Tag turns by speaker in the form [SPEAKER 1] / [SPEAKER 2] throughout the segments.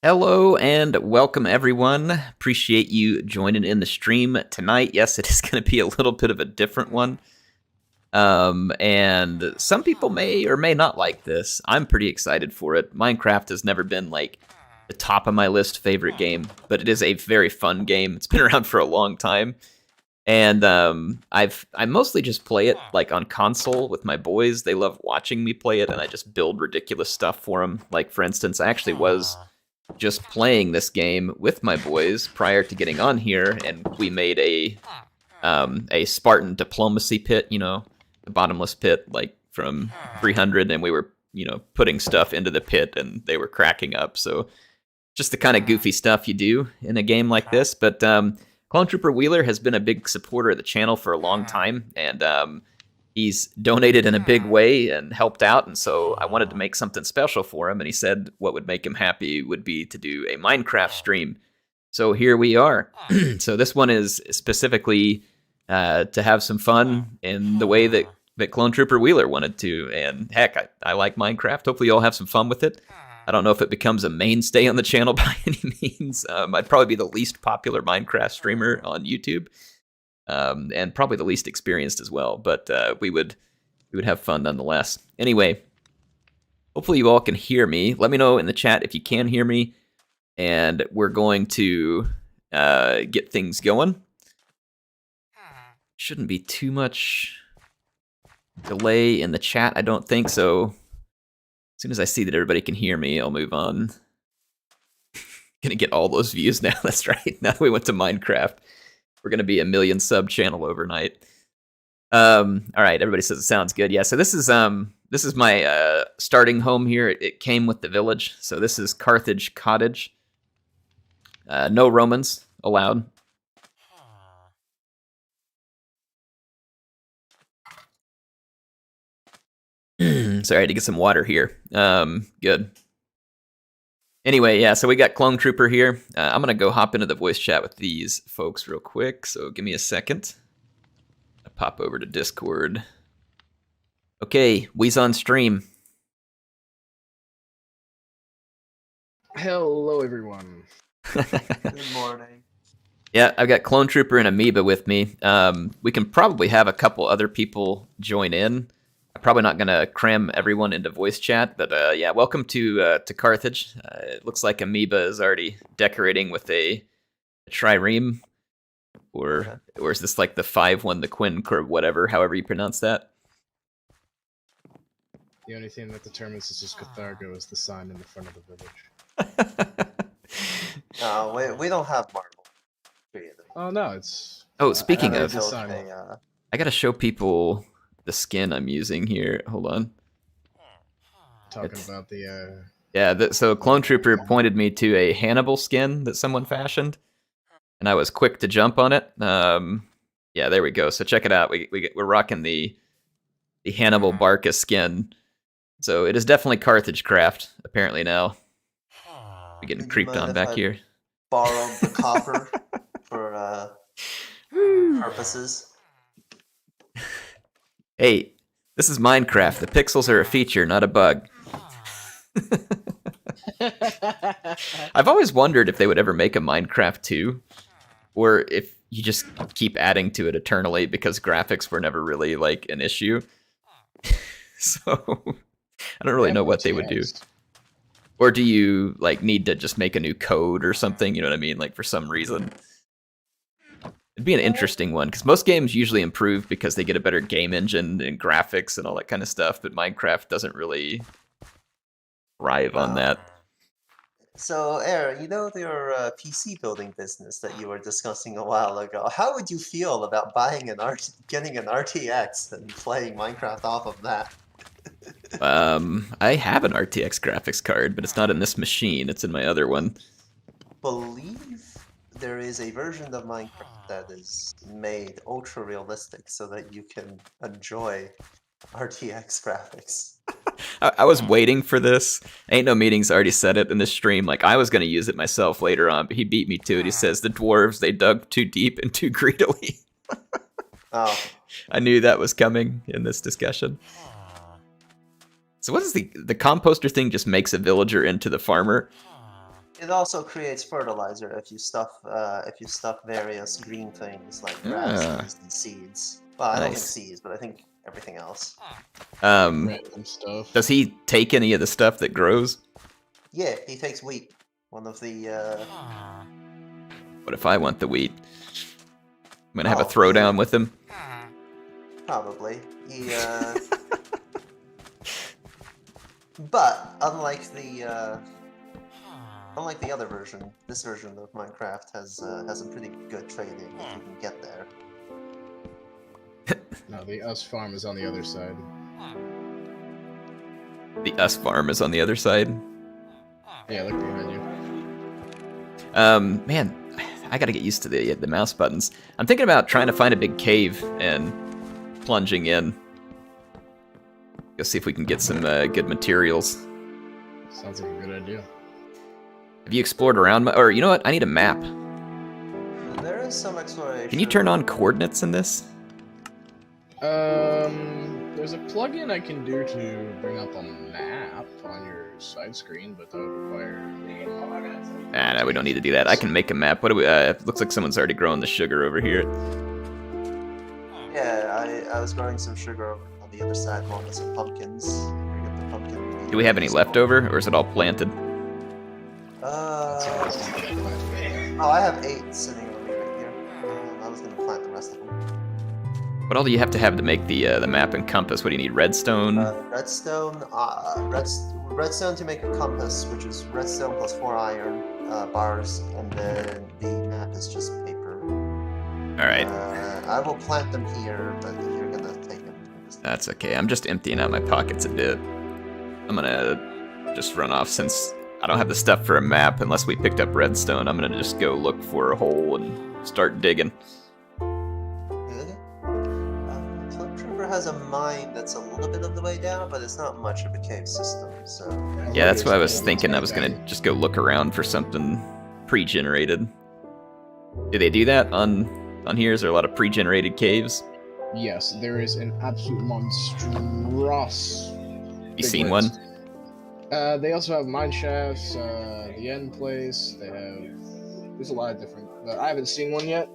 [SPEAKER 1] Hello and welcome, everyone. Appreciate you joining in the stream tonight. Yes, it is going to be a little bit of a different one. And some people may or may not like this. I'm pretty excited for it. Minecraft has never been like the top of my list favorite game, but it is a very fun game. It's been around for a long time. And I mostly just play it like on console with my boys. They love watching me play it, and I just build ridiculous stuff for them. Like, for instance, I actually was just playing this game with my boys prior to getting on here, and we made a Spartan diplomacy pit, the bottomless pit, like from 300, and we were, putting stuff into the pit, and they were cracking up. So just the kind of goofy stuff you do in a game like this. But Clone Trooper Wheeler has been a big supporter of the channel for a long time, and he's donated in a big way and helped out, and so I wanted to make something special for him, and he said what would make him happy would be to do a Minecraft stream. So here we are. So this one is specifically to have some fun in the way that Clone Trooper Wheeler wanted to, and heck, I like Minecraft. Hopefully you all have some fun with it. I don't know if it becomes a mainstay on the channel by any means. I'd probably be the least popular Minecraft streamer on YouTube. And probably the least experienced as well, but we would have fun nonetheless. Anyway, hopefully you all can hear me. Let me know in the chat if you can hear me, and we're going to get things going. Shouldn't be too much delay in the chat, I don't think so. As soon as I see that everybody can hear me, I'll move on. Gonna get all those views now, that's right. Now that we went to Minecraft. We're going to be a 1 million sub channel overnight. All right, everybody says it sounds good. Yeah, so this is my starting home here. It came with the village. So this is Carthage-Cottage. No Romans allowed. Sorry, I had to get some water here. Good. Anyway, yeah, so we got Clone Trooper here. I'm going to go hop into the voice chat with these folks real quick, so give me a second. I'll pop over to Discord. Okay, we's on stream.
[SPEAKER 2] Hello, everyone.
[SPEAKER 3] Good morning.
[SPEAKER 1] Yeah, I've got Clone Trooper and Amoeba with me. We can probably have a couple other people join in. I'm probably not going to cram everyone into voice chat, but yeah, welcome to Carthage. It looks like Amoeba is already decorating with a trireme, or is this like the 5-1, the Quinn, or whatever, however you pronounce that?
[SPEAKER 2] The only thing that determines this is Cathargo is the sign in the front of the village.
[SPEAKER 3] No, we don't have marble.
[SPEAKER 2] Oh, no, it's...
[SPEAKER 1] Oh, speaking of,
[SPEAKER 3] I
[SPEAKER 1] got to show people the skin I'm using here. Hold on.
[SPEAKER 2] Talking about the...
[SPEAKER 1] Yeah, so Clone Trooper pointed me to a Hannibal skin that someone fashioned, and I was quick to jump on it. Yeah, there we go. So check it out. We're rocking the Hannibal Barca skin. So it is definitely Carthage-Craft, apparently now. We're getting creeped on back here.
[SPEAKER 3] Borrowed the copper for purposes.
[SPEAKER 1] Hey, this is Minecraft. The pixels are a feature, not a bug. I've always wondered if they would ever make a Minecraft 2, or if you just keep adding to it eternally because graphics were never really like an issue. So I don't really know what they would do. Or do you like need to just make a new code or something? You know what I mean? Like for some reason. It'd be an interesting one, because most games usually improve because they get a better game engine and graphics and all that kind of stuff, but Minecraft doesn't really thrive on that.
[SPEAKER 3] So, Aaron, your PC building business that you were discussing a while ago. How would you feel about getting an RTX and playing Minecraft off of that?
[SPEAKER 1] I have an RTX graphics card, but it's not in this machine. It's in my other one.
[SPEAKER 3] Believe there is a version of Minecraft that is made ultra realistic so that you can enjoy RTX graphics.
[SPEAKER 1] I was waiting for this. Ain't No Meetings already said it in the stream. Like, I was going to use it myself later on, but he beat me to it. He says the dwarves, they dug too deep and too greedily.
[SPEAKER 3] Oh.
[SPEAKER 1] I knew that was coming in this discussion. So what is the composter thing? Just makes a villager into the farmer.
[SPEAKER 3] It also creates fertilizer if you stuff various green things like grasses and seeds. Well, I don't think
[SPEAKER 1] Nice.
[SPEAKER 3] seeds, but I think everything else.
[SPEAKER 2] Random stuff.
[SPEAKER 1] Does he take any of the stuff that grows?
[SPEAKER 3] Yeah, he takes wheat. One of the.
[SPEAKER 1] What if I want the wheat? I'm gonna have a
[SPEAKER 3] Oh,
[SPEAKER 1] throwdown with him.
[SPEAKER 3] Probably. He. But unlike the other version, this version of Minecraft has some pretty good trading if you can get there.
[SPEAKER 2] No, the us farm is on the other side.
[SPEAKER 1] The us farm is on the other side.
[SPEAKER 2] Yeah, look behind you.
[SPEAKER 1] Man, I gotta get used to the mouse buttons. I'm thinking about trying to find a big cave and plunging in. Go see if we can get some good materials.
[SPEAKER 2] Sounds like a good idea.
[SPEAKER 1] Have you explored around? Or you know what? I need a map.
[SPEAKER 3] There is some exploration.
[SPEAKER 1] Can you turn on coordinates in this?
[SPEAKER 2] There's a plugin I can do to bring up a map on your side screen, but that would require.
[SPEAKER 1] No, we don't need to do that. I can make a map. What do we? Looks like someone's already growing the sugar over here.
[SPEAKER 3] Yeah, I was growing some sugar on the other side along with some pumpkins. Get the pumpkin.
[SPEAKER 1] Do we have any leftover, or is it all planted?
[SPEAKER 3] Oh, I have 8 sitting over me right here. I was gonna plant the rest of them.
[SPEAKER 1] What all do you have to make the map and compass? What do you need? Redstone?
[SPEAKER 3] Redstone to make a compass, which is redstone plus 4 iron bars, and then the map is just paper.
[SPEAKER 1] All right.
[SPEAKER 3] I will plant them here, but if you're gonna take them.
[SPEAKER 1] That's okay. I'm just emptying out my pockets a bit. I'm gonna just run off since I don't have the stuff for a map unless we picked up redstone. I'm gonna just go look for a hole and start digging.
[SPEAKER 3] Has a mine that's a little bit of the way down, but it's not much of a cave system, so...
[SPEAKER 1] Yeah, that's what I was thinking. I was gonna just go look around for something pre-generated. Do they do that on here? Is there a lot of pre-generated caves?
[SPEAKER 2] Yes, there is an absolute monstrous...
[SPEAKER 1] You seen one?
[SPEAKER 2] They also have mine shafts, the end place, they have... There's a lot of different... But I haven't seen one yet.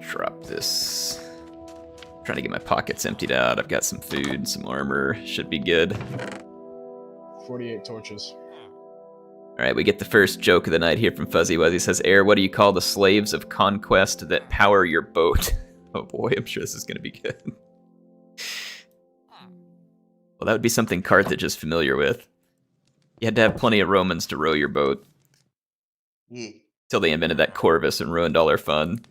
[SPEAKER 1] Drop this. I'm trying to get my pockets emptied out. I've got some food, some armor. Should be good.
[SPEAKER 2] 48 torches.
[SPEAKER 1] Alright, we get the first joke of the night here from Fuzzy Wuzzy. Says, Air, what do you call the slaves of conquest that power your boat? Oh boy, I'm sure this is going to be good. Well, that would be something Carthage is familiar with. You had to have plenty of Romans to row your boat.
[SPEAKER 3] Yeah.
[SPEAKER 1] Till they invented that Corvus and ruined all our fun.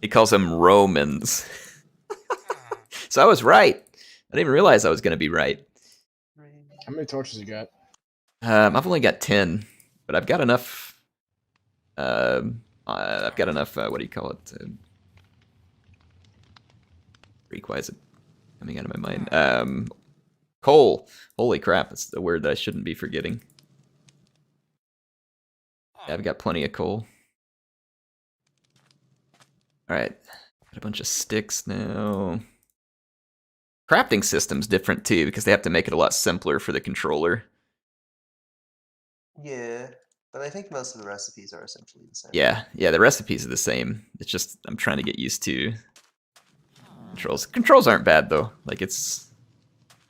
[SPEAKER 1] He calls them Romans. So I was right. I didn't even realize I was going to be right.
[SPEAKER 2] How many torches you got?
[SPEAKER 1] I've only got 10, but I've got enough. What do you call it? Freak, why is it coming out of my mind? Coal. Holy crap, that's the word that I shouldn't be forgetting. Yeah, I've got plenty of coal. Alright, got a bunch of sticks now. Crafting system's different too, because they have to make it a lot simpler for the controller.
[SPEAKER 3] Yeah, but I think most of the recipes are essentially the same.
[SPEAKER 1] Yeah, the recipes are the same. It's just, I'm trying to get used to controls. Controls aren't bad though. Like it's,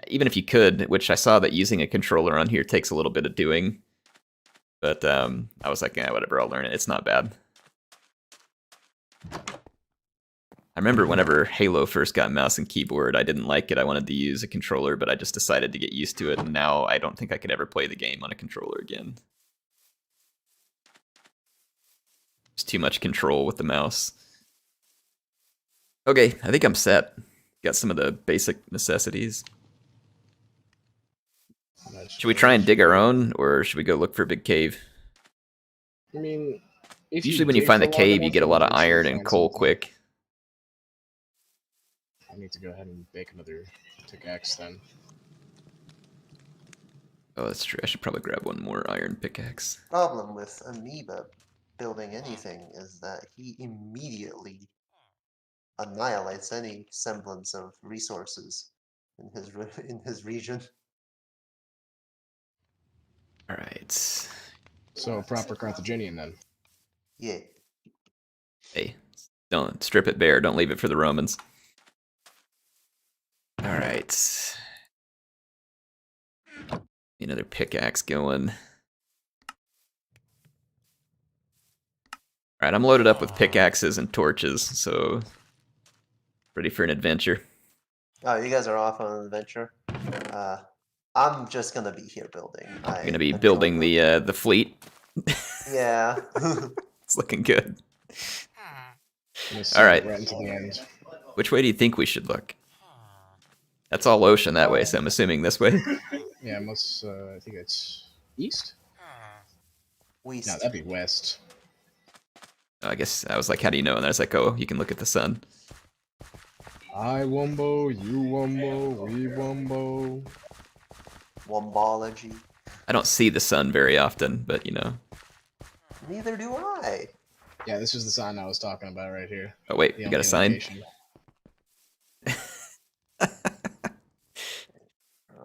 [SPEAKER 1] even if you could, which I saw that using a controller on here takes a little bit of doing. But I was like, yeah, whatever, I'll learn it. It's not bad. I remember whenever Halo first got mouse and keyboard, I didn't like it. I wanted to use a controller, but I just decided to get used to it, and now I don't think I could ever play the game on a controller again. It's too much control with the mouse. Okay, I think I'm set. Got some of the basic necessities. Should we try and dig our own, or should we go look for a big cave?
[SPEAKER 2] I mean,
[SPEAKER 1] usually when you find the cave, you get a lot of iron and coal quick.
[SPEAKER 2] I need to go ahead and make another pickaxe then.
[SPEAKER 1] Oh, that's true. I should probably grab one more iron pickaxe.
[SPEAKER 3] Problem with Amoeba building anything is that he immediately annihilates any semblance of resources. in his region.
[SPEAKER 1] All right.
[SPEAKER 2] So proper Carthaginian then.
[SPEAKER 3] Yeah.
[SPEAKER 1] Hey, don't strip it bare. Don't leave it for the Romans. All right. Another pickaxe going. All right, I'm loaded up with pickaxes and torches, so ready for an adventure.
[SPEAKER 3] Oh, you guys are off on an adventure. I'm just gonna be here building.
[SPEAKER 1] I'm gonna be building the fleet.
[SPEAKER 3] Yeah.
[SPEAKER 1] It's looking good.
[SPEAKER 2] All
[SPEAKER 1] right.
[SPEAKER 2] right into the end.
[SPEAKER 1] Which way do you think we should look? That's all ocean that way, so I'm assuming this way.
[SPEAKER 2] Yeah, most. I think it's east.
[SPEAKER 3] West.
[SPEAKER 2] No, that'd be west.
[SPEAKER 1] Oh, I guess I was like, how do you know? And I was like, oh, you can look at the sun.
[SPEAKER 2] I wumbo, you wumbo, we wumbo.
[SPEAKER 3] Wombology.
[SPEAKER 1] I don't see the sun very often, but you know.
[SPEAKER 3] Neither do I.
[SPEAKER 2] Yeah, this is the sign I was talking about right here.
[SPEAKER 1] Oh wait, you got a sign?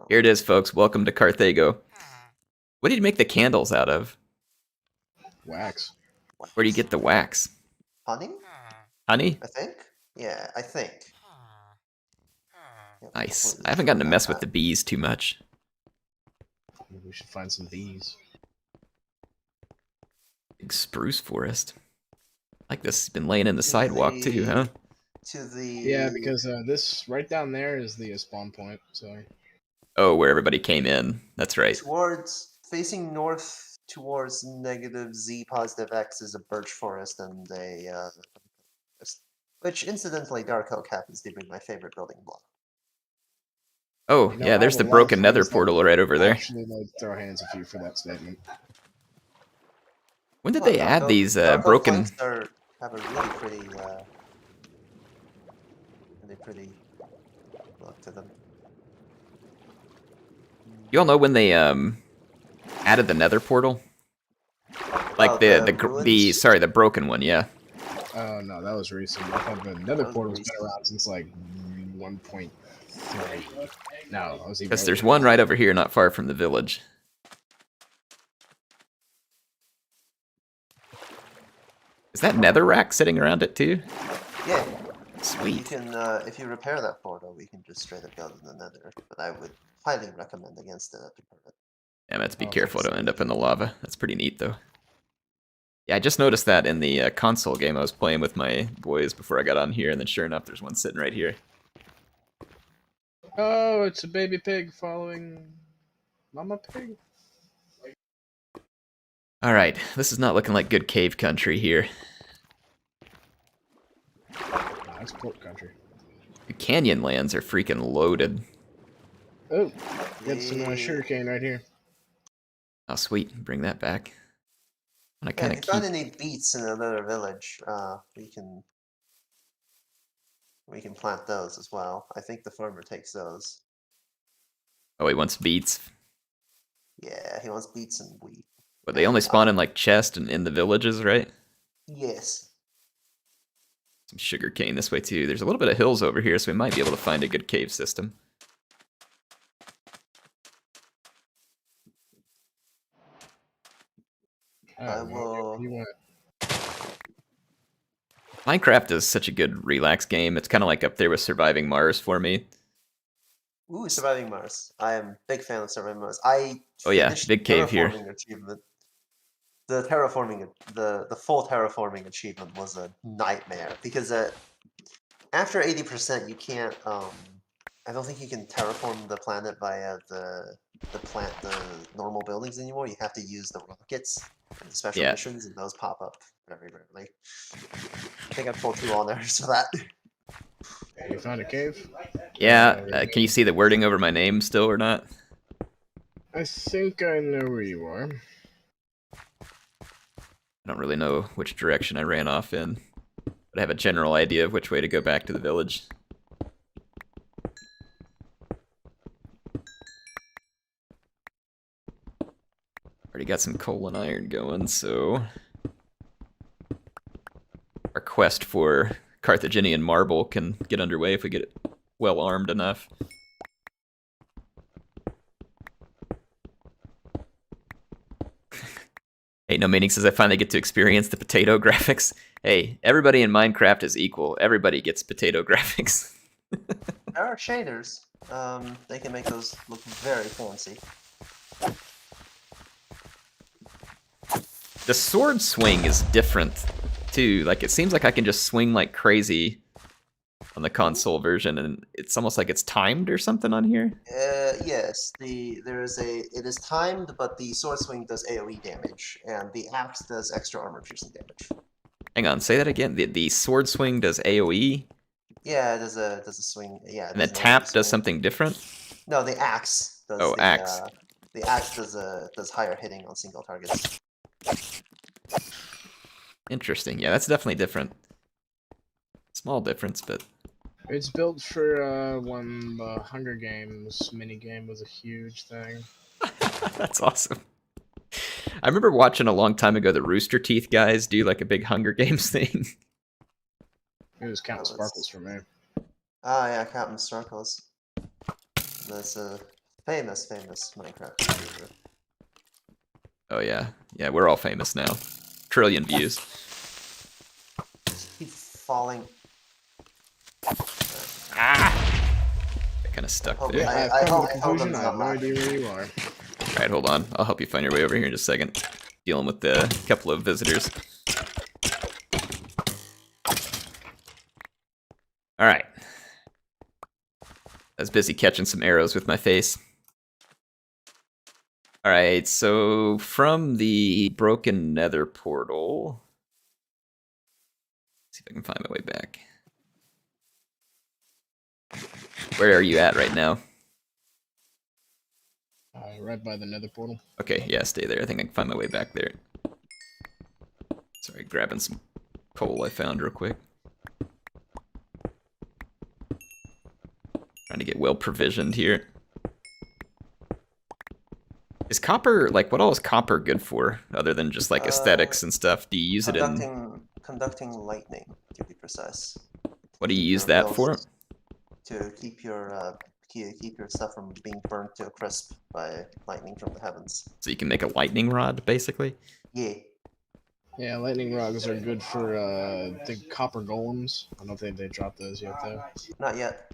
[SPEAKER 1] Here it is, folks. Welcome to Carthago. What did you make the candles out of?
[SPEAKER 2] Wax.
[SPEAKER 1] Where do you get the wax?
[SPEAKER 3] Honey?
[SPEAKER 1] Honey?
[SPEAKER 3] I think. Yeah, I think. Yeah,
[SPEAKER 1] Nice.
[SPEAKER 3] completely
[SPEAKER 1] I haven't gotten to
[SPEAKER 3] forgot
[SPEAKER 1] mess with
[SPEAKER 3] that.
[SPEAKER 1] the bees too much.
[SPEAKER 2] Maybe we should find some bees.
[SPEAKER 1] Big spruce forest. Like this. It's been laying in the sidewalk too, huh?
[SPEAKER 3] To the
[SPEAKER 2] Yeah, because this right down there is the spawn point. So.
[SPEAKER 1] Oh, where everybody came in. That's right.
[SPEAKER 3] towards facing north towards negative z positive x is a birch forest and a forest, which incidentally dark oak happens to be my favorite building block.
[SPEAKER 1] Oh,
[SPEAKER 2] You know,
[SPEAKER 1] yeah,
[SPEAKER 2] I
[SPEAKER 1] there's
[SPEAKER 2] have
[SPEAKER 1] the
[SPEAKER 2] a lot
[SPEAKER 1] broken
[SPEAKER 2] of
[SPEAKER 1] nether
[SPEAKER 2] friends that
[SPEAKER 1] portal right over there.
[SPEAKER 2] Actually, like throw hands at you for that statement.
[SPEAKER 1] When did
[SPEAKER 3] Well,
[SPEAKER 1] they
[SPEAKER 3] dark
[SPEAKER 1] add
[SPEAKER 3] oak-
[SPEAKER 1] these
[SPEAKER 3] dark oak
[SPEAKER 1] broken...
[SPEAKER 3] flanks have a really pretty look to them.
[SPEAKER 1] You all know when they added the nether portal? Like
[SPEAKER 3] Oh,
[SPEAKER 1] the
[SPEAKER 3] ruins?
[SPEAKER 1] sorry, the broken one, yeah.
[SPEAKER 2] Oh no, that was recent. I thought the Nether
[SPEAKER 3] That was
[SPEAKER 2] portal's been
[SPEAKER 3] recent.
[SPEAKER 2] around since like 1.3. No, I was even.
[SPEAKER 1] Because there's
[SPEAKER 2] older.
[SPEAKER 1] one right over here not far from the village. Is that nether rack sitting around it too?
[SPEAKER 3] Yeah. You
[SPEAKER 1] Sweet.
[SPEAKER 3] can, if you repair that portal, we can just straight up go to the nether, but I would highly recommend against it.
[SPEAKER 1] Yeah, let's be
[SPEAKER 2] Oh,
[SPEAKER 1] careful,
[SPEAKER 2] thanks.
[SPEAKER 1] don't end up in the lava. That's pretty neat though. Yeah, I just noticed that in the console game I was playing with my boys before I got on here, and then sure enough, there's one sitting right here.
[SPEAKER 2] Oh, it's a baby pig following Mama Pig.
[SPEAKER 1] Alright, this is not looking like good cave country here.
[SPEAKER 2] Nah, it's port country.
[SPEAKER 1] The canyon lands are freaking loaded.
[SPEAKER 2] Oh, got some sugarcane right here.
[SPEAKER 1] Oh, sweet. Bring that back. I
[SPEAKER 3] Yeah,
[SPEAKER 1] kind
[SPEAKER 3] if
[SPEAKER 1] of
[SPEAKER 3] you find
[SPEAKER 1] keep...
[SPEAKER 3] any beets in another village, we can plant those as well. I think the farmer takes those.
[SPEAKER 1] Oh, he wants beets.
[SPEAKER 3] Yeah, he wants beets and wheat.
[SPEAKER 1] But they only spawn in like chest and in the villages, right?
[SPEAKER 3] Yes.
[SPEAKER 1] Some sugar cane this way too. There's a little bit of hills over here, so we might be able to find a good cave system.
[SPEAKER 3] I will.
[SPEAKER 2] You want?
[SPEAKER 1] Minecraft is such a good relax game. It's kind of like up there with Surviving Mars for me.
[SPEAKER 3] Ooh, Surviving Mars. I am a big fan of Surviving Mars.
[SPEAKER 1] Oh yeah,
[SPEAKER 3] finished
[SPEAKER 1] big cave here.
[SPEAKER 3] terraforming achievement. The terraforming, the full terraforming achievement was a nightmare because after 80% you can't. I don't think you can terraform the planet via the normal buildings anymore. You have to use the rockets, and the special
[SPEAKER 1] Yeah.
[SPEAKER 3] missions, and those pop up very rarely. I think I pulled 2 on there for that.
[SPEAKER 2] You found a cave?
[SPEAKER 1] Yeah, can you see the wording over my name still or not?
[SPEAKER 2] I think I know where you are.
[SPEAKER 1] I don't really know which direction I ran off in, but I have a general idea of which way to go back to the village. Already got some coal and iron going, so our quest for Carthaginian marble can get underway if we get it well armed enough. Hey, No Meaning says I finally get to experience the potato graphics. Hey, everybody in Minecraft is equal. Everybody gets potato graphics.
[SPEAKER 3] There are shaders. They can make those look very fancy.
[SPEAKER 1] The sword swing is different, too. Like, it seems like I can just swing like crazy on the console version, and it's almost like it's timed or something on here.
[SPEAKER 3] Yes, it is timed, but the sword swing does AoE damage, and the axe does extra armor piercing damage.
[SPEAKER 1] Hang on, say that again. The sword swing does AoE,
[SPEAKER 3] Yeah, it does a swing. Yeah, it
[SPEAKER 1] and the
[SPEAKER 3] does an AoE
[SPEAKER 1] tap does
[SPEAKER 3] swing.
[SPEAKER 1] something different.
[SPEAKER 3] No, the axe does
[SPEAKER 1] Oh, axe.
[SPEAKER 3] The axe does higher hitting on single targets.
[SPEAKER 1] Interesting. Yeah, that's definitely different. Small difference, but
[SPEAKER 2] It's built for when the Hunger Games minigame was a huge thing.
[SPEAKER 1] that's awesome. I remember watching a long time ago the Rooster Teeth guys do like a big Hunger Games thing.
[SPEAKER 2] It was Count Sparkles for me.
[SPEAKER 3] Ah, yeah, Captain Sparkles. That's a famous Minecraft YouTuber.
[SPEAKER 1] Oh yeah, yeah, we're all famous now. Trillion views.
[SPEAKER 3] Keep falling.
[SPEAKER 1] Ah! I kind of stuck
[SPEAKER 3] Oh,
[SPEAKER 1] there.
[SPEAKER 2] Yeah,
[SPEAKER 3] I
[SPEAKER 2] I've come
[SPEAKER 3] hope-
[SPEAKER 2] to the
[SPEAKER 3] I hope
[SPEAKER 2] conclusion.
[SPEAKER 3] I'm
[SPEAKER 2] I have no
[SPEAKER 3] not
[SPEAKER 2] idea where you are.
[SPEAKER 1] All right, hold on. I'll help you find your way over here in just a second. Dealing with a couple of visitors. All right. I was busy catching some arrows with my face. All right, so from the broken Nether portal, let's see if I can find my way back. Where are you at right now?
[SPEAKER 2] Right by the Nether portal.
[SPEAKER 1] Okay, yeah, stay there. I think I can find my way back there. Sorry, grabbing some coal I found real quick. Trying to get well provisioned here. Is copper, like, what all is copper good for, other than just, like, aesthetics and stuff? Do you use it in...
[SPEAKER 3] Conducting lightning, to be precise.
[SPEAKER 1] What do you
[SPEAKER 3] Keep
[SPEAKER 1] use
[SPEAKER 3] your
[SPEAKER 1] that
[SPEAKER 3] builds-
[SPEAKER 1] for?
[SPEAKER 3] To keep your stuff from being burnt to a crisp by lightning from the heavens.
[SPEAKER 1] So you can make a lightning rod, basically?
[SPEAKER 3] Yeah.
[SPEAKER 2] Yeah, lightning rods are good for the copper golems. I don't think they dropped those yet, though.
[SPEAKER 3] Not yet.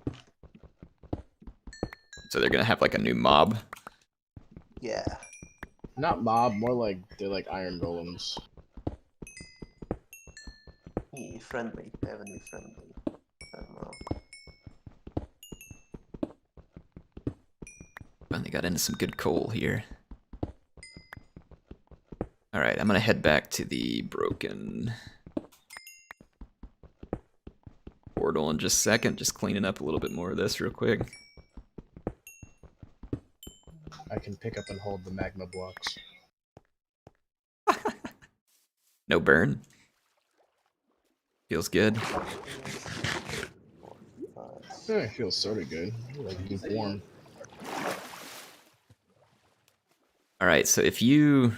[SPEAKER 1] So they're gonna have, like, a new mob?
[SPEAKER 3] Yeah.
[SPEAKER 2] Not mob, more like they're like iron golems.
[SPEAKER 3] Friendly. They have a new friendly.
[SPEAKER 1] Finally got into some good coal here. Alright, I'm gonna head back to the broken portal in just a second. Just cleaning up a little bit more of this real quick.
[SPEAKER 2] I can pick up and hold the magma blocks.
[SPEAKER 1] No burn. Feels good.
[SPEAKER 2] Yeah, it feels sort of good. Like lukewarm.
[SPEAKER 1] Alright, so if you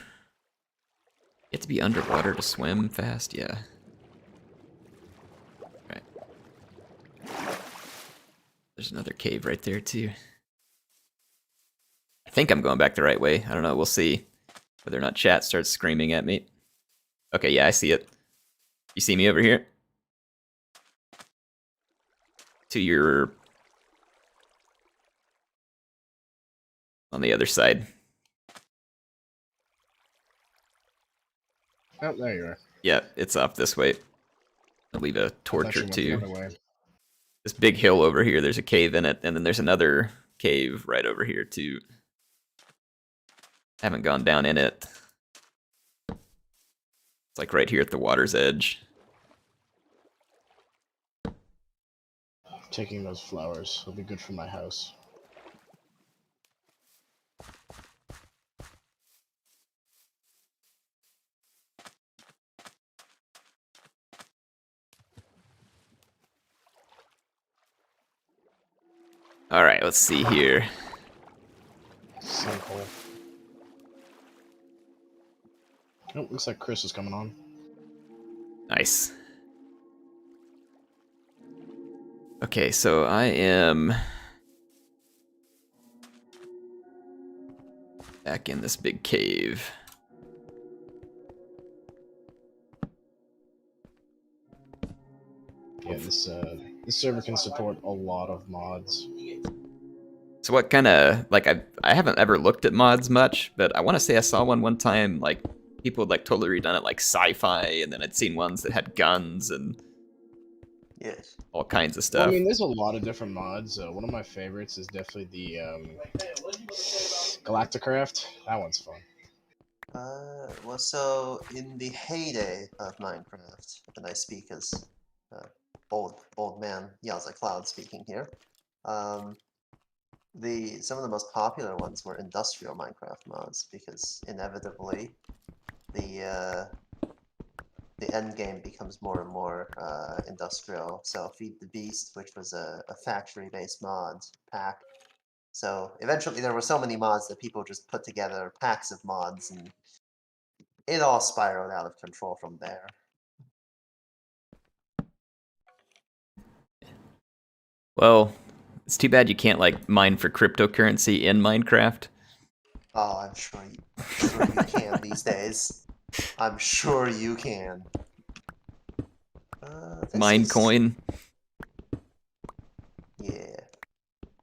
[SPEAKER 1] get to be underwater to swim fast, yeah. Alright. There's another cave right there too. I think I'm going back the right way. I don't know, we'll see whether or not chat starts screaming at me. Okay, yeah, I see it. You see me over here? To your... on the other side.
[SPEAKER 2] Oh, there you are.
[SPEAKER 1] Yeah, it's up this way. I'll leave a
[SPEAKER 2] I
[SPEAKER 1] torch
[SPEAKER 2] thought
[SPEAKER 1] or
[SPEAKER 2] you
[SPEAKER 1] two.
[SPEAKER 2] went the other way.
[SPEAKER 1] This big hill over here, there's a cave in it, and then there's another cave right over here too. Haven't gone down in it. It's like right here at the water's edge.
[SPEAKER 2] Taking those flowers will be good for my house.
[SPEAKER 1] Alright, let's see here.
[SPEAKER 2] Sinkhole. Oh, looks like Chris is coming on.
[SPEAKER 1] Nice. Okay, so I am back in this big cave.
[SPEAKER 2] Yeah, this server can support a lot of mods.
[SPEAKER 1] So what kind of, like, I haven't ever looked at mods much, but I want to say I saw one time, like, people had, like, totally redone it, like, sci-fi, and then I'd seen ones that had guns and
[SPEAKER 3] Yes.
[SPEAKER 1] all kinds of
[SPEAKER 2] Well, I
[SPEAKER 1] stuff.
[SPEAKER 2] mean, there's a lot of different mods. One of my favorites is definitely the Carthage-Craft. That one's fun.
[SPEAKER 3] Well, so in the heyday of Minecraft, and I speak as old man yells at cloud speaking here. Some of the most popular ones were industrial Minecraft mods because inevitably the end game becomes more and more industrial. So Feed the Beast, which was a factory-based mod pack. So eventually there were so many mods that people just put together packs of mods, and it all spiraled out of control from there.
[SPEAKER 1] Well, it's too bad you can't, like, mine for cryptocurrency in Minecraft.
[SPEAKER 3] Oh, I'm sure you can these days. I'm sure you can.
[SPEAKER 1] Minecoin,
[SPEAKER 3] Yeah.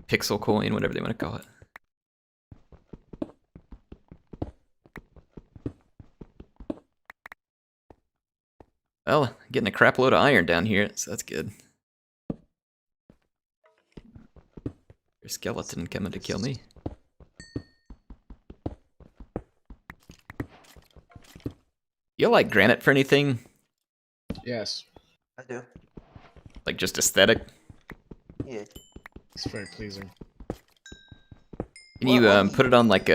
[SPEAKER 1] pixel coin, whatever they want to call it. Well, getting a crap load of iron down here, so that's good. There's a skeleton coming to kill me. You like granite for anything?
[SPEAKER 2] Yes,
[SPEAKER 3] I do.
[SPEAKER 1] Like just aesthetic?
[SPEAKER 3] Yeah.
[SPEAKER 2] it's very pleasing.
[SPEAKER 1] Can you put it on like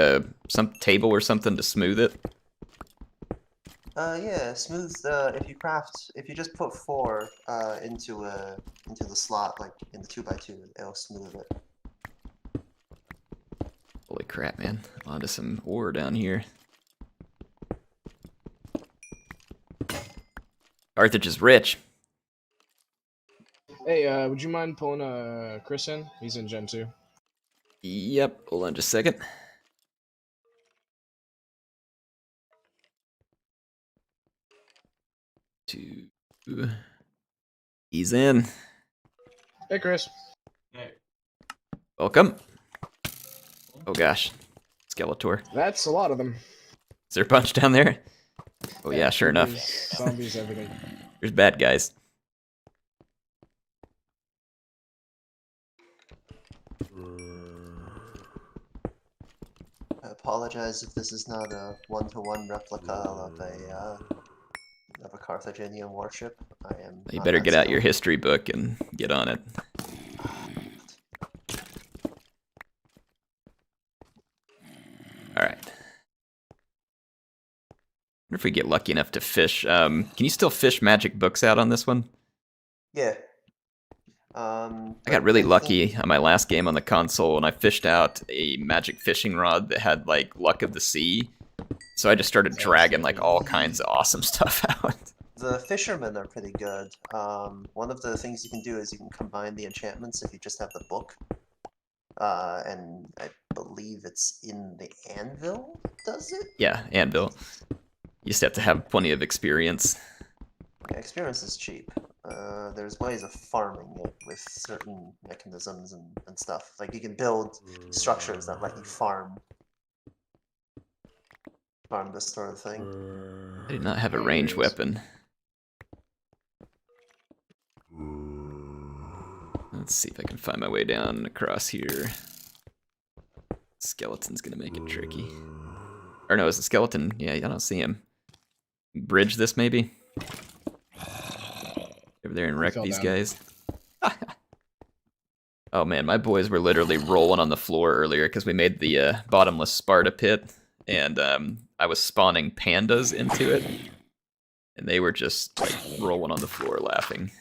[SPEAKER 1] some table or something to smooth it?
[SPEAKER 3] Yeah, smooth. If you just put 4 into the slot, like in the 2x2, it'll smooth it.
[SPEAKER 1] Holy crap, man! Onto some ore down here. Carthage is rich.
[SPEAKER 2] Hey, would you mind pulling Chris in? He's in Gen 2.
[SPEAKER 1] Yep. Hold on just a second. He's in.
[SPEAKER 2] Hey, Chris.
[SPEAKER 1] Welcome. Oh gosh, Skeletor.
[SPEAKER 2] That's a lot of them.
[SPEAKER 1] Is there a bunch down there? Oh yeah, sure enough.
[SPEAKER 2] Zombies, everything.
[SPEAKER 1] There's bad guys.
[SPEAKER 3] I apologize if this is not a one-to-one replica of a Carthaginian warship. I am.
[SPEAKER 1] You
[SPEAKER 3] not
[SPEAKER 1] better
[SPEAKER 3] that
[SPEAKER 1] get out
[SPEAKER 3] skilled.
[SPEAKER 1] your history book and get on it. Alright. Wonder if we get lucky enough to fish. Can you still fish magic books out on this one?
[SPEAKER 3] Yeah.
[SPEAKER 1] I got really lucky on my last game on the console, and I fished out a magic fishing rod that had, like, Luck of the Sea. So I just started dragging, like, all kinds of awesome stuff out.
[SPEAKER 3] The fishermen are pretty good. One of the things you can do is you can combine the enchantments if you just have the book. And I believe it's in the anvil, does it?
[SPEAKER 1] Yeah, anvil. You just have to have plenty of experience.
[SPEAKER 3] Yeah, experience is cheap. There's ways of farming it with certain mechanisms and stuff. Like you can build structures that let you farm this sort of thing.
[SPEAKER 1] I do not have a ranged weapon. Let's see if I can find my way down across here. Skeleton's gonna make it tricky. Or no, it's a skeleton. Yeah, I don't see him. Bridge this maybe? Over there and wreck these guys. Oh man, my boys were literally rolling on the floor earlier because we made the bottomless Sparta pit, and I was spawning pandas into it, and they were just like rolling on the floor laughing.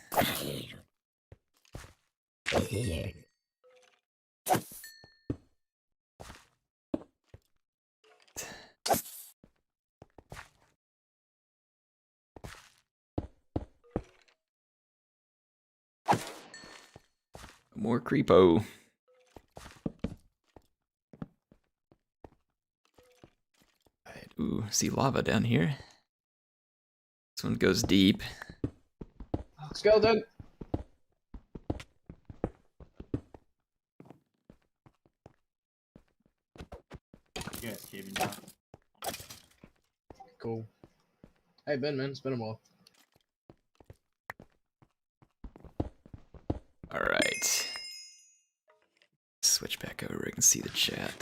[SPEAKER 1] More creepo. Right, ooh, see lava down here. This one goes deep.
[SPEAKER 2] Skeleton!
[SPEAKER 4] Yeah, it's caving down.
[SPEAKER 2] Cool. Hey Ben, man, it's been a while.
[SPEAKER 1] All right. Switch back over. I can see the chat.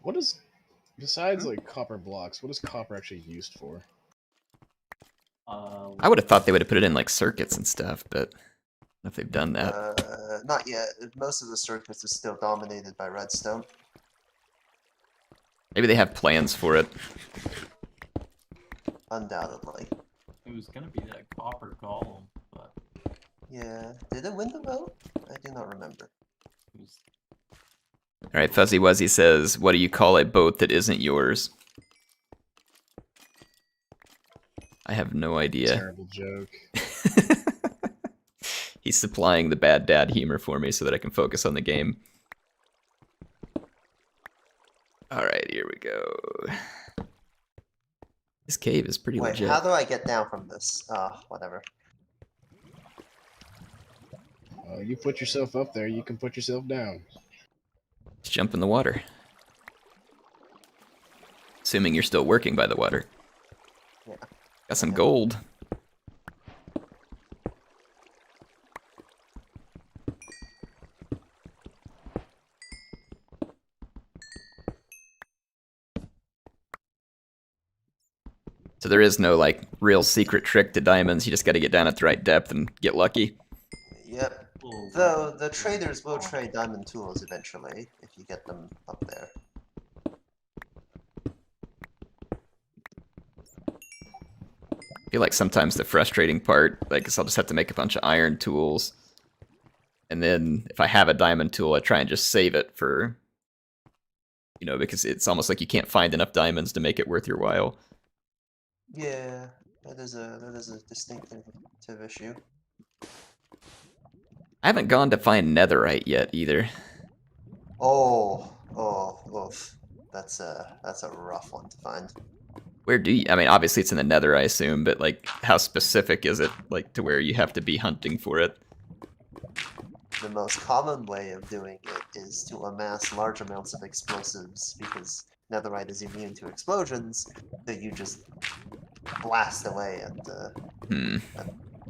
[SPEAKER 2] What is, besides like copper blocks, what is copper actually used for?
[SPEAKER 1] I would have thought they would have put it in like circuits and stuff, but I don't know if they've done that.
[SPEAKER 3] Not yet. Most of the circuits is still dominated by redstone.
[SPEAKER 1] Maybe they have plans for it.
[SPEAKER 3] Undoubtedly.
[SPEAKER 4] It was gonna be that copper golem, but
[SPEAKER 3] Yeah. Did it win the vote? I do not remember.
[SPEAKER 4] it was
[SPEAKER 1] All right, Fuzzy Wuzzy says, "What do you call a boat that isn't yours?" I have no idea.
[SPEAKER 2] Terrible joke.
[SPEAKER 1] He's supplying the bad dad humor for me so that I can focus on the game. All right, here we go. This cave is pretty
[SPEAKER 3] Wait,
[SPEAKER 1] legit.
[SPEAKER 3] how do I get down from this? Whatever.
[SPEAKER 2] You put yourself up there, you can put yourself down.
[SPEAKER 1] Just jump in the water. Assuming you're still working by the water.
[SPEAKER 3] Yeah.
[SPEAKER 1] Got some gold. So there is no like real secret trick to diamonds. You just got to get down at the right depth and get lucky.
[SPEAKER 3] Yep.
[SPEAKER 4] full.
[SPEAKER 3] Though the traders will trade diamond tools eventually if you get them up there.
[SPEAKER 1] I feel like sometimes the frustrating part, like, is I'll just have to make a bunch of iron tools. And then if I have a diamond tool, I try and just save it for, you know, because it's almost like you can't find enough diamonds to make it worth your while.
[SPEAKER 3] Yeah, that is a distinctive issue.
[SPEAKER 1] I haven't gone to find netherite yet either.
[SPEAKER 3] Oof. That's a rough one to find.
[SPEAKER 1] Where do you, I mean, obviously it's in the nether, I assume, but like, how specific is it, like, to where you have to be hunting for it?
[SPEAKER 3] The most common way of doing it is to amass large amounts of explosives because netherite is immune to explosions, so you just blast away and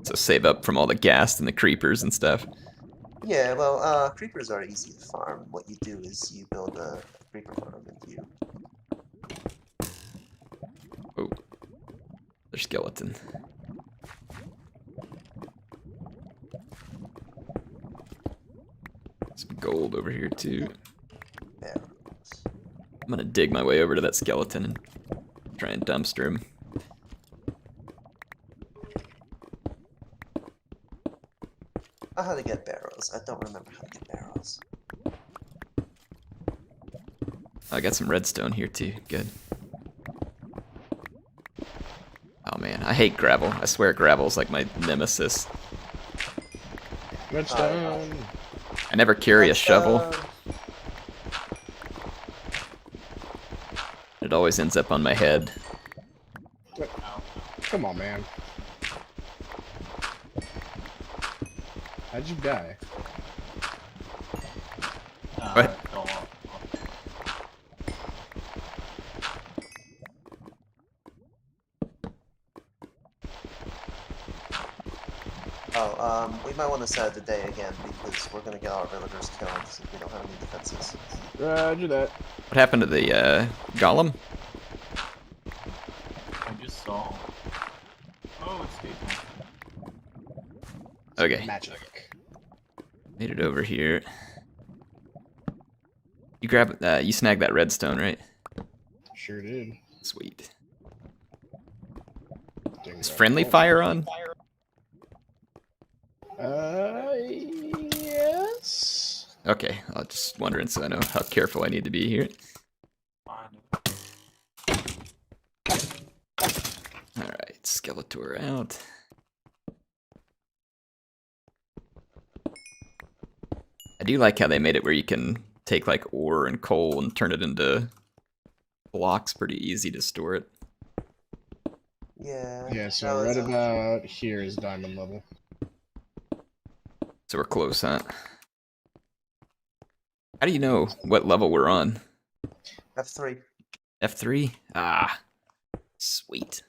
[SPEAKER 1] So save up from all the ghast and the creepers and stuff.
[SPEAKER 3] yeah, well, creepers are easy to farm. What you do is you build a creeper farm and you
[SPEAKER 1] Oh, there's skeleton. Some gold over here too.
[SPEAKER 3] barrels.
[SPEAKER 1] I'm gonna dig my way over to that skeleton and try and dumpster him.
[SPEAKER 3] I know how to get barrels. I don't remember how to get barrels.
[SPEAKER 1] I got some redstone here too. Good. Oh man, I hate gravel. I swear gravel's like my nemesis.
[SPEAKER 2] Redstone.
[SPEAKER 1] I never carry a shovel. It always ends up on my head.
[SPEAKER 2] Come on, man. How'd you die?
[SPEAKER 1] What?
[SPEAKER 4] Fell off.
[SPEAKER 3] We might want to set the day again because we're gonna get our villagers killed since we don't have any defenses.
[SPEAKER 2] Roger that.
[SPEAKER 1] What happened to the golem?
[SPEAKER 4] I just saw. Oh, it's taken.
[SPEAKER 1] Okay,
[SPEAKER 2] Magic.
[SPEAKER 1] made it over here. You grab, you snagged that redstone, right?
[SPEAKER 2] Sure did.
[SPEAKER 1] Sweet.
[SPEAKER 2] Didn't
[SPEAKER 1] Is
[SPEAKER 2] grab
[SPEAKER 1] friendly
[SPEAKER 2] it.
[SPEAKER 1] fire on?
[SPEAKER 2] Yes.
[SPEAKER 1] Okay, I was just wondering so I know how careful I need to be here.
[SPEAKER 4] Fine.
[SPEAKER 1] Alright, Skeletor out. I do like how they made it where you can take like ore and coal and turn it into blocks, pretty easy to store it.
[SPEAKER 3] Yeah.
[SPEAKER 2] Yeah,
[SPEAKER 3] that
[SPEAKER 2] so
[SPEAKER 3] was
[SPEAKER 2] right
[SPEAKER 3] a-
[SPEAKER 2] about here is diamond level.
[SPEAKER 1] So we're close, huh? How do you know what level we're on?
[SPEAKER 3] F3.
[SPEAKER 1] F3? Ah, sweet.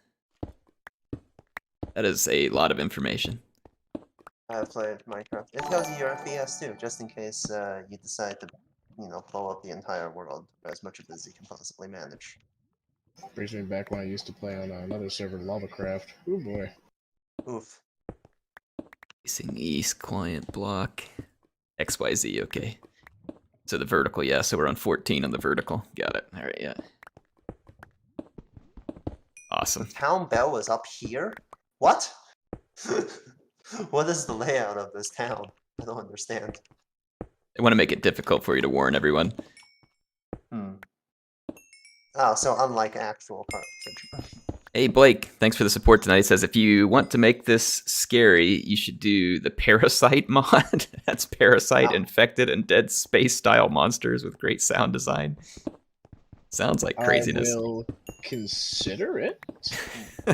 [SPEAKER 1] That is a lot of information.
[SPEAKER 3] I've played Minecraft. It tells you your FPS too, just in case you decide to, blow up the entire world as much of it as you can possibly manage.
[SPEAKER 2] Brings me back when I used to play on another server, LavaCraft. Oh boy.
[SPEAKER 3] Oof.
[SPEAKER 1] Facing east, client block. XYZ, okay. So the vertical, yeah, so we're on 14 on the vertical. Got it. Alright, yeah.
[SPEAKER 3] The
[SPEAKER 1] Awesome.
[SPEAKER 3] town bell is up here? What? What is the layout of this town? I don't understand.
[SPEAKER 1] I want to make it difficult for you to warn everyone.
[SPEAKER 3] Hmm. Oh, so unlike actual Carthage.
[SPEAKER 1] Hey Blake, thanks for the support tonight. He says if you want to make this scary, you should do the Parasite mod. That's Parasite,
[SPEAKER 3] Oh.
[SPEAKER 1] infected, and dead space style monsters with great sound design. Sounds like craziness.
[SPEAKER 2] I will consider it.
[SPEAKER 1] I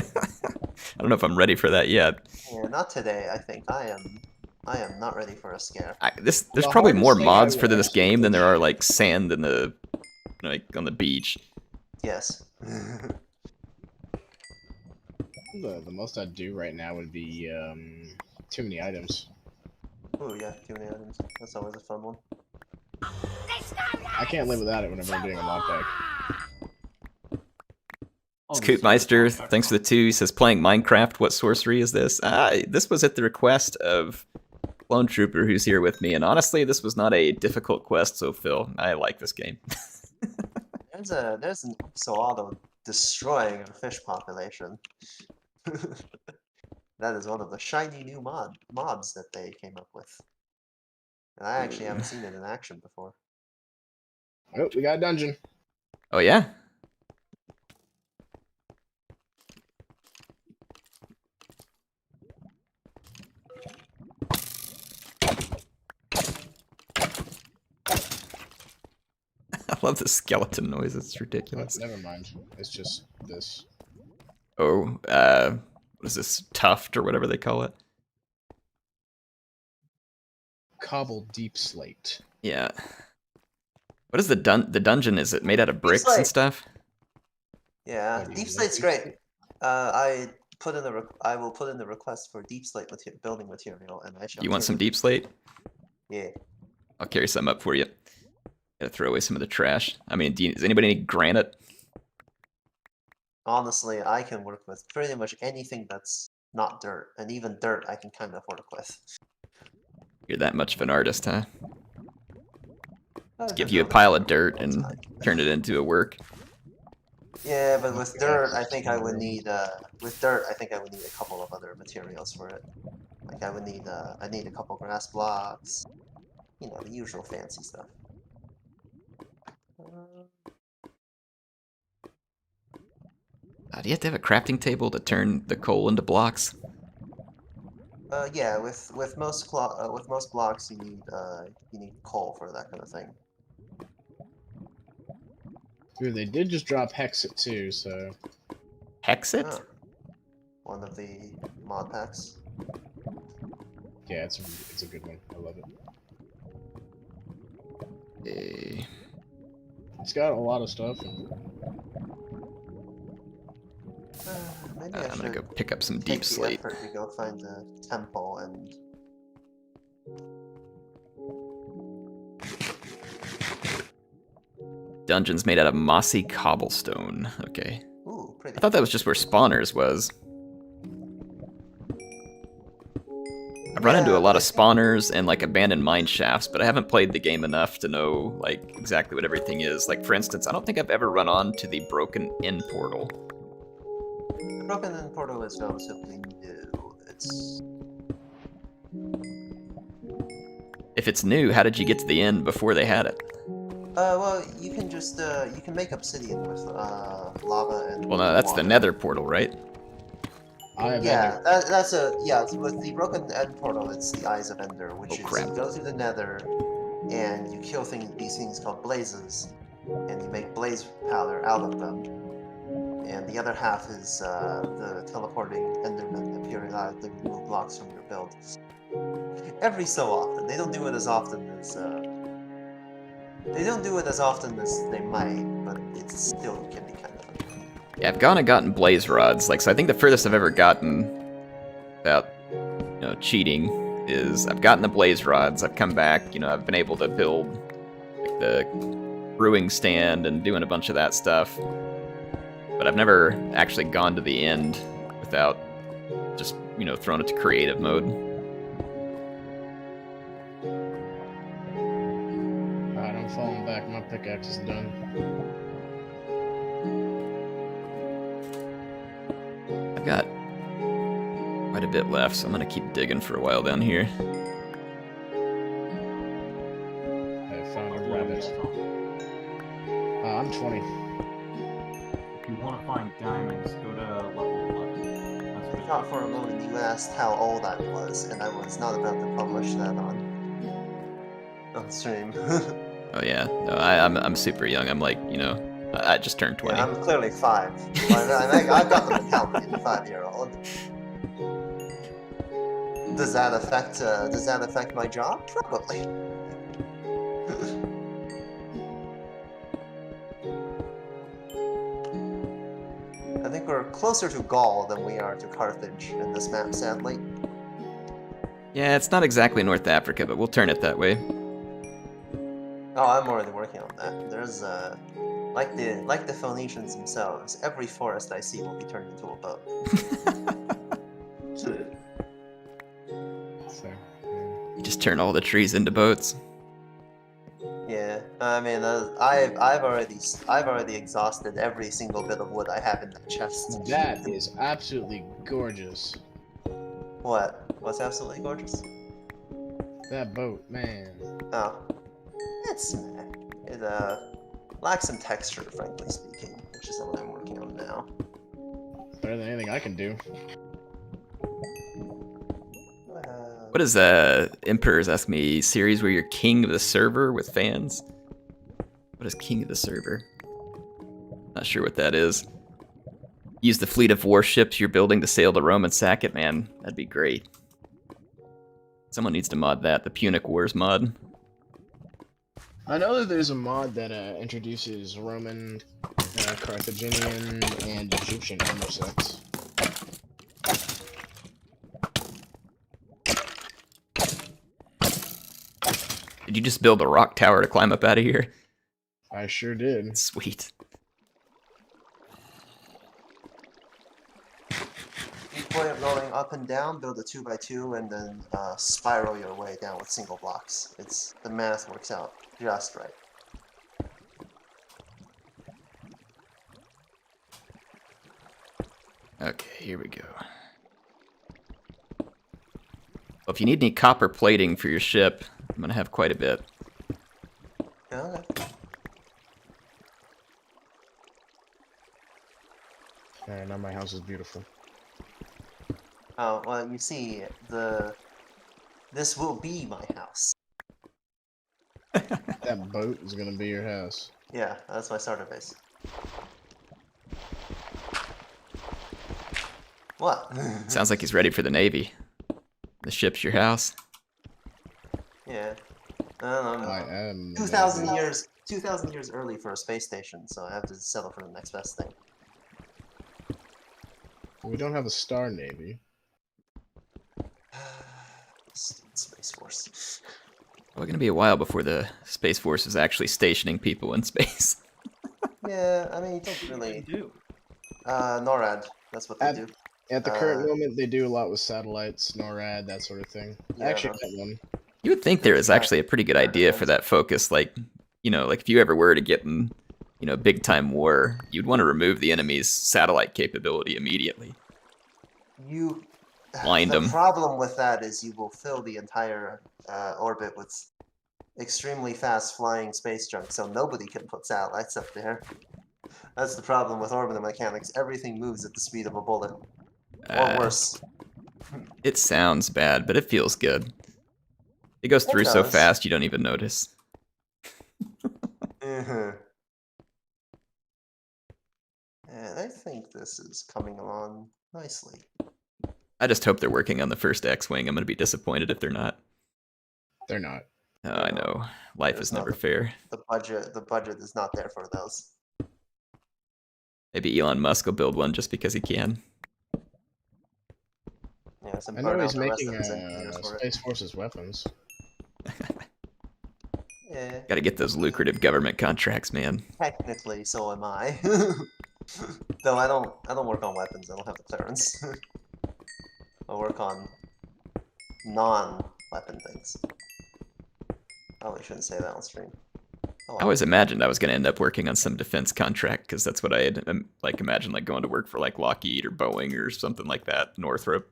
[SPEAKER 1] don't know if I'm ready for that yet.
[SPEAKER 3] Yeah, not today. I think I am not ready for a scare.
[SPEAKER 1] There's
[SPEAKER 2] The
[SPEAKER 1] probably
[SPEAKER 2] hardest
[SPEAKER 1] more
[SPEAKER 2] thing
[SPEAKER 1] mods
[SPEAKER 2] I
[SPEAKER 1] for
[SPEAKER 2] will
[SPEAKER 1] this
[SPEAKER 2] actually
[SPEAKER 1] game than there
[SPEAKER 2] do-
[SPEAKER 1] are like sand in the on the beach.
[SPEAKER 3] Yes.
[SPEAKER 2] The most I'd do right now would be too many items.
[SPEAKER 3] Ooh, yeah, too many items. That's always a fun one.
[SPEAKER 2] I can't live without it whenever I'm doing a mod pack.
[SPEAKER 4] Oh,
[SPEAKER 1] Scoot Meister, thanks for the 2. He says playing Minecraft. What sorcery is this? This was at the request of Clone Trooper, who's here with me, and honestly, this was not a difficult quest. So Phil, I like this game.
[SPEAKER 3] There's an auto destroying a fish population. That is one of the shiny new mobs that they came up with. And I actually haven't seen it in action before.
[SPEAKER 2] Oh, we got a dungeon.
[SPEAKER 1] Oh yeah. I love the skeleton noise. It's
[SPEAKER 2] Oh,
[SPEAKER 1] ridiculous.
[SPEAKER 2] never mind. It's just this.
[SPEAKER 1] Oh, what is this? Tuft or whatever they call it?
[SPEAKER 2] Cobbled deep slate.
[SPEAKER 1] Yeah. What is the dungeon? Is it made out of bricks and
[SPEAKER 3] slate.
[SPEAKER 1] stuff?
[SPEAKER 3] Yeah,
[SPEAKER 2] Oh, do you
[SPEAKER 3] deep
[SPEAKER 2] like
[SPEAKER 3] slate's
[SPEAKER 2] deep
[SPEAKER 3] great.
[SPEAKER 2] slate?
[SPEAKER 3] I will put in the request for deep slate building material, and I shall.
[SPEAKER 1] You want
[SPEAKER 3] take
[SPEAKER 1] some
[SPEAKER 3] it.
[SPEAKER 1] deep slate?
[SPEAKER 3] Yeah.
[SPEAKER 1] I'll carry some up for you. Gotta throw away some of the trash. I mean, does anybody need granite?
[SPEAKER 3] Honestly, I can work with pretty much anything that's not dirt, and even dirt I can kind of work with.
[SPEAKER 1] You're that much of an artist, huh?
[SPEAKER 3] I've
[SPEAKER 1] Give
[SPEAKER 3] been
[SPEAKER 1] you a
[SPEAKER 3] building
[SPEAKER 1] pile
[SPEAKER 3] for
[SPEAKER 1] of dirt
[SPEAKER 3] a long
[SPEAKER 1] and
[SPEAKER 3] time.
[SPEAKER 1] turn it into a work.
[SPEAKER 3] Yeah, but with
[SPEAKER 2] Yeah,
[SPEAKER 3] dirt, I
[SPEAKER 2] it's
[SPEAKER 3] think I would need a couple of other materials for it. Like I need a couple grass blocks, the usual fancy stuff.
[SPEAKER 1] Do you have to have a crafting table to turn the coal into blocks?
[SPEAKER 3] Yeah, with most blocks you need coal for that kind of thing.
[SPEAKER 2] Dude, they did just drop Hexit too, so
[SPEAKER 1] Hexit?
[SPEAKER 3] Oh. One of the mod packs.
[SPEAKER 2] yeah, it's a good one. I love it. It's got a lot of stuff. And
[SPEAKER 3] Maybe
[SPEAKER 1] I'm gonna go pick up some
[SPEAKER 3] take
[SPEAKER 1] deep
[SPEAKER 3] the
[SPEAKER 1] slate.
[SPEAKER 3] effort to go find the temple and.
[SPEAKER 1] Dungeons made out of mossy cobblestone. Okay.
[SPEAKER 3] Ooh, pretty.
[SPEAKER 1] I thought that was just where spawners was. I've run into a lot of spawners and like abandoned mine shafts, but I haven't played the game enough to know like exactly what everything is. Like for instance, I don't think I've ever run on to the broken inn portal.
[SPEAKER 3] The broken inn portal is relatively new. It's.
[SPEAKER 1] If it's new, how did you get to the inn before they had it?
[SPEAKER 3] Well, you can just you can make obsidian with lava and.
[SPEAKER 1] Well, no, that's the
[SPEAKER 3] water.
[SPEAKER 1] Nether portal, right?
[SPEAKER 2] I have
[SPEAKER 3] Yeah,
[SPEAKER 2] Ender.
[SPEAKER 3] with the broken end portal, it's the Eyes of Ender, which
[SPEAKER 1] Oh,
[SPEAKER 3] is
[SPEAKER 1] crap.
[SPEAKER 3] you go through the Nether, and you kill these things called blazes, and you make blaze powder out of them. And the other half is the teleporting endermen appearing out of the remove blocks from your build. Every so often. They don't do it as often as they might, but it still can be kind of fun.
[SPEAKER 1] Yeah, I've gone and gotten blaze rods. Like, so I think the furthest I've ever gotten without, cheating is I've gotten the blaze rods. I've come back, I've been able to build like the brewing stand and doing a bunch of that stuff. But I've never actually gone to the end without just, throwing it to creative mode.
[SPEAKER 2] Alright, I'm falling back. My pickaxe is done.
[SPEAKER 1] I've got quite a bit left, so I'm gonna keep digging for a while down here.
[SPEAKER 2] I found a rabbit. I'm 20.
[SPEAKER 4] If you want to find diamonds, go to level 11. That's
[SPEAKER 3] I
[SPEAKER 4] what
[SPEAKER 3] thought for a moment you asked how old I was, and I was not about to publish that on stream.
[SPEAKER 1] Oh yeah, no, I'm super young. I'm like, I just turned 20.
[SPEAKER 3] Yeah, I'm clearly 5. I've got the mentality of a 5-year-old. Does that affect my job? Probably. I think we're closer to Gaul than we are to Carthage in this map, sadly.
[SPEAKER 1] Yeah, it's not exactly North Africa, but we'll turn it that way.
[SPEAKER 3] Oh, I'm already working on that. There's like the Phoenicians themselves, every forest I see will be turned into a boat.
[SPEAKER 2] So,
[SPEAKER 1] You just turn all the trees into boats.
[SPEAKER 3] Yeah, I mean, I've already exhausted every single bit of wood I have in that chest.
[SPEAKER 2] that is absolutely gorgeous.
[SPEAKER 3] What? What's absolutely gorgeous?
[SPEAKER 2] That boat, man.
[SPEAKER 3] Oh, it lacks some texture, frankly speaking, which is what I'm working on now.
[SPEAKER 2] Better than anything I can do.
[SPEAKER 1] What is Emperor's asked me, series where you're king of the server with fans? What is king of the server? Not sure what that is. Use the fleet of warships you're building to sail to Rome and sack it, man. That'd be great. Someone needs to mod that, the Punic Wars mod.
[SPEAKER 2] I know that there's a mod that introduces Roman, Carthaginian, and Egyptian armor sets.
[SPEAKER 1] Did you just build a rock tower to climb up out of here?
[SPEAKER 2] I sure did.
[SPEAKER 1] Sweet.
[SPEAKER 3] Each way of going up and down, build a 2x2, and then spiral your way down with single blocks. The math works out just right.
[SPEAKER 1] Okay, here we go. Well, if you need any copper plating for your ship, I'm gonna have quite a bit.
[SPEAKER 3] Okay.
[SPEAKER 2] Alright, now my house is beautiful.
[SPEAKER 3] Oh, well, you see, this will be my house.
[SPEAKER 2] That boat is gonna be your house.
[SPEAKER 3] Yeah, that's my starter base. What?
[SPEAKER 1] Sounds like he's ready for the Navy. The ship's your house.
[SPEAKER 3] Yeah. I don't know.
[SPEAKER 2] I am.
[SPEAKER 3] 2,000 years early for a space station, so I have to settle for the next best thing.
[SPEAKER 2] We don't have a star navy.
[SPEAKER 3] Space Force.
[SPEAKER 1] Well, gonna be a while before the Space Force is actually stationing people in space.
[SPEAKER 3] Yeah, I mean, you don't really do. NORAD, that's what they do.
[SPEAKER 2] At the current moment, they do a lot with satellites, NORAD, that sort of thing.
[SPEAKER 3] Yeah,
[SPEAKER 2] I actually got one.
[SPEAKER 1] You would think there is actually a pretty good idea for that focus, like if you ever were to get in, big time war, you'd want to remove the enemy's satellite capability immediately. Blind
[SPEAKER 3] The
[SPEAKER 1] them.
[SPEAKER 3] problem with that is you will fill the entire orbit with extremely fast flying space junk, so nobody can put satellites up there. That's the problem with orbital mechanics. Everything moves at the speed of a bullet. Or worse.
[SPEAKER 1] It sounds bad, but it feels good. It goes through so
[SPEAKER 3] does.
[SPEAKER 1] fast you don't even notice.
[SPEAKER 3] I think this is coming along nicely.
[SPEAKER 1] I just hope they're working on the first X-Wing. I'm going to be disappointed if they're not.
[SPEAKER 2] They're not.
[SPEAKER 1] Oh, I know. Life
[SPEAKER 3] It's
[SPEAKER 1] is
[SPEAKER 3] not
[SPEAKER 1] never fair.
[SPEAKER 3] The budget is not there for those.
[SPEAKER 1] Maybe Elon Musk will build one just because he can.
[SPEAKER 3] Yeah, some
[SPEAKER 2] I know
[SPEAKER 3] burn out
[SPEAKER 2] he's
[SPEAKER 3] the rest
[SPEAKER 2] making
[SPEAKER 3] of his engineers for it.
[SPEAKER 2] Space Forces weapons.
[SPEAKER 3] Yeah,
[SPEAKER 1] Got to get those lucrative government contracts, man.
[SPEAKER 3] technically, so am I. Though I don't work on weapons. I don't have the clearance. I work on non-weapon things. Probably shouldn't say that on stream. Oh,
[SPEAKER 1] I
[SPEAKER 3] well.
[SPEAKER 1] always imagined I was going to end up working on some defense contract because that's what I had like imagined, like going to work for like Lockheed or Boeing or something like that, Northrop,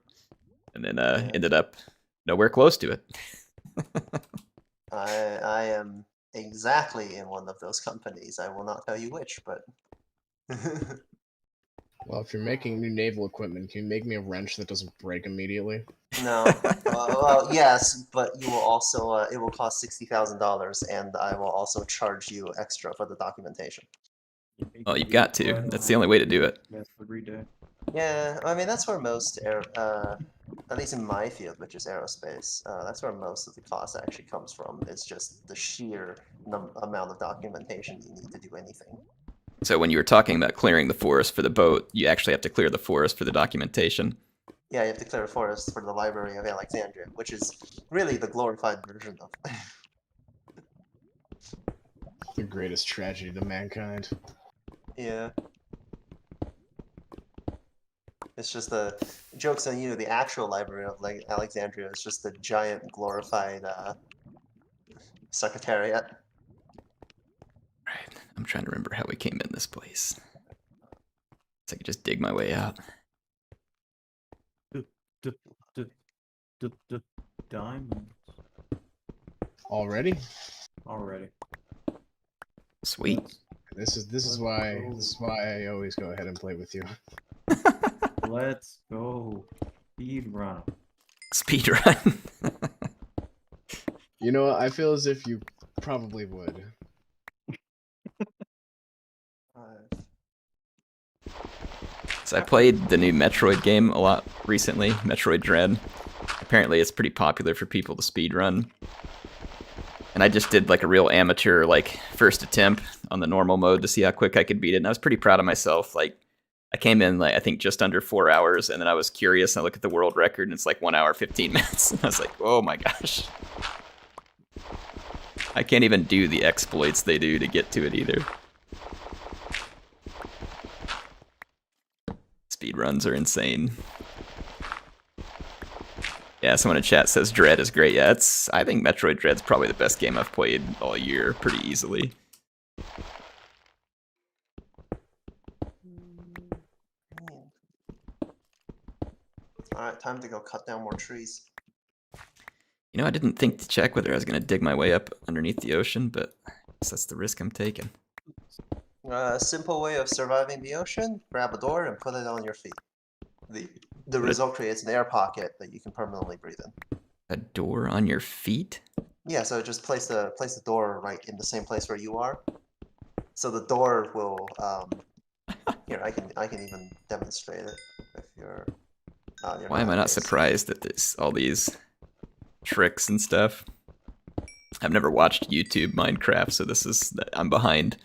[SPEAKER 1] and then ended up nowhere close to it.
[SPEAKER 3] I am exactly in one of those companies. I will not tell you which, but
[SPEAKER 2] Well, if you're making new naval equipment, can you make me a wrench that doesn't break immediately?
[SPEAKER 3] no. Well, yes, but you will also it will cost $60,000, and I will also charge you extra for the documentation.
[SPEAKER 1] Well, you've got to. That's the only way to do it.
[SPEAKER 4] Yes, every day.
[SPEAKER 3] Yeah, I mean that's where most at least in my field, which is aerospace, that's where most of the cost actually comes from. It's just the sheer amount of documentation you need to do anything.
[SPEAKER 1] So when you were talking about clearing the forest for the boat, you actually have to clear the forest for the documentation.
[SPEAKER 3] Yeah, you have to clear a forest for the Library of Alexandria, which is really the glorified version of.
[SPEAKER 2] The greatest tragedy to mankind.
[SPEAKER 3] Yeah. It's just the joke's on you. The actual Library of Alexandria is just a giant glorified secretariat.
[SPEAKER 1] Right. I'm trying to remember how we came in this place. So I could just dig my way out.
[SPEAKER 4] Diamonds.
[SPEAKER 2] Already?
[SPEAKER 4] Already.
[SPEAKER 1] Sweet.
[SPEAKER 2] This is why I always go ahead and play with you.
[SPEAKER 4] Let's go. Speed run.
[SPEAKER 1] Speedrun.
[SPEAKER 2] You know what? I feel as if you probably would.
[SPEAKER 1] So I played the new Metroid game a lot recently, Metroid Dread. Apparently it's pretty popular for people to speedrun. And I just did like a real amateur like first attempt on the normal mode to see how quick I could beat it. And I was pretty proud of myself. Like I came in like I think just under 4 hours, and then I was curious and I look at the world record and it's like 1 hour 15 minutes. And I was like, oh my gosh. I can't even do the exploits they do to get to it either. Speedruns are insane. Yeah, someone in chat says Dread is great. Yeah, I think Metroid Dread's probably the best game I've played all year, pretty easily.
[SPEAKER 3] Alright, time to go cut down more trees.
[SPEAKER 1] You know, I didn't think to check whether I was going to dig my way up underneath the ocean, but I guess that's the risk I'm taking.
[SPEAKER 3] A simple way of surviving the ocean, grab a door and put it on your feet. The result creates an air pocket that you can permanently breathe in.
[SPEAKER 1] A door on your feet?
[SPEAKER 3] Yeah, so just place the door right in the same place where you are. So the door will here I can even demonstrate it if you're
[SPEAKER 1] Why am I not surprised at this all these tricks and stuff? I've never watched YouTube Minecraft, so I'm behind.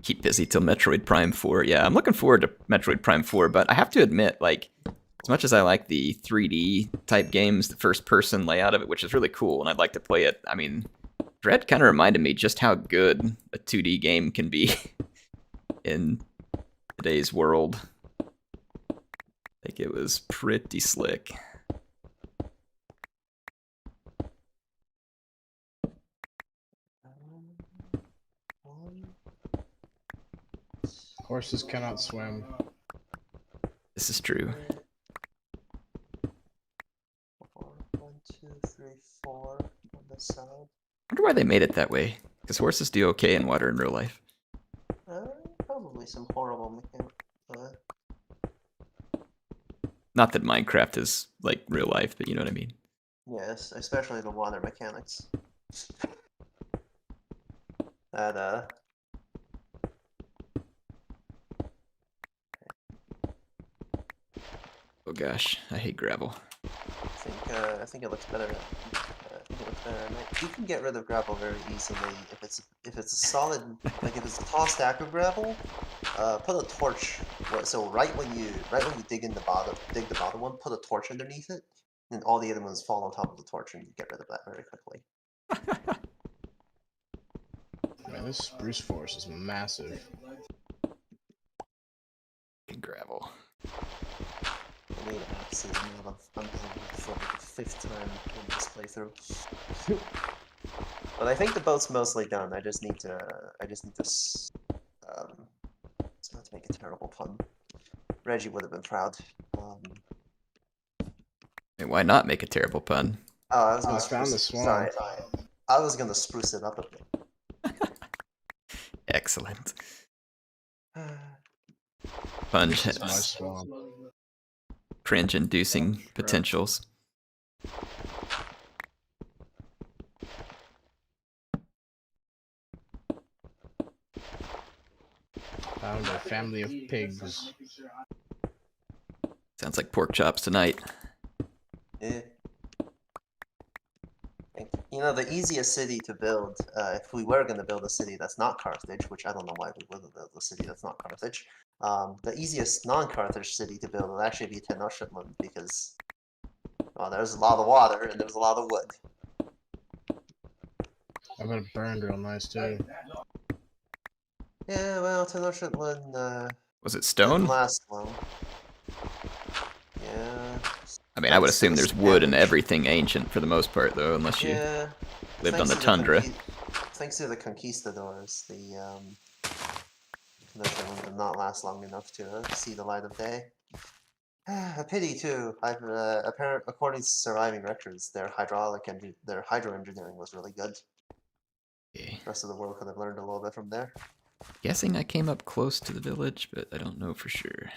[SPEAKER 1] Keep busy till Metroid Prime 4. Yeah, I'm looking forward to Metroid Prime 4, but I have to admit, like, as much as I like the 3D type games, the first person layout of it, which is really cool, and I'd like to play it, I mean, Dread kind of reminded me just how good a 2D game can be in today's world. Like, it was pretty slick.
[SPEAKER 2] Horses cannot swim.
[SPEAKER 1] This is true.
[SPEAKER 3] 1, 2, 3, 4 on this side.
[SPEAKER 1] I wonder why they made it that way. Because horses do okay in water in real life.
[SPEAKER 3] Probably some horrible mechanics.
[SPEAKER 1] Not that Minecraft is like real life, but you know what I mean.
[SPEAKER 3] Yes, especially the water mechanics. That
[SPEAKER 1] Oh gosh, I hate gravel.
[SPEAKER 3] I think it looks better. I think it looks better at night. You can get rid of gravel very easily if it's a solid, like if it's a tall stack of gravel. Put a torch. So right when you dig the bottom one, put a torch underneath it, and all the other ones fall on top of the torch, and you get rid of that very quickly.
[SPEAKER 2] Man, this spruce forest is massive.
[SPEAKER 1] Gravel.
[SPEAKER 3] I need axes now. I'm doing it for like the 5th time in this playthrough. But I think the boat's mostly done. I just need to it's not to make a terrible pun. Reggie would have been proud.
[SPEAKER 1] Hey, why not make a terrible pun?
[SPEAKER 3] Oh, I was gonna
[SPEAKER 2] I found the
[SPEAKER 3] sorry,
[SPEAKER 2] swamp.
[SPEAKER 3] I was gonna spruce it up a bit.
[SPEAKER 1] Excellent. Punch
[SPEAKER 2] This is my
[SPEAKER 1] has
[SPEAKER 2] swamp.
[SPEAKER 1] cringe-inducing potentials.
[SPEAKER 2] Found a family of pigs.
[SPEAKER 1] Sounds like pork chops tonight.
[SPEAKER 3] Yeah. You know, the easiest city to build, if we were going to build a city that's not Carthage, which I don't know why we would build a city that's not Carthage, the easiest non-Carthage city to build would actually be Tenochtitlan, because, well, there's a lot of water and there's a lot of wood.
[SPEAKER 2] I bet it burned real nice too.
[SPEAKER 3] Yeah, well, Tenochtitlan
[SPEAKER 1] Was it
[SPEAKER 3] didn't
[SPEAKER 1] stone?
[SPEAKER 3] last long. Yeah.
[SPEAKER 1] I mean, I would
[SPEAKER 3] Thanks to
[SPEAKER 1] assume
[SPEAKER 3] the
[SPEAKER 1] there's wood in
[SPEAKER 3] Spanish.
[SPEAKER 1] everything ancient for the most part, though, unless you
[SPEAKER 3] Yeah.
[SPEAKER 1] lived on
[SPEAKER 3] Thanks
[SPEAKER 1] the
[SPEAKER 3] to
[SPEAKER 1] tundra.
[SPEAKER 3] Thanks to the conquistadors, the Tenochtitlan did not last long enough to see the light of day. A pity too. According to surviving records, their hydro engineering was really good.
[SPEAKER 1] Okay.
[SPEAKER 3] The rest of the world could have learned a little bit from there.
[SPEAKER 1] Guessing I came up close to the village, but I don't know for sure.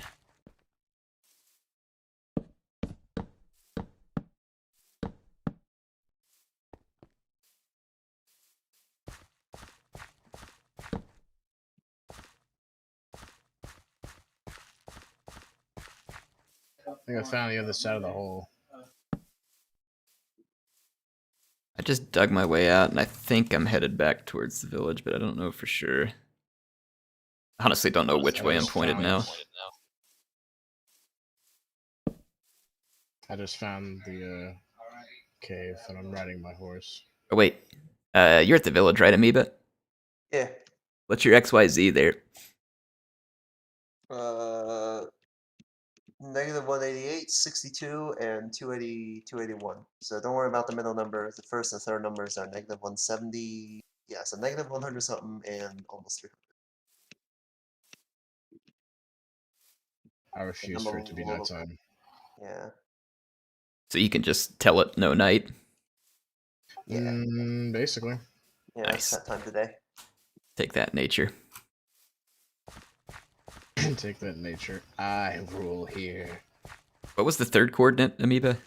[SPEAKER 2] I think I found the other side of the hole.
[SPEAKER 1] I just dug my way out, and I think I'm headed back towards the village, but I don't know for sure. Honestly, don't know which way I'm pointed now.
[SPEAKER 2] I just found the cave, and I'm riding my horse.
[SPEAKER 1] Oh, wait. You're at the village, right, Amoeba?
[SPEAKER 3] Yeah.
[SPEAKER 1] What's your XYZ there?
[SPEAKER 3] Negative 188, 62, and 280, 281. So don't worry about the middle numbers. The first and third numbers are negative 170. Yeah, so negative 100 something and almost 300.
[SPEAKER 2] I refuse for it to be nighttime.
[SPEAKER 3] Yeah.
[SPEAKER 1] So you can just tell it no night?
[SPEAKER 3] Yeah.
[SPEAKER 2] Basically.
[SPEAKER 3] Yeah,
[SPEAKER 1] Nice.
[SPEAKER 3] it's that time today.
[SPEAKER 1] Take that, nature.
[SPEAKER 2] Take that, nature. I rule here.
[SPEAKER 1] What was the third coordinate, Amoeba?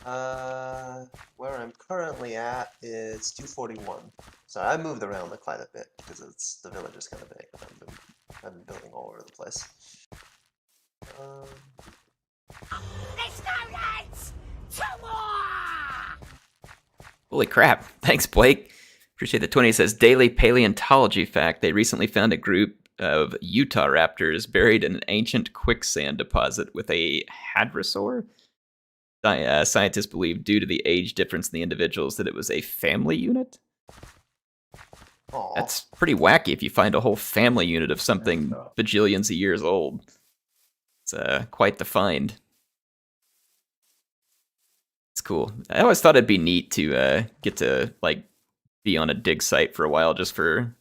[SPEAKER 3] Where I'm currently at is 241. So I moved around quite a bit because the village is kind of big. I've been building all over the place.
[SPEAKER 5] There's no lights! Two more!
[SPEAKER 1] Holy crap. Thanks, Blake. Appreciate the 20. It says, daily paleontology fact. They recently found a group of Utah raptors buried in an ancient quicksand deposit with a hadrosaur. Scientists believe, due to the age difference in the individuals, that it was a family unit.
[SPEAKER 3] Aww.
[SPEAKER 1] That's pretty wacky if you find a whole family unit of something bajillions of years old. It's quite the find. It's cool. I always thought it'd be neat to get to like be on a dig site for a while just for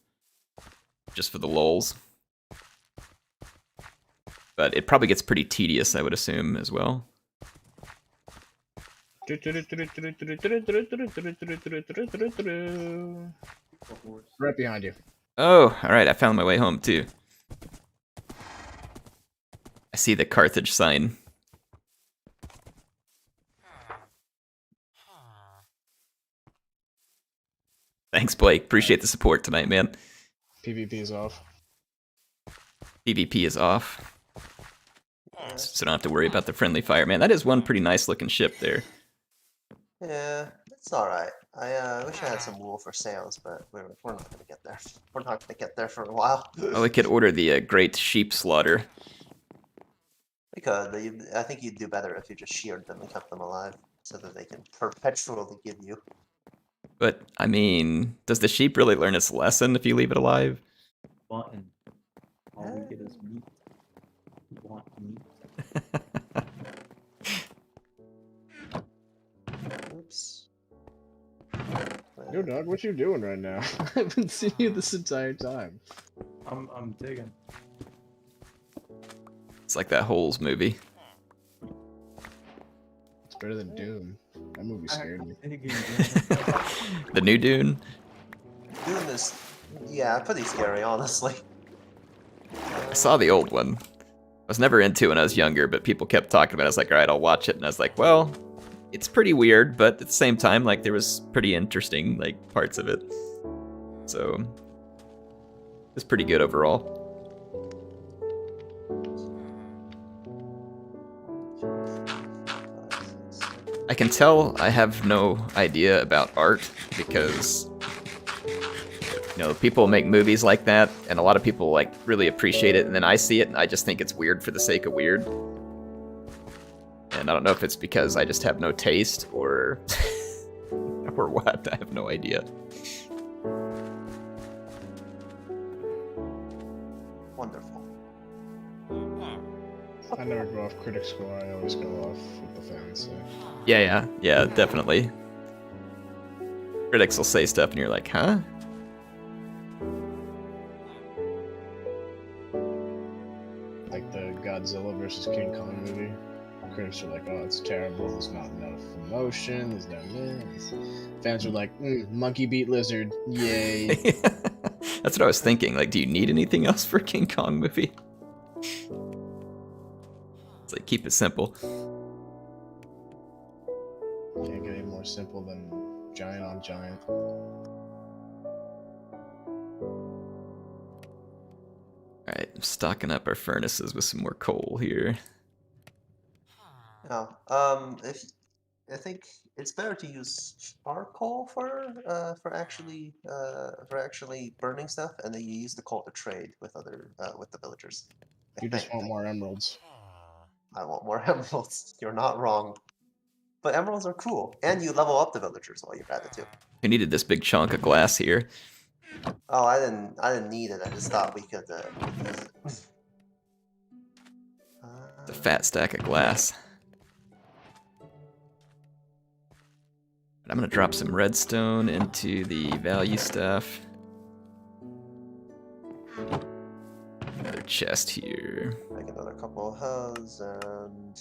[SPEAKER 1] the lulz. But it probably gets pretty tedious, I would assume, as well.
[SPEAKER 2] Right behind you.
[SPEAKER 1] Oh, alright, I found my way home, too. I see the Carthage sign. Thanks, Blake. Appreciate the support tonight, man.
[SPEAKER 2] PvP is off.
[SPEAKER 1] PvP is off,
[SPEAKER 3] Yeah.
[SPEAKER 1] so don't have to worry about the friendly fire. Man, that is one pretty nice looking ship there.
[SPEAKER 3] Yeah, it's alright. I wish I had some wool for sails, but we're not gonna get there. We're not gonna get there for a while.
[SPEAKER 1] Oh, we could order the Great Sheep Slaughter.
[SPEAKER 3] We could, but I think you'd do better if you just sheared them and kept them alive, so that they can perpetually give you.
[SPEAKER 1] But, I mean, does the sheep really learn its lesson if you leave it alive?
[SPEAKER 4] Button. All we get is meat. We want meat.
[SPEAKER 3] Oops.
[SPEAKER 2] Yo, dog, what you doing right now? I haven't seen you this entire time.
[SPEAKER 4] I'm digging.
[SPEAKER 1] It's like that Holes movie.
[SPEAKER 2] It's better than Doom. That movie scared me.
[SPEAKER 4] Digging.
[SPEAKER 1] The new Dune?
[SPEAKER 3] Doing this, yeah, pretty scary, honestly.
[SPEAKER 1] I saw the old one. I was never into it when I was younger, but people kept talking about it. I was like, alright, I'll watch it. And I was like, well, it's pretty weird, but at the same time, like, there was pretty interesting, like, parts of it. So, it's pretty good overall. I can tell I have no idea about art because, you know, people make movies like that, and a lot of people, like, really appreciate it, and then I see it, and I just think it's weird for the sake of weird. And I don't know if it's because I just have no taste, or or what, I have no idea.
[SPEAKER 3] Wonderful.
[SPEAKER 2] I never go off critic score, I always go off what the fans say.
[SPEAKER 1] Yeah, definitely. Critics will say stuff, and you're like, huh?
[SPEAKER 2] Like the Godzilla vs. King Kong movie. Critics are like, oh, it's terrible, there's not enough emotion, there's no this. Fans are like, monkey beat lizard, yay.
[SPEAKER 1] That's what I was thinking. Like, do you need anything else for a King Kong movie? It's like, keep it simple.
[SPEAKER 2] Can't get any more simple than giant on giant.
[SPEAKER 1] Alright, I'm stocking up our furnaces with some more coal here.
[SPEAKER 3] No. If I think it's better to use charcoal for actually burning stuff, and then you use the coal to trade with other with the villagers.
[SPEAKER 2] You just want more emeralds.
[SPEAKER 3] I want more emeralds. You're not wrong. But emeralds are cool, and you level up the villagers while you're at it too.
[SPEAKER 1] We needed this big chunk of glass here.
[SPEAKER 3] Oh, I didn't need it. I just thought we could use it.
[SPEAKER 1] It's a fat stack of glass. I'm gonna drop some redstone into the value stuff. Another chest here.
[SPEAKER 3] Make another couple of hose and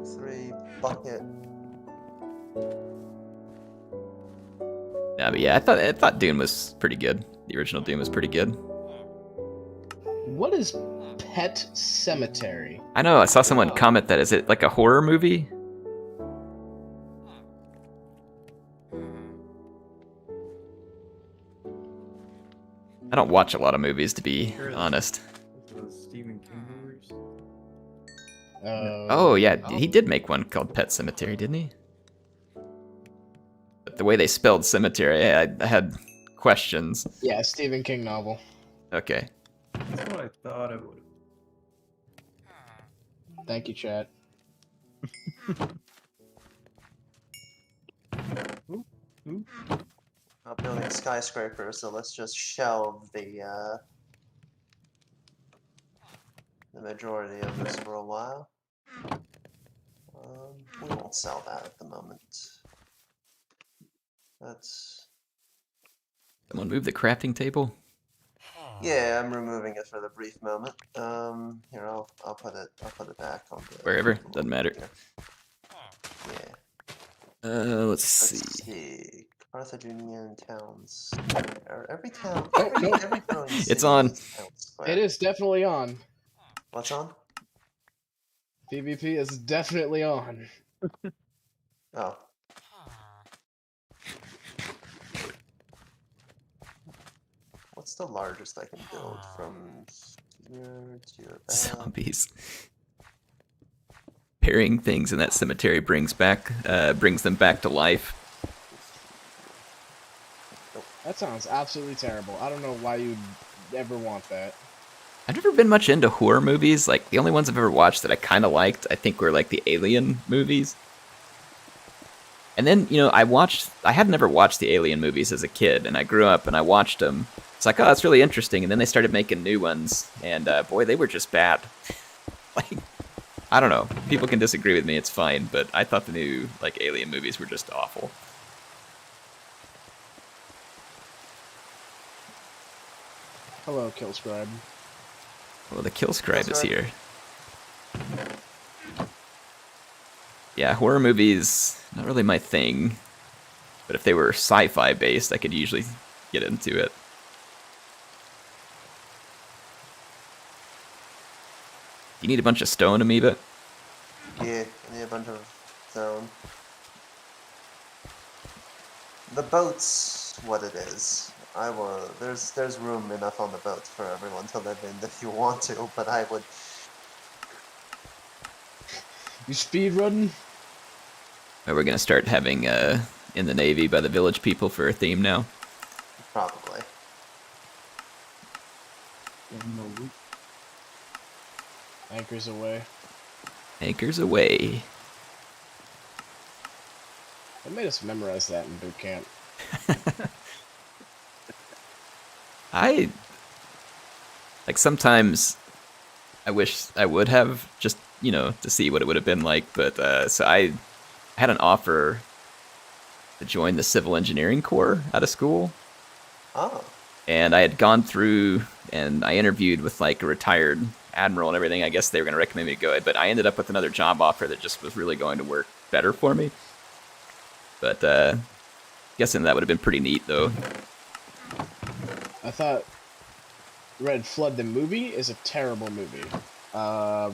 [SPEAKER 3] 3 bucket.
[SPEAKER 1] Yeah, but yeah, I thought Dune was pretty good. The original Dune was pretty good.
[SPEAKER 2] What is Pet Cemetery?
[SPEAKER 1] I know, I saw someone comment that. Is it like a horror movie? I don't watch a lot of movies, to be honest.
[SPEAKER 4] The Stephen King movies.
[SPEAKER 1] Oh, yeah, he did make one called Pet Cemetery, didn't he? But the way they spelled cemetery, I had questions.
[SPEAKER 2] Yeah, Stephen King novel.
[SPEAKER 1] Okay.
[SPEAKER 4] That's what I thought it would have.
[SPEAKER 2] Thank you, chat.
[SPEAKER 3] I'm building skyscrapers, so let's just shelve the majority of this for a while. We won't sell that at the moment. That's...
[SPEAKER 1] Someone move the crafting table?
[SPEAKER 3] Yeah, I'm removing it for the brief moment. Here, I'll put it back on the...
[SPEAKER 1] Wherever, doesn't matter.
[SPEAKER 3] Yeah.
[SPEAKER 1] Let's see.
[SPEAKER 3] Let's see. Carthaginian towns. Every growing
[SPEAKER 1] It's
[SPEAKER 3] city
[SPEAKER 1] on.
[SPEAKER 3] has a town square.
[SPEAKER 2] It is definitely on.
[SPEAKER 3] What's on?
[SPEAKER 2] PvP is definitely on.
[SPEAKER 3] Oh. What's the largest I can build from here to that?
[SPEAKER 1] Zombies. Burying things in that cemetery brings them back to life.
[SPEAKER 2] That sounds absolutely terrible. I don't know why you'd ever want that.
[SPEAKER 1] I've never been much into horror movies. Like, the only ones I've ever watched that I kind of liked, I think, were like the Alien movies. And then, you know, I had never watched the Alien movies as a kid, and I grew up and I watched them. It's like, oh, that's really interesting. And then they started making new ones, and boy, they were just bad. Like, I don't know. People can disagree with me, it's fine, but I thought the new, like, Alien movies were just awful.
[SPEAKER 2] Hello, Killscribe.
[SPEAKER 1] Well, the Killscribe is
[SPEAKER 3] Killscribe.
[SPEAKER 1] here. Yeah, horror movies, not really my thing. But if they were sci-fi based, I could usually get into it. You need a bunch of stone, Amoeba?
[SPEAKER 3] Yeah, I need a bunch of stone. The boat's what it is. There's room enough on the boat for everyone to live in if you want to, but I would.
[SPEAKER 2] You speedrunning?
[SPEAKER 1] Oh, we're gonna start having in the Navy by the village people for a theme now.
[SPEAKER 3] Probably.
[SPEAKER 2] Anchors away.
[SPEAKER 1] Anchors away.
[SPEAKER 2] They made us memorize that in boot camp.
[SPEAKER 1] Sometimes I wish I would have, just, you know, to see what it would have been like, but so I had an offer to join the civil engineering corps out of school.
[SPEAKER 3] Oh.
[SPEAKER 1] And I had gone through and I interviewed with like a retired admiral and everything. I guess they were going to recommend me to go, but I ended up with another job offer that just was really going to work better for me. But guessing that would have been pretty neat, though.
[SPEAKER 2] I thought Red Flood the movie is a terrible movie.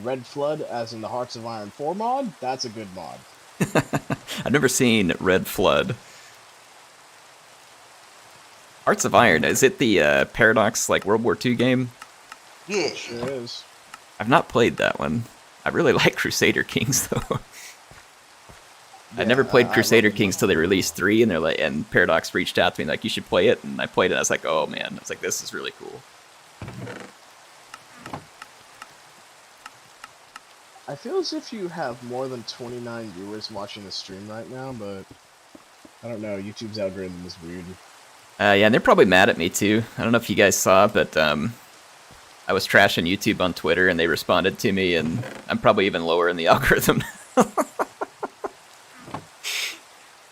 [SPEAKER 2] Red Flood, as in the Hearts of Iron 4 mod, that's a good mod.
[SPEAKER 1] I've never seen Red Flood. Hearts of Iron, is it the Paradox, like, World War II game?
[SPEAKER 3] Yeah.
[SPEAKER 2] Sure is.
[SPEAKER 1] I've not played that one. I really like Crusader Kings, though. I never played Crusader Kings till they released 3, and they're like, and Paradox reached out to me like, you should play it, and I played it, and I was like, oh man, I was like, this is really cool.
[SPEAKER 2] I feel as if you have more than 29 viewers watching the stream right now, but I don't know, YouTube's algorithm is weird.
[SPEAKER 1] Yeah, and they're probably mad at me too. I don't know if you guys saw, but I was trashing YouTube on Twitter, and they responded to me, and I'm probably even lower in the algorithm.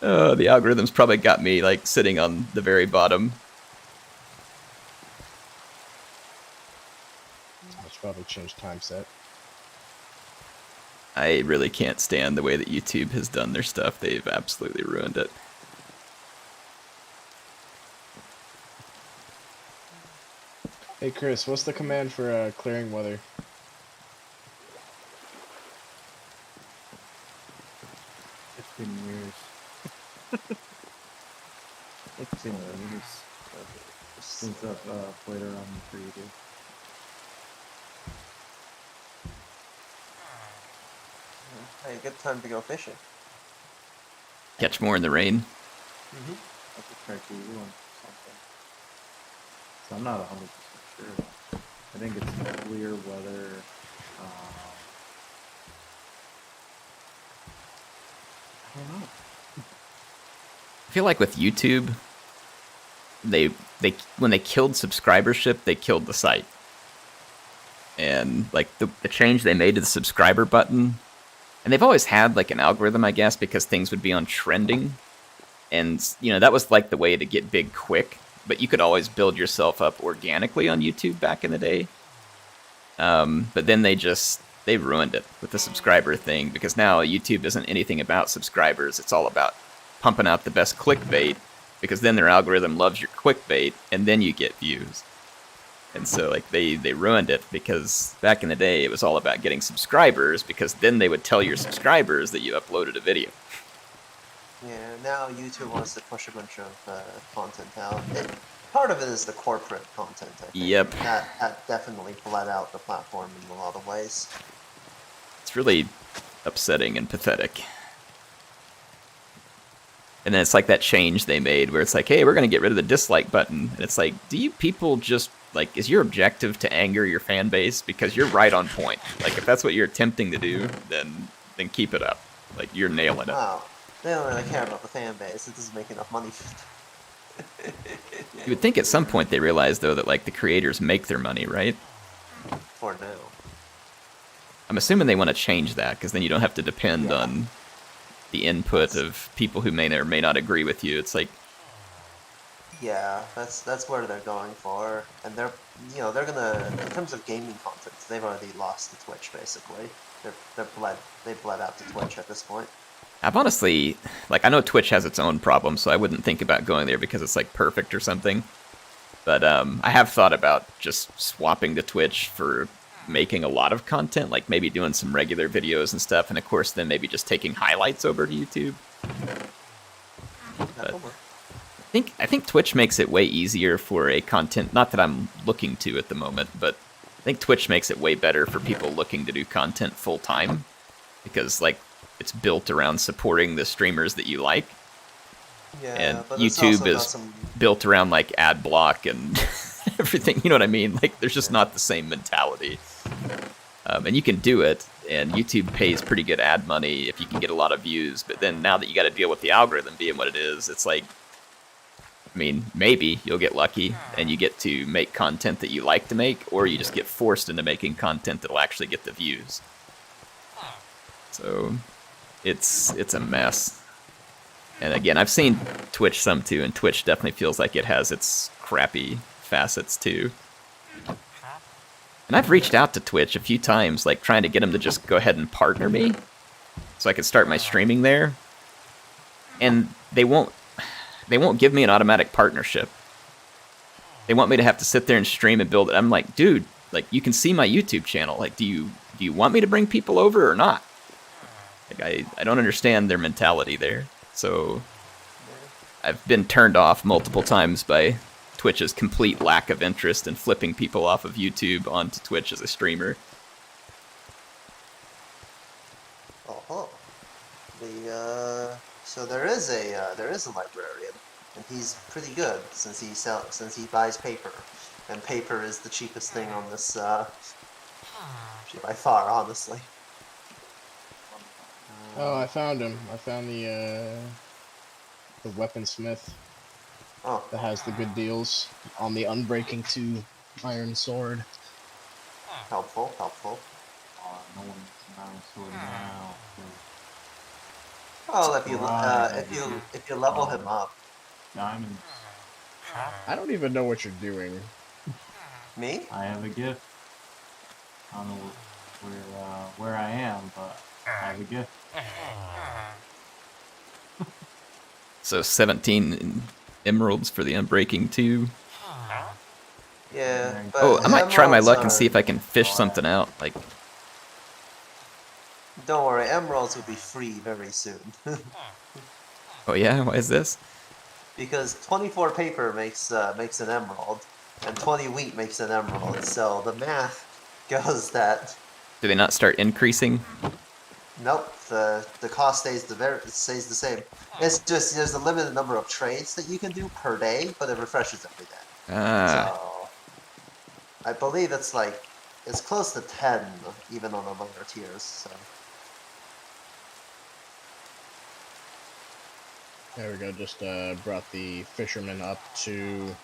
[SPEAKER 1] Oh, the algorithm's probably got me like sitting on the very bottom.
[SPEAKER 2] I should probably change time set.
[SPEAKER 1] I really can't stand the way that YouTube has done their stuff. They've absolutely ruined it.
[SPEAKER 2] Hey Chris, what's the command for clearing weather?
[SPEAKER 4] It's been years. It's been years since I've played around with 3D.
[SPEAKER 3] Hey, good time to go fishing.
[SPEAKER 1] Catch more in the rain.
[SPEAKER 4] I could try to do one something. So I'm not 100% sure. I think it's clear weather. I don't know.
[SPEAKER 1] I feel like with YouTube, they when they killed subscribership, they killed the site. And like the change they made to the subscriber button, and they've always had like an algorithm, I guess, because things would be on trending, and you know that was like the way to get big quick. But you could always build yourself up organically on YouTube back in the day. But then they ruined it with the subscriber thing, because now YouTube isn't anything about subscribers. It's all about pumping out the best clickbait, because then their algorithm loves your clickbait, and then you get views. And so like they ruined it, because back in the day it was all about getting subscribers, because then they would tell your subscribers that you uploaded a video.
[SPEAKER 3] Yeah, now YouTube wants to push a bunch of content out. part of it is the corporate content, I think.
[SPEAKER 1] Yep.
[SPEAKER 3] That definitely bled out the platform in a lot of ways.
[SPEAKER 1] It's really upsetting and pathetic. And then it's like that change they made where it's like, hey, we're going to get rid of the dislike button. And it's like, do you people just, like, is your objective to anger your fan base? Because you're right on point. Like, if that's what you're attempting to do, then keep it up. Like, you're nailing it.
[SPEAKER 3] Wow. They don't really care about the fan base. It doesn't make enough money.
[SPEAKER 1] You would think at some point they realize, though, that, like, the creators make their money, right?
[SPEAKER 3] For now.
[SPEAKER 1] I'm assuming they want to change that, because then you don't have to depend on the input of people who may or may not agree with you. It's like,
[SPEAKER 3] yeah, that's where they're going for, and they're gonna, in terms of gaming content, they've already lost to Twitch basically. They bled out to Twitch at this point.
[SPEAKER 1] I've honestly, like, I know Twitch has its own problems, so I wouldn't think about going there because it's like perfect or something. But I have thought about just swapping to Twitch for making a lot of content, like maybe doing some regular videos and stuff, and of course then maybe just taking highlights over to YouTube. But I think Twitch makes it way easier for a content, not that I'm looking to at the moment, but I think Twitch makes it way better for people looking to do content full time, because like it's built around supporting the streamers that you like.
[SPEAKER 3] Yeah,
[SPEAKER 1] and
[SPEAKER 3] but
[SPEAKER 1] YouTube is built around like ad block and everything, you know what I mean? Like, there's just not the same mentality. And you can do it, and YouTube pays pretty good ad money if you can get a lot of views, but then now that you got to deal with the algorithm being what it is, it's like, I mean, maybe you'll get lucky and you get to make content that you like to make, or you just get forced into making content that'll actually get the views. So, it's a mess. And again, I've seen Twitch some too, and Twitch definitely feels like it has its crappy facets too. And I've reached out to Twitch a few times, like trying to get them to just go ahead and partner me so I could start my streaming there. And they won't give me an automatic partnership. They want me to have to sit there and stream and build it. I'm like, dude, like, you can see my YouTube channel. Like, do you want me to bring people over or not? Like, I don't understand their mentality there. So I've been turned off multiple times by Twitch's complete lack of interest in flipping people off of YouTube onto Twitch as a streamer.
[SPEAKER 3] Oh, so there is a librarian, and he's pretty good since he buys paper, and paper is the cheapest thing on this by far, honestly.
[SPEAKER 2] Oh, I found him. I found the weaponsmith that has the good deals on the Unbreaking 2 iron sword.
[SPEAKER 3] Helpful.
[SPEAKER 4] No one's an iron sword now.
[SPEAKER 3] Well, if you level him up.
[SPEAKER 4] Diamonds.
[SPEAKER 2] I don't even know what you're doing.
[SPEAKER 3] Me?
[SPEAKER 4] I have a gift. I don't know where I am, but I have a gift.
[SPEAKER 1] So 17 emeralds for the Unbreaking 2.
[SPEAKER 3] Yeah. But
[SPEAKER 1] Oh, I might try my luck and
[SPEAKER 3] emeralds
[SPEAKER 1] see if I can fish something out. Like,
[SPEAKER 3] don't worry, emeralds will be free very soon.
[SPEAKER 1] oh yeah, why is this?
[SPEAKER 3] Because 24 paper makes an emerald, and 20 wheat makes an emerald. So the math goes that.
[SPEAKER 1] Do they not start increasing?
[SPEAKER 3] Nope, the cost stays the same. It's just there's a limited number of trades that you can do per day, but it refreshes every day.
[SPEAKER 1] Ah.
[SPEAKER 3] So I believe it's close to 10 even on the lower tiers. So
[SPEAKER 2] There we go. Just brought the fisherman up to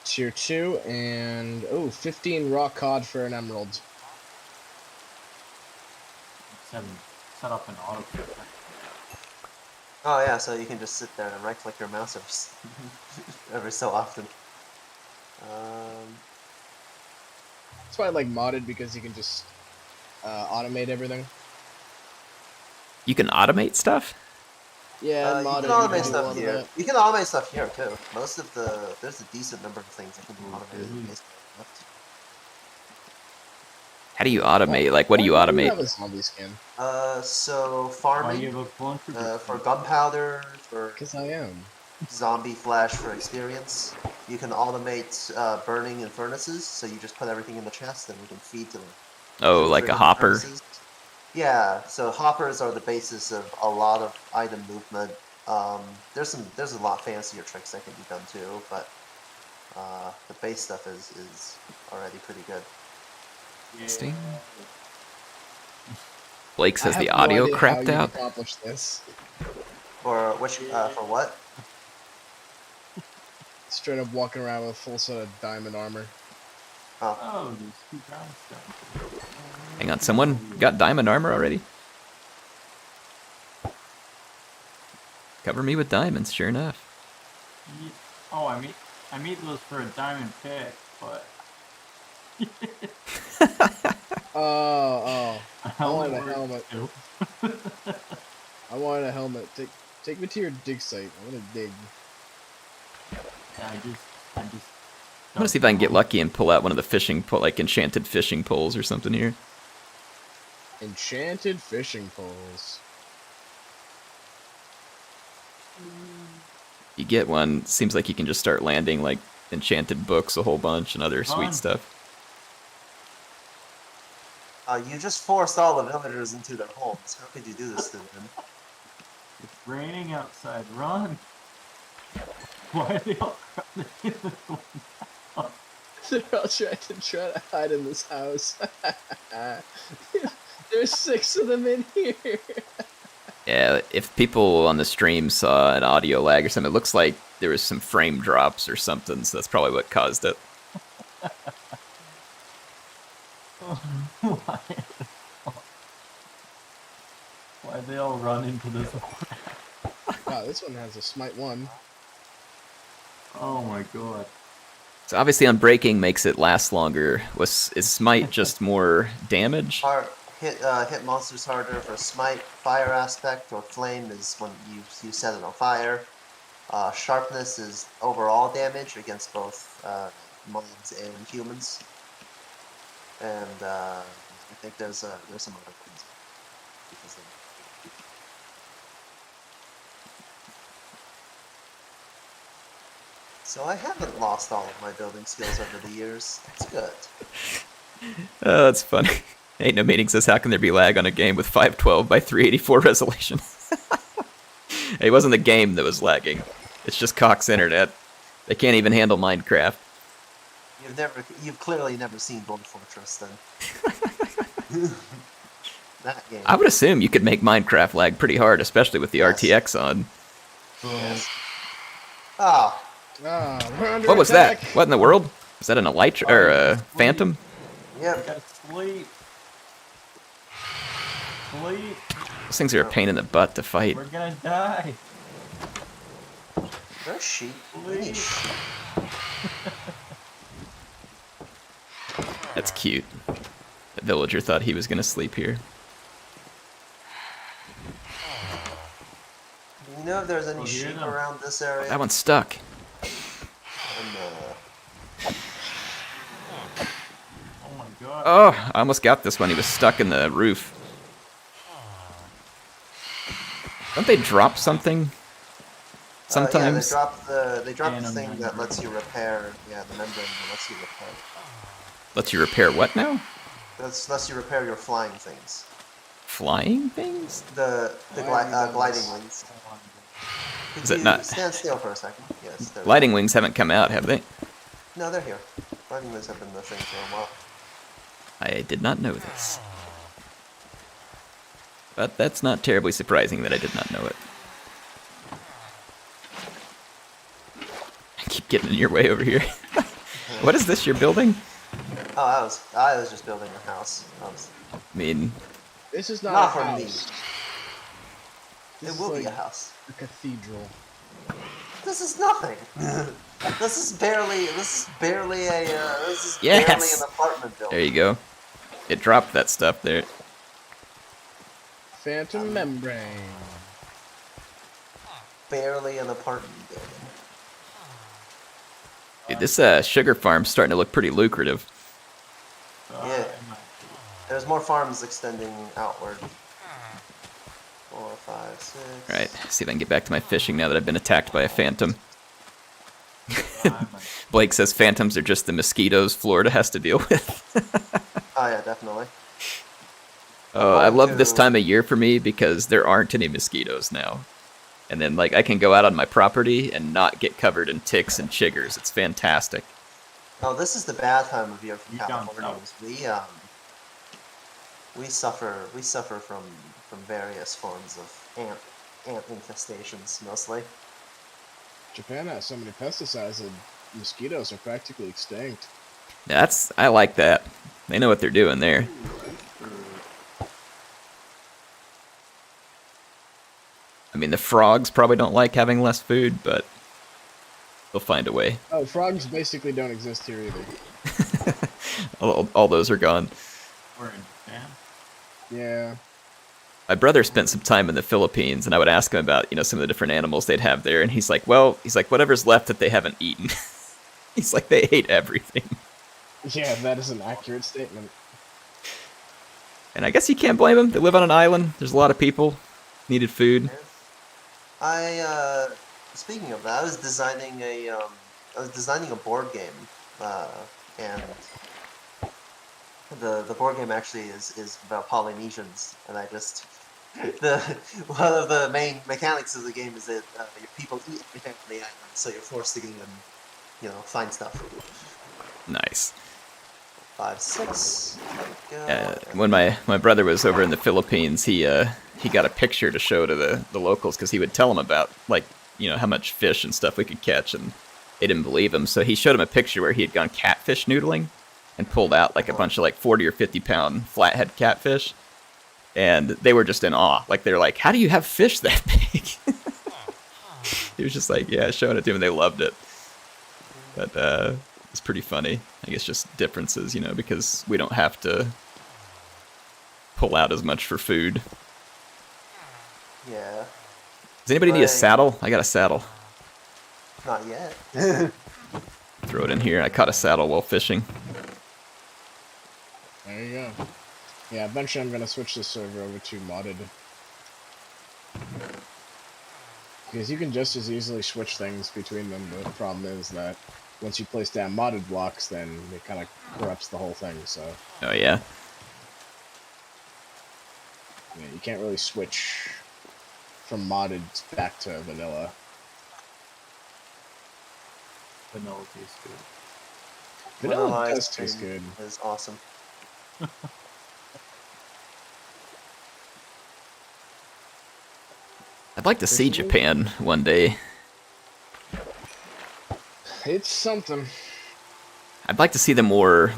[SPEAKER 2] tier 2, and 15 raw cod for an emerald.
[SPEAKER 4] Set up an auto.
[SPEAKER 3] oh yeah, so you can just sit there and right click your mouse every so often.
[SPEAKER 2] That's why I like modded, because you can just automate everything.
[SPEAKER 1] You can automate stuff?
[SPEAKER 2] Yeah,
[SPEAKER 3] you
[SPEAKER 2] modded,
[SPEAKER 3] can automate
[SPEAKER 2] do a
[SPEAKER 3] stuff
[SPEAKER 2] lot of
[SPEAKER 3] here.
[SPEAKER 2] that.
[SPEAKER 3] You can automate stuff here too. There's a decent number of things that can be automated. in this left.
[SPEAKER 1] How do you automate? Like, what do you
[SPEAKER 2] Why do
[SPEAKER 1] automate?
[SPEAKER 2] have a zombie skin?
[SPEAKER 3] So
[SPEAKER 4] Why
[SPEAKER 3] farming
[SPEAKER 4] you look
[SPEAKER 3] for gunpowder, for
[SPEAKER 2] Because I am.
[SPEAKER 3] zombie flash for experience. You can automate burning in furnaces, so you just put everything in the chest and we can feed to them.
[SPEAKER 1] Oh, like a hopper.
[SPEAKER 3] Yeah, so hoppers are the basis of a lot of item movement. There's a lot fancier tricks that can be done too, but the base stuff is already pretty good.
[SPEAKER 1] Interesting. Blake
[SPEAKER 2] I
[SPEAKER 1] says
[SPEAKER 2] have
[SPEAKER 1] the
[SPEAKER 2] no
[SPEAKER 1] audio
[SPEAKER 2] idea how
[SPEAKER 1] crapped
[SPEAKER 2] you
[SPEAKER 1] out.
[SPEAKER 2] accomplish this.
[SPEAKER 3] For which for what?
[SPEAKER 2] Straight up walking around with a full set of diamond armor.
[SPEAKER 3] Oh,
[SPEAKER 4] Oh, there's 2 brownstones.
[SPEAKER 1] Hang on, someone got diamond armor already? Cover me with diamonds, sure enough.
[SPEAKER 4] Oh, I made those for a diamond pick, but
[SPEAKER 2] Oh. I wanted a
[SPEAKER 4] works
[SPEAKER 2] helmet.
[SPEAKER 4] too.
[SPEAKER 2] I wanted a helmet. Take me to your dig site. I want to dig.
[SPEAKER 4] Yeah, I just.
[SPEAKER 1] I'm gonna see if I can get lucky and pull out one of the like enchanted fishing poles or something here.
[SPEAKER 2] Enchanted fishing poles.
[SPEAKER 1] You get one, seems like you can just start landing like enchanted books a whole bunch and other sweet stuff.
[SPEAKER 3] you just forced all the villagers into their homes. How could you do this to them?
[SPEAKER 4] It's raining outside. Run! Why are they all running in the window?
[SPEAKER 2] They're all trying to hide in this house. There's 6 of them in here.
[SPEAKER 1] Yeah, if people on the stream saw an audio lag or something, it looks like there was some frame drops or something, so that's probably what caused it.
[SPEAKER 4] Why they all run into this?
[SPEAKER 2] Wow, this one has a smite 1.
[SPEAKER 4] Oh my god.
[SPEAKER 1] So obviously unbreaking makes it last longer. Is smite just more damage?
[SPEAKER 3] Hit monsters harder for smite. Fire aspect or flame is when you set it on fire. Sharpness is overall damage against both mobs and humans. And I think there's some other things. So I haven't lost all of my building skills over the years. It's good.
[SPEAKER 1] Oh, that's funny. Ain't No Meaning says, how can there be lag on a game with 512 by 384 resolution? It wasn't the game that was lagging. It's just Cox's internet. They can't even handle Minecraft.
[SPEAKER 3] You've clearly never seen Dwarf Fortress then. That game.
[SPEAKER 1] I would assume you could make Minecraft lag pretty hard, especially with the RTX on.
[SPEAKER 3] Yes. Oh.
[SPEAKER 2] We're under
[SPEAKER 1] What was
[SPEAKER 2] attack.
[SPEAKER 1] that? What in the world? Was that an Elytra or a Phantom?
[SPEAKER 3] Yep.
[SPEAKER 4] Gotta sleep. Sleep.
[SPEAKER 1] Those things are a pain in the butt to fight.
[SPEAKER 4] We're gonna die.
[SPEAKER 3] There's sheep. We need
[SPEAKER 4] Sleep.
[SPEAKER 3] sheep.
[SPEAKER 1] That's cute. The villager thought he was gonna sleep here.
[SPEAKER 3] You know if there's any
[SPEAKER 4] Oh, here
[SPEAKER 3] sheep
[SPEAKER 4] now.
[SPEAKER 3] around this area?
[SPEAKER 1] That one's stuck.
[SPEAKER 4] Oh my god.
[SPEAKER 1] Oh, I almost got this one. He was stuck in the roof. Don't they drop something? Sometimes.
[SPEAKER 3] Yeah, they drop the
[SPEAKER 4] Phantom
[SPEAKER 3] thing that
[SPEAKER 4] membrane.
[SPEAKER 3] lets you repair. Yeah, the membrane that lets you repair.
[SPEAKER 1] Lets you repair what now?
[SPEAKER 3] That lets you repair your flying things.
[SPEAKER 1] Flying things?
[SPEAKER 3] The gliding wings. Could
[SPEAKER 1] Is it
[SPEAKER 3] you
[SPEAKER 1] not-
[SPEAKER 3] stand still for a second? Yes. There we
[SPEAKER 1] Gliding wings haven't come out, have they?
[SPEAKER 3] go. No, they're here. Gliding wings have been the thing for a while.
[SPEAKER 1] I did not know this. But that's not terribly surprising that I did not know it. I keep getting in your way over here. What is this you're building?
[SPEAKER 3] Oh, I was just building a house.
[SPEAKER 1] I mean,
[SPEAKER 2] This is not,
[SPEAKER 3] Not
[SPEAKER 2] a
[SPEAKER 3] for
[SPEAKER 2] house.
[SPEAKER 3] me.
[SPEAKER 2] This
[SPEAKER 3] It
[SPEAKER 2] is
[SPEAKER 3] will be
[SPEAKER 2] like
[SPEAKER 3] a house.
[SPEAKER 2] a cathedral.
[SPEAKER 3] This is nothing. This is barely an
[SPEAKER 1] Yes!
[SPEAKER 3] apartment building.
[SPEAKER 1] there you go. It dropped that stuff there.
[SPEAKER 2] Phantom membrane.
[SPEAKER 3] Barely an apartment building.
[SPEAKER 1] Dude, this sugar farm's starting to look pretty lucrative.
[SPEAKER 3] Yeah. There's more farms extending outward. 4, 5, 6.
[SPEAKER 1] Alright, see if I can get back to my fishing now that I've been attacked by a phantom. Blake says phantoms are just the mosquitoes Florida has to deal with.
[SPEAKER 3] Oh yeah, definitely.
[SPEAKER 1] Oh, I
[SPEAKER 3] going
[SPEAKER 1] love this
[SPEAKER 3] to-
[SPEAKER 1] time of year for me because there aren't any mosquitoes now. And then, like, I can go out on my property and not get covered in ticks and chiggers. It's fantastic.
[SPEAKER 3] Oh, this is the bad time of year for
[SPEAKER 4] You down
[SPEAKER 3] Californians. We suffer from various forms of ant infestations mostly.
[SPEAKER 2] Japan has so many pesticides that mosquitoes are practically extinct.
[SPEAKER 1] I like that. They know what they're doing there. I mean, the frogs probably don't like having less food, but they'll find a way.
[SPEAKER 2] Oh, frogs basically don't exist here either.
[SPEAKER 1] All those are gone.
[SPEAKER 4] We're in Japan.
[SPEAKER 2] Yeah.
[SPEAKER 1] My brother spent some time in the Philippines, and I would ask him about, some of the different animals they'd have there, and he's like, whatever's left that they haven't eaten. He's like, they ate everything.
[SPEAKER 2] Yeah, that is an accurate statement.
[SPEAKER 1] And I guess you can't blame them. They live on an island. There's a lot of people. Needed food.
[SPEAKER 3] Speaking of that, I was designing a board game, and the board game actually is about Polynesians, and one of the main mechanics of the game is that your people eat everything on the island, so you're forced to go and find stuff.
[SPEAKER 1] Nice.
[SPEAKER 3] 5, 6. There we go.
[SPEAKER 1] When my brother was over in the Philippines, he got a picture to show to the locals because he would tell them about how much fish and stuff we could catch, and they didn't believe him. So he showed him a picture where he had gone catfish noodling and pulled out like a bunch of 40 or 50 pound flathead catfish, and they were just in awe. Like they're like, "How do you have fish that big?" He was just like, "Yeah," showing it to them. They loved it, but it's pretty funny. I guess just differences, because we don't have to pull out as much for food.
[SPEAKER 3] Yeah.
[SPEAKER 1] Does anybody need a
[SPEAKER 3] Right.
[SPEAKER 1] saddle? I got a saddle.
[SPEAKER 3] Not yet.
[SPEAKER 1] Throw it in here. I caught a saddle while fishing.
[SPEAKER 2] There you go. Yeah, eventually I'm gonna switch this server over to modded. Because you can just as easily switch things between them, but the problem is that once you place down modded blocks, then it kind of corrupts the whole thing, so
[SPEAKER 1] Oh yeah.
[SPEAKER 2] yeah, you can't really switch from modded back to vanilla.
[SPEAKER 4] Vanilla tastes good.
[SPEAKER 2] Vanilla
[SPEAKER 3] Vanilla
[SPEAKER 2] does
[SPEAKER 3] ice
[SPEAKER 2] taste good.
[SPEAKER 3] cream is awesome.
[SPEAKER 1] I'd like to see Japan one day.
[SPEAKER 2] It's something.
[SPEAKER 1] I'd like to see the more,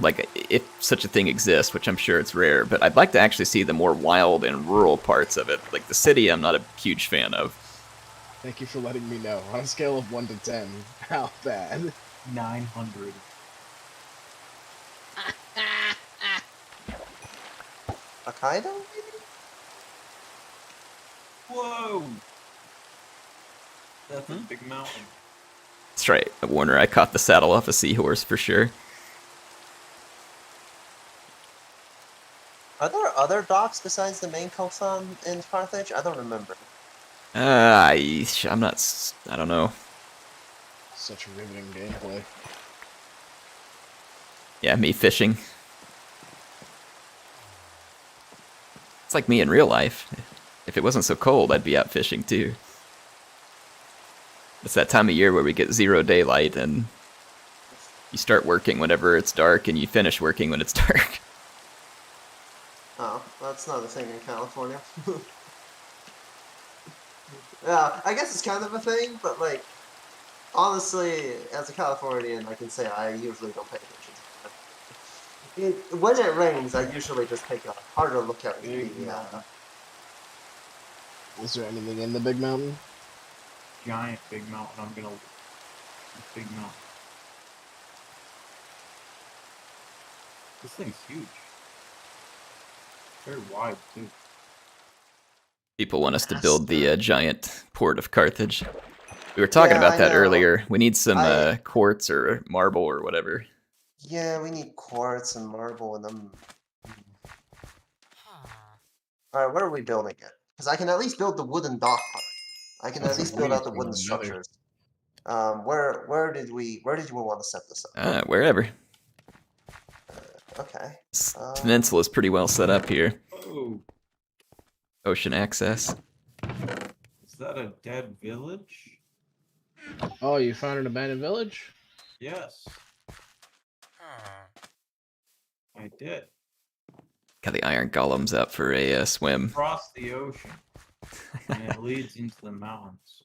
[SPEAKER 1] if such a thing exists, which I'm sure it's rare, but I'd like to actually see the more wild and rural parts of it. Like the city, I'm not a huge fan of.
[SPEAKER 2] Thank you for letting me know. On a scale of 1 to 10, how bad?
[SPEAKER 4] 900.
[SPEAKER 3] Hokkaido, maybe?
[SPEAKER 4] Whoa! That's a big mountain.
[SPEAKER 1] That's right, Warner. I caught the saddle off a seahorse for sure.
[SPEAKER 3] Are there other docks besides the main coastline in Carthage? I don't remember.
[SPEAKER 1] I'm not. I don't know.
[SPEAKER 2] Such riveting gameplay.
[SPEAKER 1] Yeah, me fishing. It's like me in real life. If it wasn't so cold, I'd be out fishing too. It's that time of year where we get 0 daylight and you start working whenever it's dark and you finish working when it's dark.
[SPEAKER 3] Oh, that's not a thing in California. Yeah, I guess it's kind of a thing, but honestly, as a Californian, I can say I usually don't pay attention to it. When it rains, I usually just take a harder look at the.
[SPEAKER 2] Is there anything in the big mountain?
[SPEAKER 4] Giant big mountain. I'm gonna. Big mountain. This thing's huge. Very wide too.
[SPEAKER 1] People want us to build the giant port of Carthage. We were talking
[SPEAKER 3] Yeah,
[SPEAKER 1] about
[SPEAKER 3] I
[SPEAKER 1] that
[SPEAKER 3] know.
[SPEAKER 1] earlier. We need some
[SPEAKER 3] I-
[SPEAKER 1] quartz or marble or whatever.
[SPEAKER 3] Yeah, we need quartz and marble and them. Alright, where are we building it? Because I can at least build the wooden dock part. I can at
[SPEAKER 2] Sounds
[SPEAKER 3] least
[SPEAKER 2] like
[SPEAKER 3] build
[SPEAKER 2] we
[SPEAKER 3] out the
[SPEAKER 2] need
[SPEAKER 3] wooden
[SPEAKER 2] another.
[SPEAKER 3] structures. Where did you want to set this up?
[SPEAKER 1] Wherever.
[SPEAKER 3] Okay.
[SPEAKER 1] This peninsula is pretty well set up here.
[SPEAKER 4] Oh,
[SPEAKER 1] Ocean access.
[SPEAKER 4] is that a dead village?
[SPEAKER 2] Oh, you found an abandoned village?
[SPEAKER 4] Yes. I did.
[SPEAKER 1] Got the iron golems up for a swim.
[SPEAKER 4] Across the ocean. And it leads into the mountains.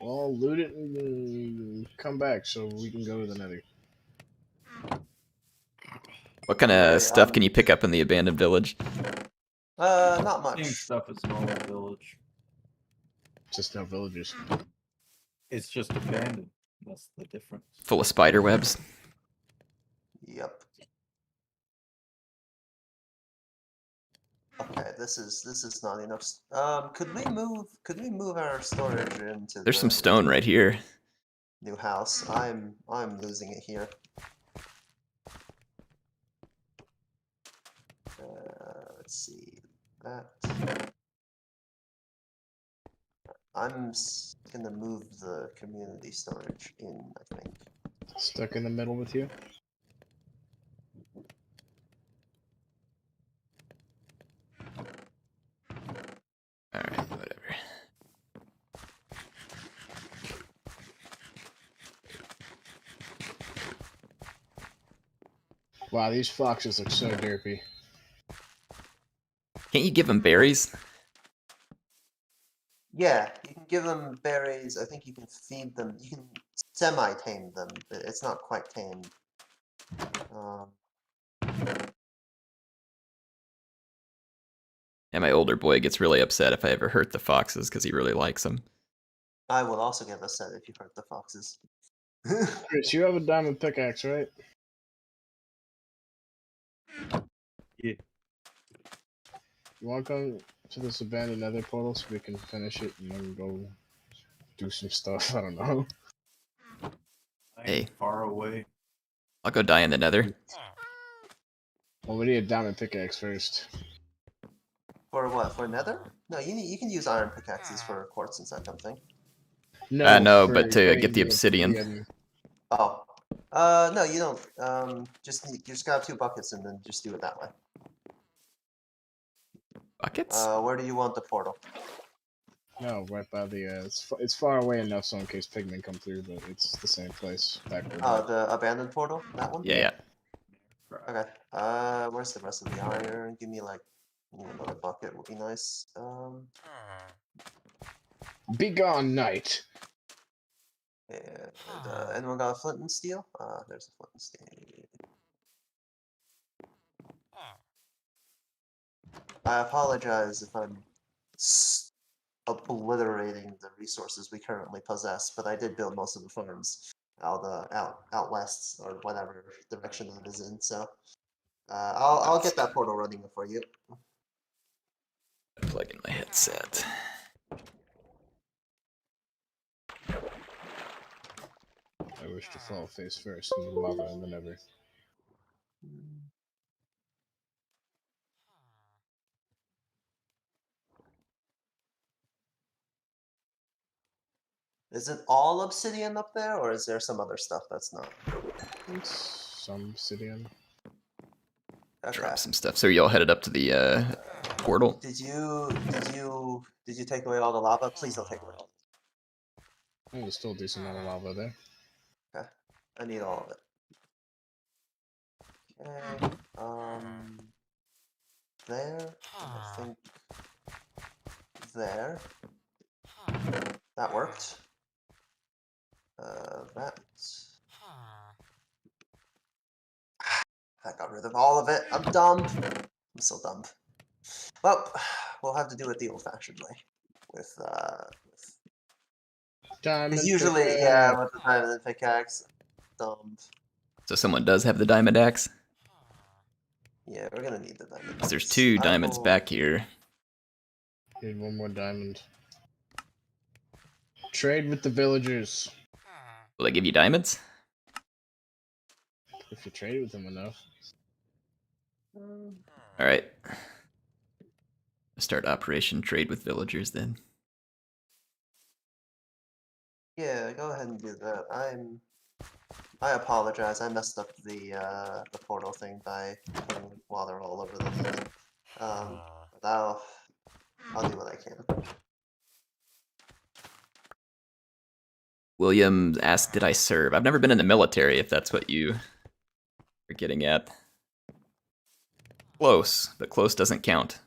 [SPEAKER 2] Well, loot it and come back so we can go to the Nether.
[SPEAKER 1] What kind of stuff can you pick up in the abandoned village?
[SPEAKER 3] Not
[SPEAKER 4] Same
[SPEAKER 3] much.
[SPEAKER 4] stuff as normal village.
[SPEAKER 2] Just no villagers.
[SPEAKER 4] It's just abandoned. That's the difference.
[SPEAKER 1] Full of spider webs.
[SPEAKER 3] Yep. Okay, this is not enough. Could we move our storage into
[SPEAKER 1] There's some
[SPEAKER 3] the
[SPEAKER 1] stone right here.
[SPEAKER 3] new house? I'm losing it here. Let's see that. Gonna move the community storage in, I think.
[SPEAKER 2] Stuck in the middle with you?
[SPEAKER 1] Alright, whatever.
[SPEAKER 2] Wow, these foxes look so derpy.
[SPEAKER 1] Can't you give them berries?
[SPEAKER 3] Yeah, you can give them berries. I think you can feed them. You can semi-tame them, but it's not quite tamed.
[SPEAKER 1] And my older boy gets really upset if I ever hurt the foxes because he really likes them.
[SPEAKER 3] I will also get upset if you hurt the foxes.
[SPEAKER 2] Chris, you have a diamond pickaxe, right?
[SPEAKER 4] Yeah.
[SPEAKER 2] You want to come to this abandoned nether portal so we can finish it and then go do some stuff? I don't know.
[SPEAKER 4] I'm
[SPEAKER 1] Hey.
[SPEAKER 4] far away.
[SPEAKER 1] I'll go die in the nether.
[SPEAKER 2] Well, we need a diamond pickaxe first.
[SPEAKER 3] For what? For Nether? No, you can use iron pickaxes for quartz and that kind of thing.
[SPEAKER 1] No,
[SPEAKER 2] for
[SPEAKER 1] but to
[SPEAKER 2] getting
[SPEAKER 1] get the obsidian.
[SPEAKER 3] Oh. No, you don't. Just grab 2 buckets and then just do it that way.
[SPEAKER 1] Buckets?
[SPEAKER 3] Where do you want the portal?
[SPEAKER 2] No, right by the. It's far away enough so in case pigmen come through, but it's the same place. Backward.
[SPEAKER 3] Oh, the abandoned portal? That one?
[SPEAKER 1] Yeah.
[SPEAKER 3] Okay. Where's the rest of the iron? Give me like another bucket would be nice.
[SPEAKER 2] Be gone, knight.
[SPEAKER 3] And anyone got a flint and steel? There's a flint and steel. I apologize if I'm obliterating the resources we currently possess, but I did build most of the farms out west or whatever direction that is in. So I'll get that portal running for you.
[SPEAKER 1] Plug in my headset.
[SPEAKER 2] I wish to fall face first in the lava in the nether.
[SPEAKER 3] Is it all obsidian up there, or is there some other stuff that's not?
[SPEAKER 2] It's some obsidian.
[SPEAKER 3] Okay.
[SPEAKER 1] Drop some stuff. So y'all headed up to the portal?
[SPEAKER 3] Did you take away all the lava? Please don't take away all.
[SPEAKER 2] Oh, there's still a decent amount of lava there.
[SPEAKER 3] Okay. I need all of it. Okay. There. I think there. That worked. That got rid of all of it. I'm dumb. I'm so dumb. Well, we'll have to do it the old-fashioned way. With
[SPEAKER 2] Diamond
[SPEAKER 3] because usually,
[SPEAKER 2] pickaxe.
[SPEAKER 3] yeah, with the diamond pickaxe. Dumb.
[SPEAKER 1] So someone does have the diamond axe?
[SPEAKER 3] Yeah, we're gonna need the diamond.
[SPEAKER 1] 'Cause there's 2 diamonds back here.
[SPEAKER 2] Need 1 more diamond. Trade with the villagers.
[SPEAKER 1] Will they give you diamonds?
[SPEAKER 2] If you trade with them enough.
[SPEAKER 1] Alright. Start Operation Trade with Villagers then.
[SPEAKER 3] Yeah, go ahead and do that. I apologize. I messed up the portal thing by putting water all over the thing. But I'll do what I can.
[SPEAKER 1] William asked, did I serve? I've never been in the military, if that's what you are getting at. Close, but close doesn't count.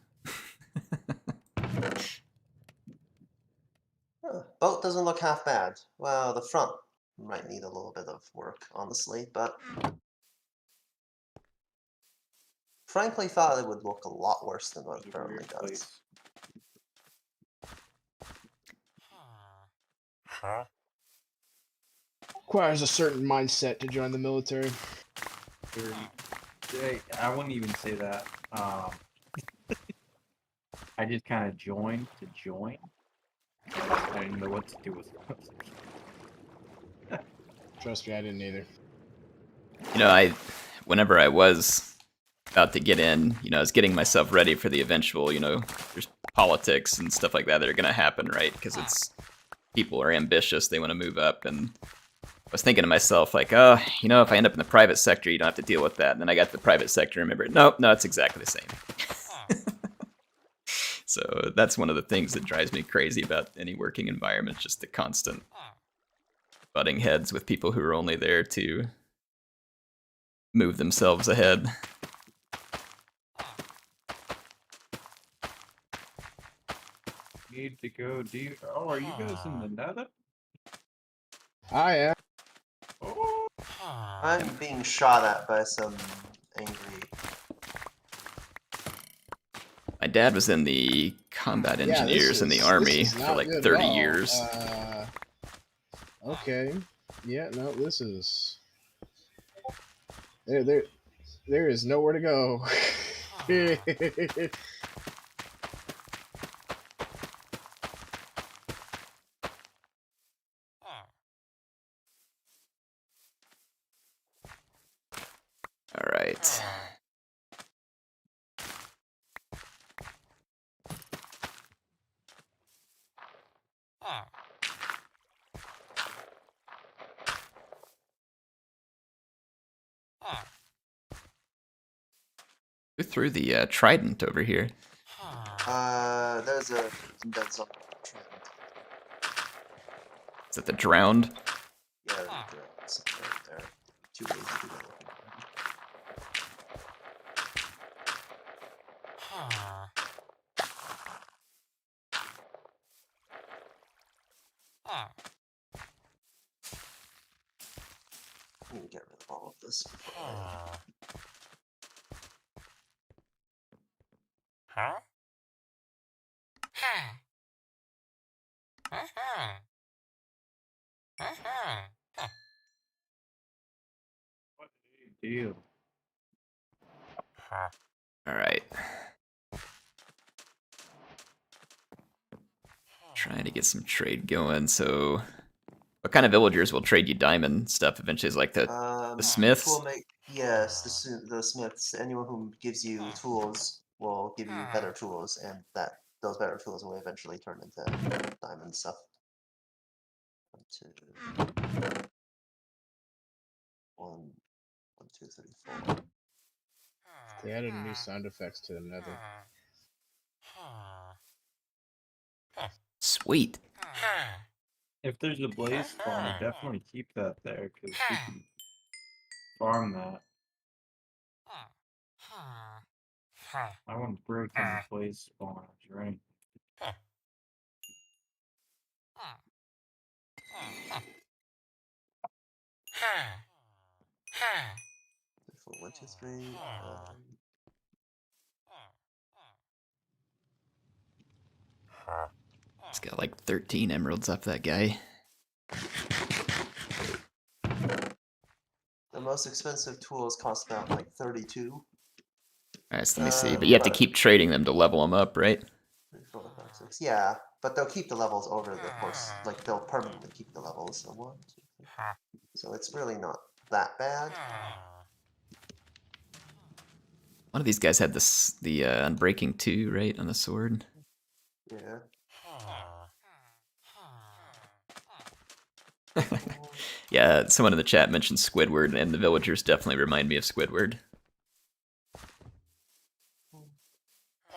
[SPEAKER 3] Huh, boat doesn't look half bad. Well, the front might need a little bit of work, honestly, but frankly thought it would look a lot worse than what it
[SPEAKER 4] It's a
[SPEAKER 3] currently
[SPEAKER 4] weird
[SPEAKER 3] does.
[SPEAKER 4] place.
[SPEAKER 2] Requires a certain mindset to join the military.
[SPEAKER 4] I wouldn't even say that. I just kind of joined to join. I didn't know what to do with it.
[SPEAKER 2] Trust me, I didn't either.
[SPEAKER 1] You know, whenever I was about to get in, you know, I was getting myself ready for the eventual, you know, there's politics and stuff like that that are going to happen, right? Because people are ambitious, they want to move up, and I was thinking to myself, like, oh, you know, if I end up in the private sector, you don't have to deal with that. And then I got to the private sector and remembered, no, it's exactly the same. So that's one of the things that drives me crazy about any working environment, just the constant butting heads with people who are only there to move themselves ahead.
[SPEAKER 4] Need to go deep. Oh, are you guys in the Nether?
[SPEAKER 2] I am.
[SPEAKER 4] Oh,
[SPEAKER 3] I'm being shot at by some angry.
[SPEAKER 1] My dad was in the combat engineers in the army for like 30 years.
[SPEAKER 2] Okay. Yeah, no, this is... There is nowhere to go.
[SPEAKER 1] All right. Who threw the trident over here?
[SPEAKER 3] There's a dead zone trend.
[SPEAKER 1] Is that the drowned?
[SPEAKER 3] Yeah, there's something right there. Too lazy to go looking I'm gonna get rid of all of this before I...
[SPEAKER 4] what a deal.
[SPEAKER 1] All right. Trying to get some trade going. So, what kind of villagers will trade you diamond stuff eventually? Is like the smiths?
[SPEAKER 3] Yes, the smiths. Anyone who gives you tools will give you better tools, and those better tools will eventually turn into diamond stuff. 1, 2, 3, 4.
[SPEAKER 2] They added new sound effects to the Nether.
[SPEAKER 1] Sweet.
[SPEAKER 4] If there's a blaze spawner, definitely keep that there, because we can farm that. I want to break any blaze spawners, right?
[SPEAKER 3] For 1, 2, 3.
[SPEAKER 1] It's got like 13 emeralds off that guy.
[SPEAKER 3] The most expensive tools cost about like 32.
[SPEAKER 1] All right, so let me see. But you have to keep trading them to level them up, right?
[SPEAKER 3] 3, 4, 5, 6. Yeah, but they'll keep the levels over the course. Like they'll permanently keep the levels. So 1, 2, 3. So it's really not that bad.
[SPEAKER 1] One of these guys had the Unbreaking 2, right, on the sword.
[SPEAKER 3] Yeah.
[SPEAKER 1] Yeah, someone in the chat mentioned Squidward, and the villagers definitely remind me of Squidward.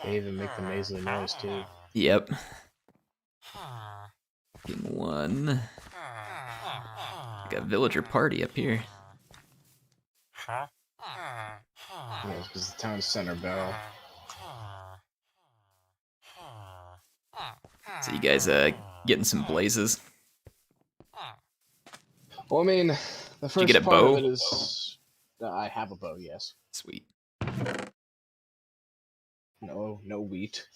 [SPEAKER 2] They even make the nasally noise too.
[SPEAKER 1] Yep. Getting one. Got a villager party up here.
[SPEAKER 2] Yeah, because the town center bell.
[SPEAKER 1] So you guys getting some blazes?
[SPEAKER 2] Well, I mean, the
[SPEAKER 1] you
[SPEAKER 2] first
[SPEAKER 1] get a
[SPEAKER 2] part
[SPEAKER 1] bow?
[SPEAKER 2] of it is I have a bow. Yes.
[SPEAKER 1] Sweet.
[SPEAKER 2] No, no wheat.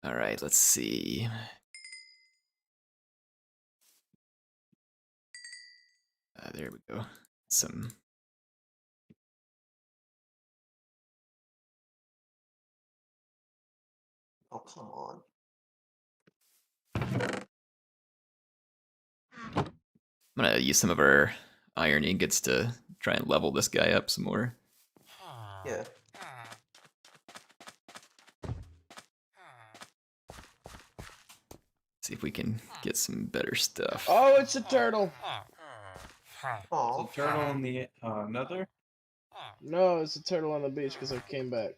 [SPEAKER 1] All right, let's see. There we go. Some.
[SPEAKER 3] Oh, come on.
[SPEAKER 1] I'm gonna use some of our iron ingots to try and level this guy up some more.
[SPEAKER 3] Yeah.
[SPEAKER 1] See if we can get some better stuff.
[SPEAKER 2] Oh, it's a turtle.
[SPEAKER 3] Oh.
[SPEAKER 4] Is the turtle in the Nether?
[SPEAKER 2] No, it's a turtle on the beach because I came back.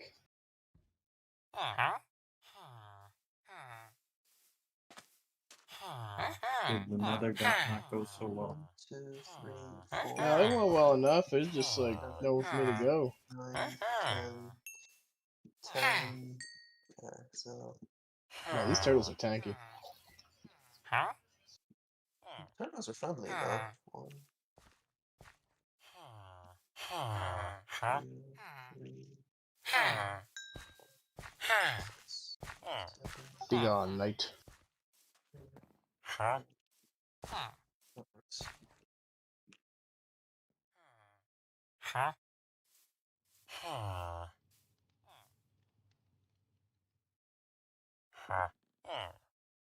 [SPEAKER 4] Did the Nether not go so well?
[SPEAKER 3] 2, 3, 4.
[SPEAKER 2] No, it went well enough. It's just like nowhere for me to go.
[SPEAKER 3] 9, 10, 10. Okay, so
[SPEAKER 2] No, these turtles are tanky.
[SPEAKER 3] turtles are friendly though. 1, 2, 3, 7,
[SPEAKER 2] Be gone, knight.
[SPEAKER 3] works.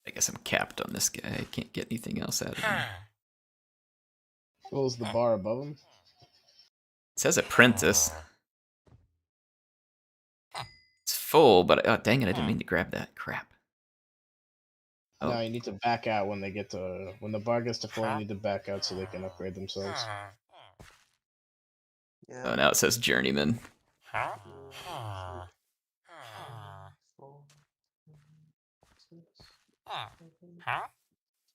[SPEAKER 1] I guess I'm capped on this guy. I can't get anything else out of him.
[SPEAKER 2] What was the bar above him?
[SPEAKER 1] It says apprentice. It's full, but oh dang it! I didn't mean to grab that. Crap. Oh.
[SPEAKER 2] No, you need to back out when they get to when the bar gets to full. You need to back out so they can upgrade themselves.
[SPEAKER 3] Yeah.
[SPEAKER 1] Oh, now it says journeyman.
[SPEAKER 3] 2, 4, 6, 7,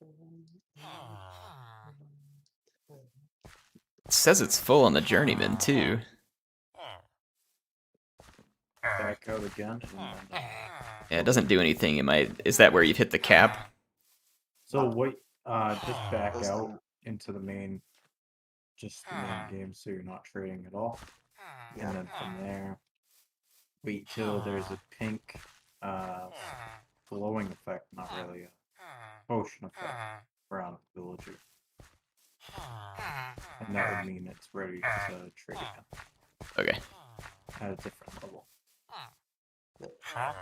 [SPEAKER 3] 8,
[SPEAKER 1] It says it's full on the journeyman too.
[SPEAKER 4] Back out again.
[SPEAKER 1] Yeah, it doesn't do anything. Is that where you've hit the cap?
[SPEAKER 4] So what? Just back out into the main, just the main game, so you're not trading at all. And then from there, wait till there's a pink, glowing effect, not really a potion effect, around the villager. And that would mean it's ready to trade again
[SPEAKER 1] Okay.
[SPEAKER 4] at a different level.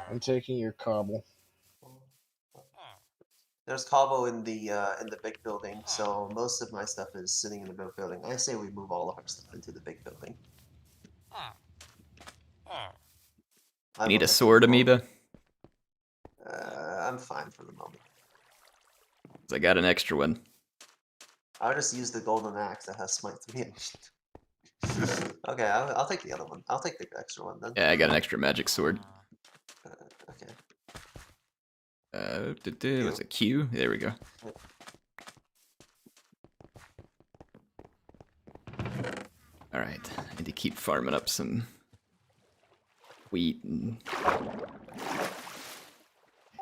[SPEAKER 2] I'm taking your cobble.
[SPEAKER 3] There's Cabo in the big building, so most of my stuff is sitting in the big building. I say we move all of our stuff into the big building.
[SPEAKER 1] You need a sword, Amoeba?
[SPEAKER 3] I'm fine for the moment.
[SPEAKER 1] 'Cause I got an extra one.
[SPEAKER 3] I'll just use the golden axe that has smite 3 inch. Okay, I'll take the other one. I'll take the extra one then.
[SPEAKER 1] Yeah, I got an extra magic sword.
[SPEAKER 3] Okay.
[SPEAKER 1] What's a Q? There we go. Alright, I need to keep farming up some wheat and...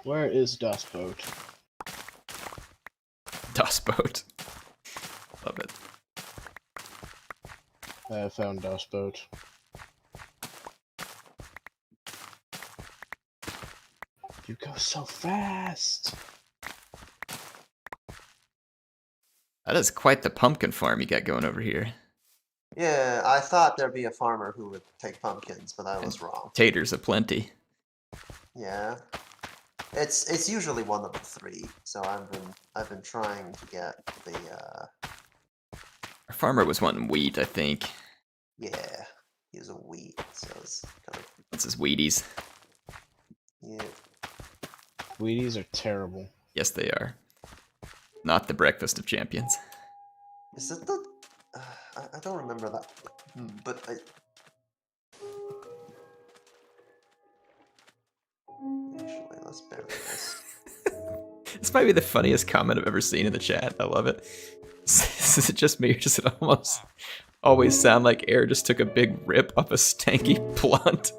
[SPEAKER 2] Where is Das Boat?
[SPEAKER 1] Das Boat. Love it.
[SPEAKER 2] I have found Das Boat. You go so fast.
[SPEAKER 1] That is quite the pumpkin farm you got going over here.
[SPEAKER 3] Yeah, I thought there'd be a farmer who would take pumpkins, but I was wrong.
[SPEAKER 1] Taters aplenty.
[SPEAKER 3] Yeah. It's usually one of the three. So I've been trying to get the
[SPEAKER 1] Our farmer was wanting wheat, I think.
[SPEAKER 3] yeah. He was a wheat, so it's kind of
[SPEAKER 1] What's his Wheaties?
[SPEAKER 3] yeah.
[SPEAKER 2] Wheaties are terrible.
[SPEAKER 1] Yes, they are. Not the breakfast of champions.
[SPEAKER 3] Is it the? I don't remember that, but actually, let's bury this.
[SPEAKER 1] This might be the funniest comment I've ever seen in the chat. I love it. Is it just me, or does it always sound like Air just took a big rip off a stanky blunt?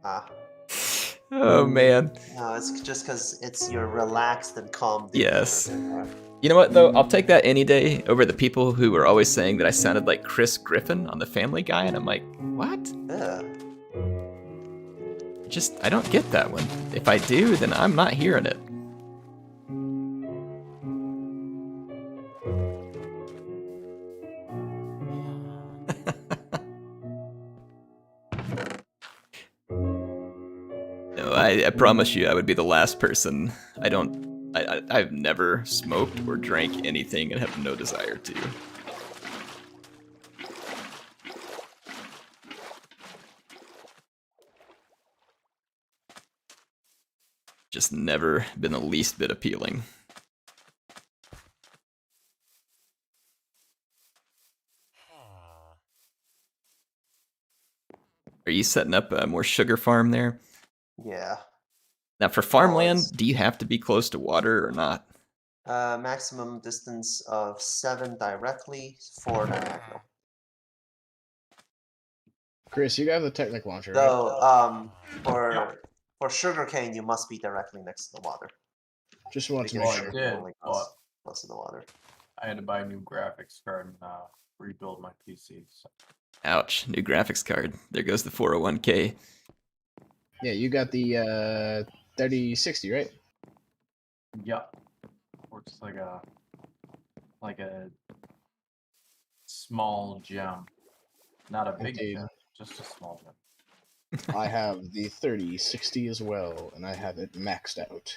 [SPEAKER 3] Ah.
[SPEAKER 1] Oh man.
[SPEAKER 3] No, it's just because it's your relaxed and calm demeanor.
[SPEAKER 1] Yes. You know what though? I'll take that any day over the people who were always saying that I sounded like Chris Griffin on The Family Guy, and I'm like, what?
[SPEAKER 3] Yeah.
[SPEAKER 1] I don't get that one. If I do, then I'm not hearing it. No, I promise you I would be the last person. I've never smoked or drank anything and have no desire to. Just never been the least bit appealing. Are you setting up a more sugar farm there?
[SPEAKER 3] Yeah.
[SPEAKER 1] Now for farmland, do you have to be close to water or not?
[SPEAKER 3] Maximum distance of 7 directly, 4 diagonal.
[SPEAKER 2] Chris, you got the Technic launcher, right?
[SPEAKER 3] So, for sugarcane, you must be directly next to the water.
[SPEAKER 2] Just want to
[SPEAKER 3] Because
[SPEAKER 2] make
[SPEAKER 4] I
[SPEAKER 2] sure.
[SPEAKER 4] did,
[SPEAKER 3] only
[SPEAKER 4] but
[SPEAKER 3] goes close to the water.
[SPEAKER 4] I had to buy a new graphics card and rebuild my PC. So.
[SPEAKER 1] Ouch, new graphics card. There goes the 401k.
[SPEAKER 2] Yeah, you got the 3060, right?
[SPEAKER 4] Yeah, works like a small gem, not a big
[SPEAKER 2] Indeed.
[SPEAKER 4] gem, just a small gem.
[SPEAKER 2] I have the 3060 as well, and I have it maxed out.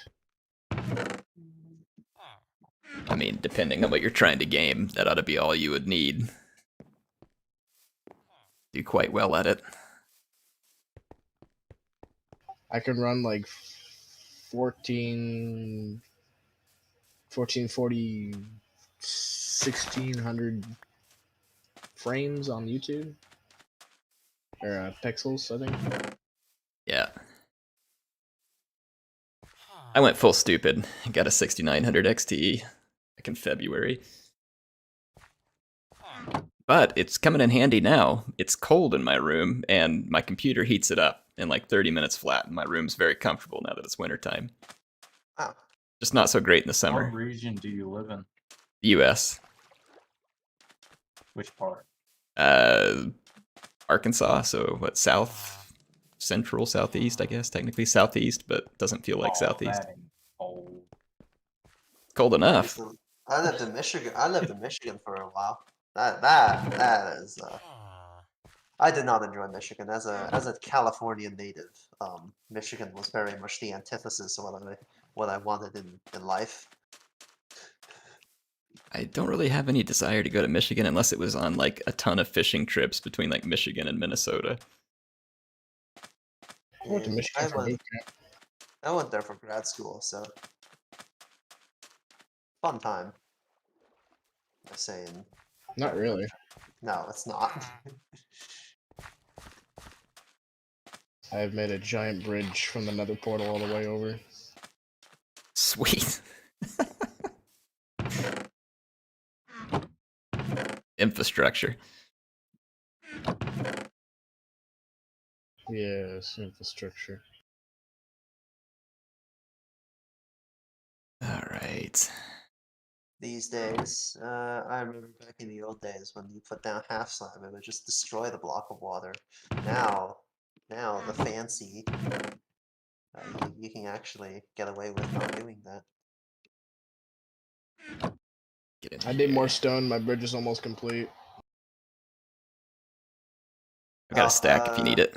[SPEAKER 1] I mean, depending on what you're trying to game, that ought to be all you would need. Do quite well at it.
[SPEAKER 2] I can run like 1440, 1600 frames on YouTube. Or pixels, I think.
[SPEAKER 1] Yeah. I went full stupid. Got a 6900 XT back in February. But it's coming in handy now. It's cold in my room, and my computer heats it up in like 30 minutes flat, and my room's very comfortable now that it's wintertime.
[SPEAKER 3] Oh.
[SPEAKER 1] Just not so great in the summer.
[SPEAKER 4] What region do you live in?
[SPEAKER 1] US.
[SPEAKER 4] Which part?
[SPEAKER 1] Arkansas, so what, south, central, southeast, I guess, technically southeast, but doesn't feel like southeast.
[SPEAKER 4] That ain't cold.
[SPEAKER 1] Cold enough.
[SPEAKER 3] I lived in Michigan. I lived in Michigan for a while. That is. I did not enjoy Michigan as a California native. Michigan was very much the antithesis of what I wanted in life.
[SPEAKER 1] I don't really have any desire to go to Michigan unless it was on like a ton of fishing trips between like Michigan and Minnesota.
[SPEAKER 2] I went to Michigan for boot camp.
[SPEAKER 3] I went there for grad school, so fun time. I'm saying.
[SPEAKER 2] Not really.
[SPEAKER 3] No, it's not.
[SPEAKER 2] I have made a giant bridge from the Nether portal all the way over.
[SPEAKER 1] Sweet. Infrastructure.
[SPEAKER 2] Yes, infrastructure.
[SPEAKER 1] All right.
[SPEAKER 3] These days, I remember back in the old days when you put down half slime, it would just destroy the block of water. Now the fancy, you can actually get away with not doing that.
[SPEAKER 1] Get in
[SPEAKER 2] I need
[SPEAKER 1] here.
[SPEAKER 2] more stone. My bridge is almost complete.
[SPEAKER 1] I've got a stack if you need it.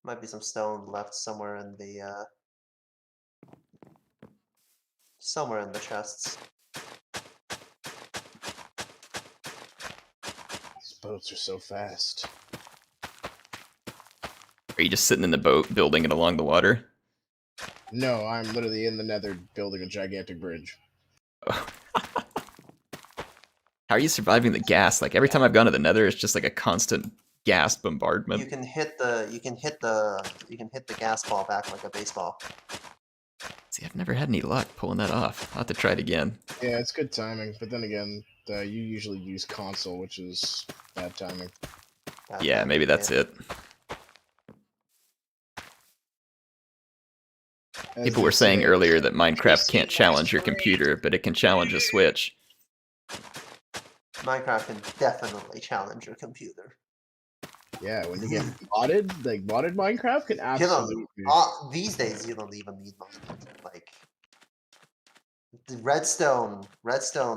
[SPEAKER 3] Might be some stone left somewhere in the chests.
[SPEAKER 2] These boats are so fast.
[SPEAKER 1] Are you just sitting in the boat, building it along the water?
[SPEAKER 2] No, I'm literally in the Nether building a gigantic bridge.
[SPEAKER 1] Oh. How are you surviving the gas? Like every time I've gone to the Nether, it's just like a constant gas bombardment.
[SPEAKER 3] You can hit the gas ball back like a baseball.
[SPEAKER 1] See, I've never had any luck pulling that off. I'll have to try it again.
[SPEAKER 2] Yeah, it's good timing, but then again, you usually use console, which is bad timing.
[SPEAKER 1] Yeah, maybe that's it. People were saying earlier that Minecraft can't challenge your computer, but it can challenge a Switch.
[SPEAKER 3] Minecraft can definitely challenge your computer.
[SPEAKER 2] Yeah, when you get modded, like modded Minecraft can absolutely.
[SPEAKER 3] These days, you don't even need modded. Like the redstone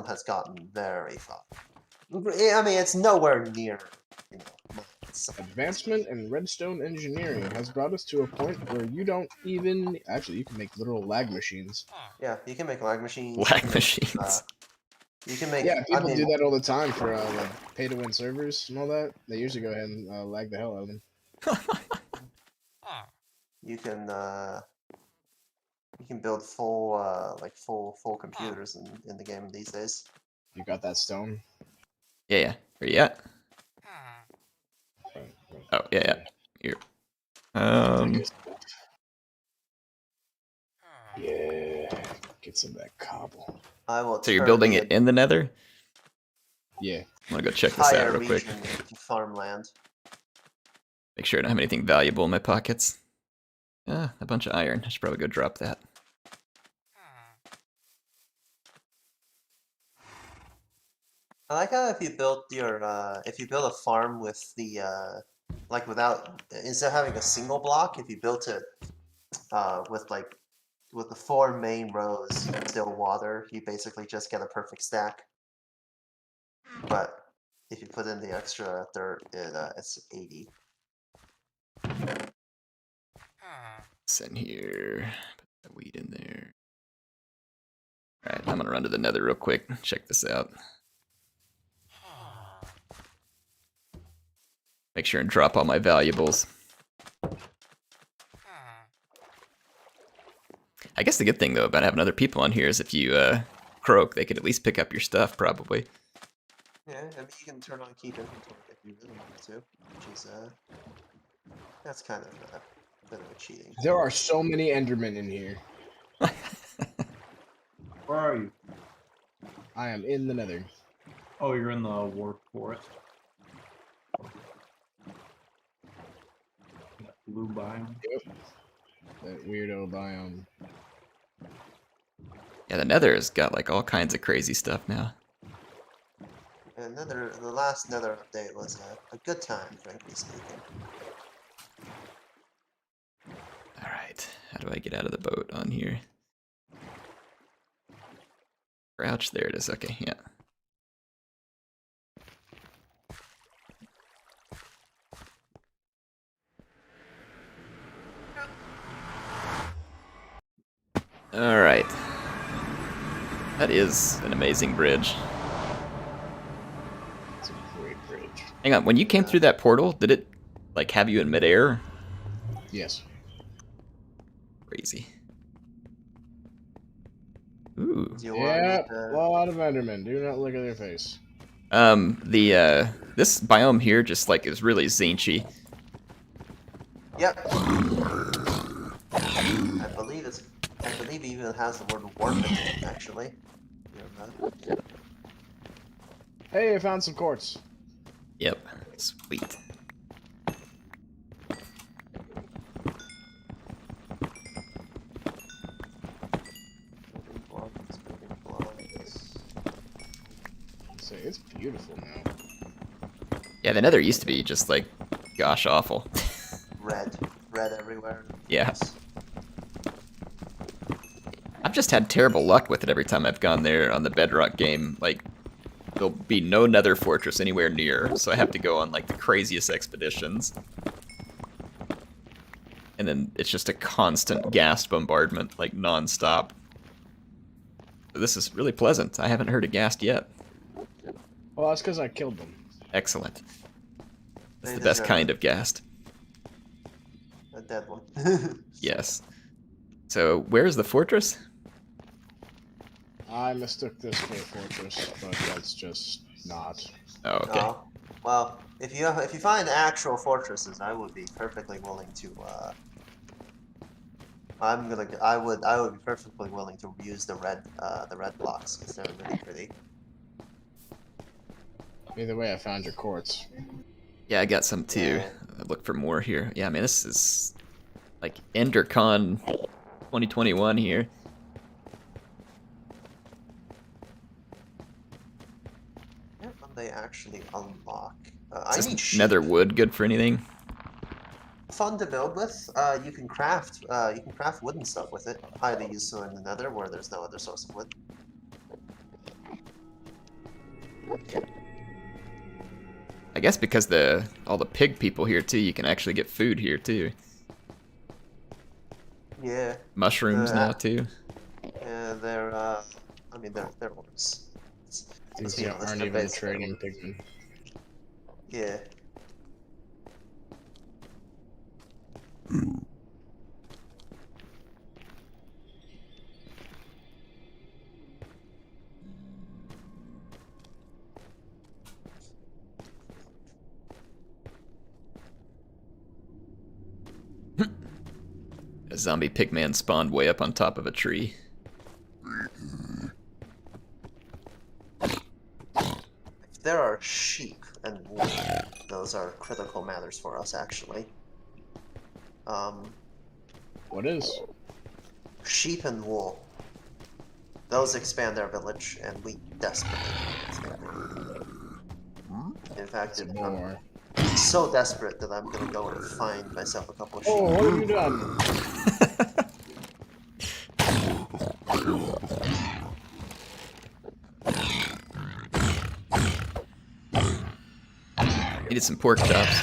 [SPEAKER 3] has gotten very far. I mean, it's nowhere near. You know,
[SPEAKER 2] advancement in redstone engineering has brought us to a point where you don't even actually you can make literal lag machines.
[SPEAKER 3] Yeah, you can make lag machines.
[SPEAKER 1] Lag machines.
[SPEAKER 3] You can make.
[SPEAKER 2] Yeah, people do that all the time for like pay-to-win servers and all that. They usually go ahead and lag the hell out of them.
[SPEAKER 3] You can build full computers in the game these days.
[SPEAKER 2] You got that stone?
[SPEAKER 1] Yeah. Where you at?
[SPEAKER 2] Right.
[SPEAKER 1] Oh, yeah. Here.
[SPEAKER 2] Yeah. Get some of that cobble.
[SPEAKER 3] I will.
[SPEAKER 1] So you're building it in the Nether?
[SPEAKER 2] Yeah.
[SPEAKER 1] I'm gonna go check this out real quick.
[SPEAKER 3] Farmland.
[SPEAKER 1] Make sure I don't have anything valuable in my pockets. Ah, a bunch of iron. I should probably go drop that.
[SPEAKER 3] I like how if you build a farm with the instead of having a single block, if you built it with the 4 main rows still water, you basically just get a perfect stack. But if you put in the extra third, it's 80.
[SPEAKER 1] It's in here. Put the wheat in there. Alright, I'm gonna run to the Nether real quick. Check this out. Make sure and drop all my valuables. I guess the good thing, though, about having other people on here is if you croak, they could at least pick up your stuff, probably.
[SPEAKER 3] Yeah, I mean, you can turn on keep inventory if you really want to, which is, that's kind of a bit of a cheating.
[SPEAKER 2] There are so many Endermen in here.
[SPEAKER 4] Where are you?
[SPEAKER 2] I am in the Nether.
[SPEAKER 4] Oh, you're in the warp forest. That blue biome.
[SPEAKER 2] Yep. That weirdo biome.
[SPEAKER 1] Yeah, the Nether has got like all kinds of crazy stuff now.
[SPEAKER 3] And the last Nether update was a good time, frankly speaking.
[SPEAKER 1] Alright, how do I get out of the boat on here? Crouch, there it is, okay, yeah. Alright. That is an amazing bridge.
[SPEAKER 2] It's a great bridge.
[SPEAKER 1] Hang on, when you came through that portal, did it like have you in midair?
[SPEAKER 2] Yes.
[SPEAKER 1] Crazy. Ooh.
[SPEAKER 2] Yeah, a lot of Endermen. Do not look at their face.
[SPEAKER 1] This biome here just like is really zinchy.
[SPEAKER 3] Yep. I believe it even has the word warp in it, actually.
[SPEAKER 2] Hey, I found some quartz.
[SPEAKER 1] Yep. Sweet.
[SPEAKER 2] Say it's beautiful now.
[SPEAKER 1] Yeah, the Nether used to be just like, gosh, awful.
[SPEAKER 3] Red everywhere.
[SPEAKER 1] Yeah. I've just had terrible luck with it every time I've gone there on the Bedrock game. Like, there'll be no Nether fortress anywhere near, so I have to go on like the craziest expeditions. and then it's just a constant ghast bombardment, like non-stop. This is really pleasant. I haven't heard a ghast yet.
[SPEAKER 2] Well, that's because I killed them.
[SPEAKER 1] Excellent. It's
[SPEAKER 3] They
[SPEAKER 1] the best
[SPEAKER 3] deserve
[SPEAKER 1] kind
[SPEAKER 3] it.
[SPEAKER 1] of ghast.
[SPEAKER 3] A dead one.
[SPEAKER 1] Yes. So, where's the fortress?
[SPEAKER 2] I mistook this for a fortress, but that's just not.
[SPEAKER 1] Oh, okay.
[SPEAKER 3] Oh, well, if you find actual fortresses, I would be perfectly willing to. I would be perfectly willing to use the red blocks because they're really pretty.
[SPEAKER 2] Either way, I found your quartz.
[SPEAKER 1] Yeah, I got some too.
[SPEAKER 3] Yeah.
[SPEAKER 1] I look for more here. Yeah, man, this is like EnderCon 2021 here.
[SPEAKER 3] When they actually unlock,
[SPEAKER 1] Is
[SPEAKER 3] I need
[SPEAKER 1] this
[SPEAKER 3] sheep.
[SPEAKER 1] nether wood good for anything?
[SPEAKER 3] Fun to build with. You can craft wooden stuff with it. Highly useful in the Nether where there's no other source of wood.
[SPEAKER 1] I guess because all the pig people here too, you can actually get food here too.
[SPEAKER 3] Yeah.
[SPEAKER 1] Mushrooms now too.
[SPEAKER 3] Yeah, they're I mean they're orcs.
[SPEAKER 2] These
[SPEAKER 3] be
[SPEAKER 2] aren't
[SPEAKER 3] honest,
[SPEAKER 2] even
[SPEAKER 3] they're basically
[SPEAKER 2] trading
[SPEAKER 3] orcs.
[SPEAKER 2] pigmen.
[SPEAKER 3] Yeah.
[SPEAKER 1] A zombie pigman spawned way up on top of a tree.
[SPEAKER 3] If there are sheep and wool, those are critical matters for us actually.
[SPEAKER 2] What is?
[SPEAKER 3] Sheep and wool. Those expand our village, and we desperately need expanding. In fact,
[SPEAKER 2] Some
[SPEAKER 3] I'm
[SPEAKER 2] more.
[SPEAKER 3] so desperate that I'm gonna go and find myself a couple of sheep.
[SPEAKER 2] Oh, what have you done?
[SPEAKER 1] Needed some pork chops.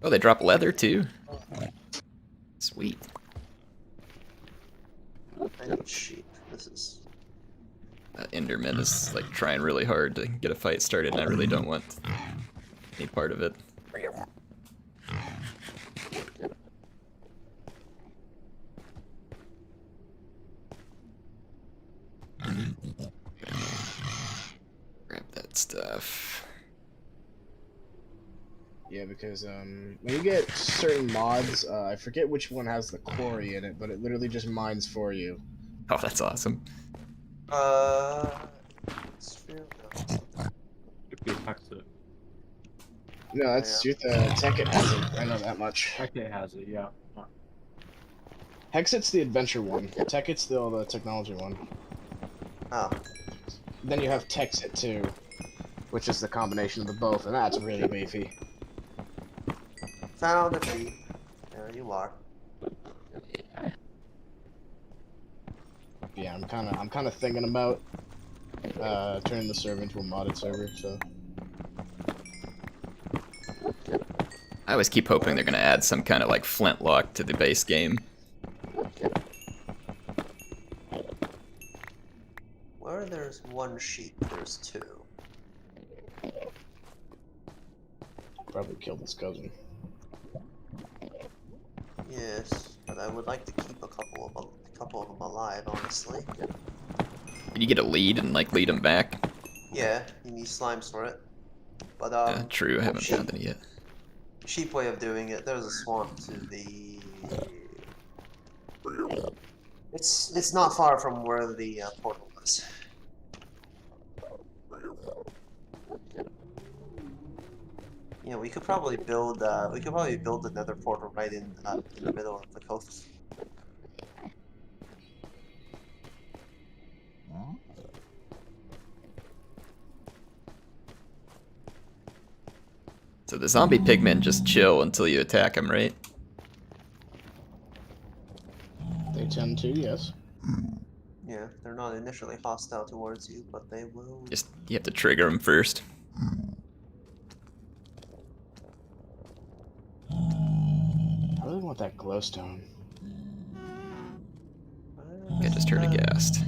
[SPEAKER 1] Oh, they drop leather too. Sweet.
[SPEAKER 3] I need sheep. This is.
[SPEAKER 1] Enderman is like trying really hard to get a fight started, and I really don't want any part of it. Grab that stuff.
[SPEAKER 2] Yeah, because when you get certain mods, I forget which one has the quarry in it, but it literally just mines for you.
[SPEAKER 1] Oh, that's awesome.
[SPEAKER 3] It's true. No.
[SPEAKER 4] If you text it.
[SPEAKER 2] No, that's Tekkit has it. I know that much.
[SPEAKER 4] Tekkit has it, yeah.
[SPEAKER 2] Hexit's the adventure one. Tekkit's the technology one.
[SPEAKER 3] Oh.
[SPEAKER 2] Then you have Texit too, which is the combination of the both, and that's really beefy.
[SPEAKER 3] Found a sheep. There you are.
[SPEAKER 2] Yeah, I'm kind of thinking about turning the server into a modded server. So
[SPEAKER 1] I always keep hoping they're gonna add some kind of like flintlock to the base game.
[SPEAKER 3] Where there's one sheep, there's two.
[SPEAKER 2] probably killed his cousin.
[SPEAKER 3] Yes, but I would like to keep a couple of them alive, honestly.
[SPEAKER 1] Can you get a lead and like lead them back?
[SPEAKER 3] Yeah, you need slimes for it. But
[SPEAKER 1] Yeah, true. I haven't found any yet.
[SPEAKER 3] cheap way of doing it. There's a swamp to the. It's not far from where the portal was. Yeah, we could probably build another portal right in the middle of the coast.
[SPEAKER 1] So the zombie pigmen just chill until you attack them, right?
[SPEAKER 2] They tend to, yes.
[SPEAKER 3] Yeah, they're not initially hostile towards you, but they will.
[SPEAKER 1] Just you have to trigger them first.
[SPEAKER 2] How do really want that glowstone.
[SPEAKER 1] I just heard a ghast.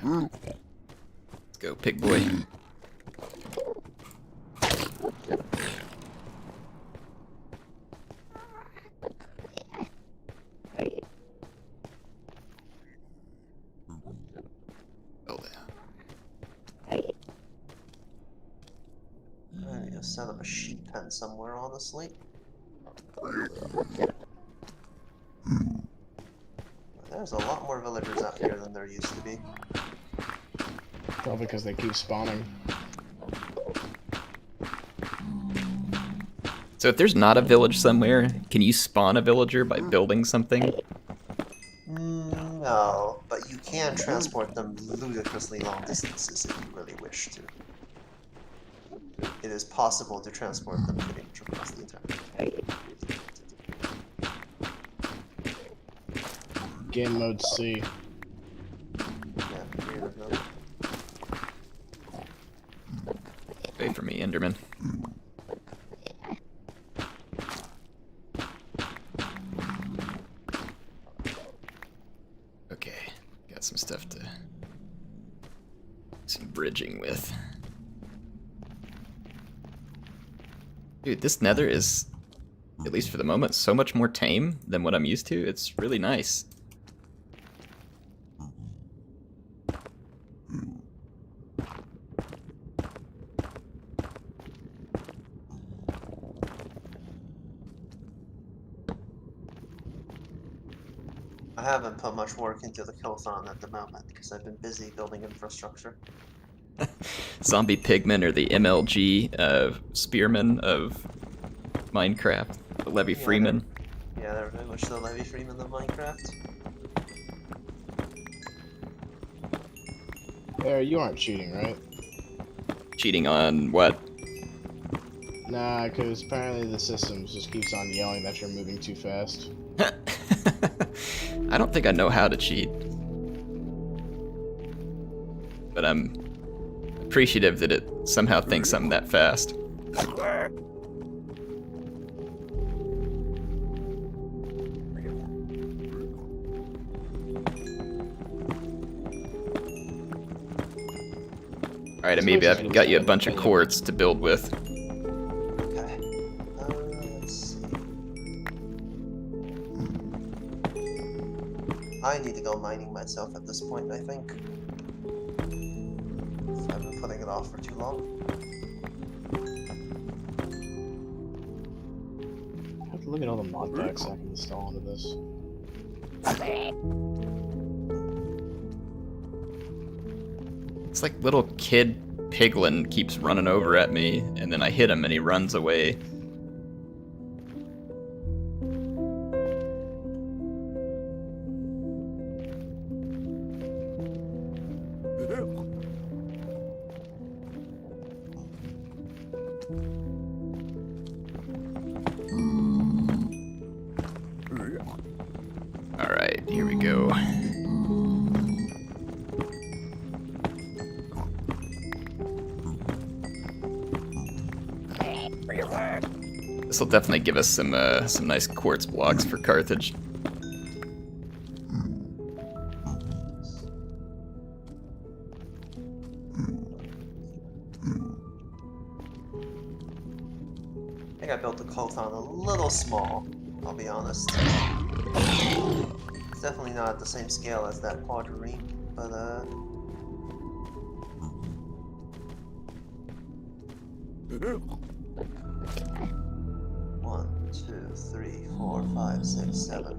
[SPEAKER 1] Let's go, pig boy. Oh,
[SPEAKER 3] I need to set up a sheep pen somewhere, honestly. There's a lot more villagers out here than there used to be.
[SPEAKER 2] Probably because they keep spawning.
[SPEAKER 1] So if there's not a village somewhere, can you spawn a villager by building something?
[SPEAKER 3] No, but you can transport them ludicrously long distances if you really wish to. It is possible to transport them pretty much across the entire.
[SPEAKER 2] Game mode C.
[SPEAKER 3] Yeah, creative mode.
[SPEAKER 1] Wait for me, Enderman. Okay, got some stuff to... some bridging with. Dude, this Nether is, at least for the moment, so much more tame than what I'm used to. It's really nice.
[SPEAKER 3] I haven't put much work into the Kilthon at the moment because I've been busy building infrastructure.
[SPEAKER 1] Zombie pigmen are the MLG spearmen of Minecraft. The Levy Freeman.
[SPEAKER 3] Yeah, they're very much the Levy Freeman of Minecraft.
[SPEAKER 2] There, you aren't cheating, right?
[SPEAKER 1] Cheating on what?
[SPEAKER 2] Nah, because apparently the system just keeps on yelling that you're moving too fast.
[SPEAKER 1] I don't think I know how to cheat. But I'm appreciative that it somehow thinks I'm that fast. Alright, maybe I've got you a bunch of quartz to build with.
[SPEAKER 3] Okay. Let's see. I need to go mining myself at this point, I think. I've been putting it off for too long.
[SPEAKER 2] I have to look at all the mod packs I can install into this.
[SPEAKER 1] It's like little kid piglin keeps running over at me, and then I hit him and he runs away. Alright, here we go. This will definitely give us some nice quartz blocks for Carthage.
[SPEAKER 3] I think I built the Kothon a little small, I'll be honest. It's definitely not at the same scale as that quadrireme, but 1, 2, 3, 4, 5, 6, 7.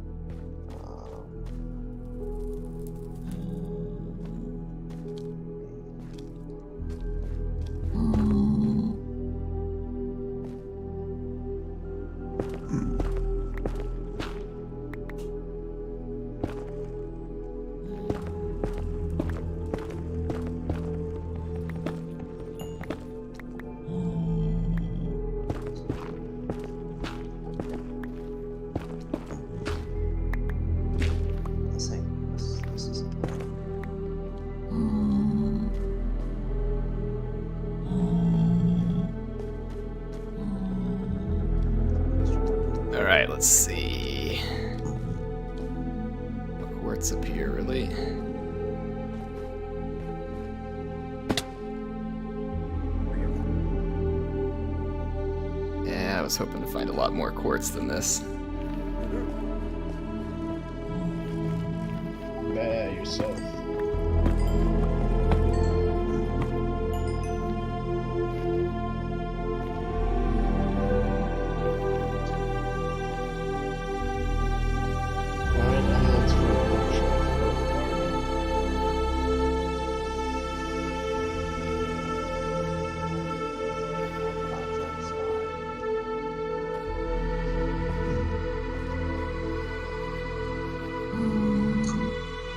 [SPEAKER 3] This is
[SPEAKER 1] Let's see. No quartz up here, really. Yeah, I was hoping to find a lot more quartz than this.
[SPEAKER 2] Yeah, yourself. Alright, emeralds for a workshop.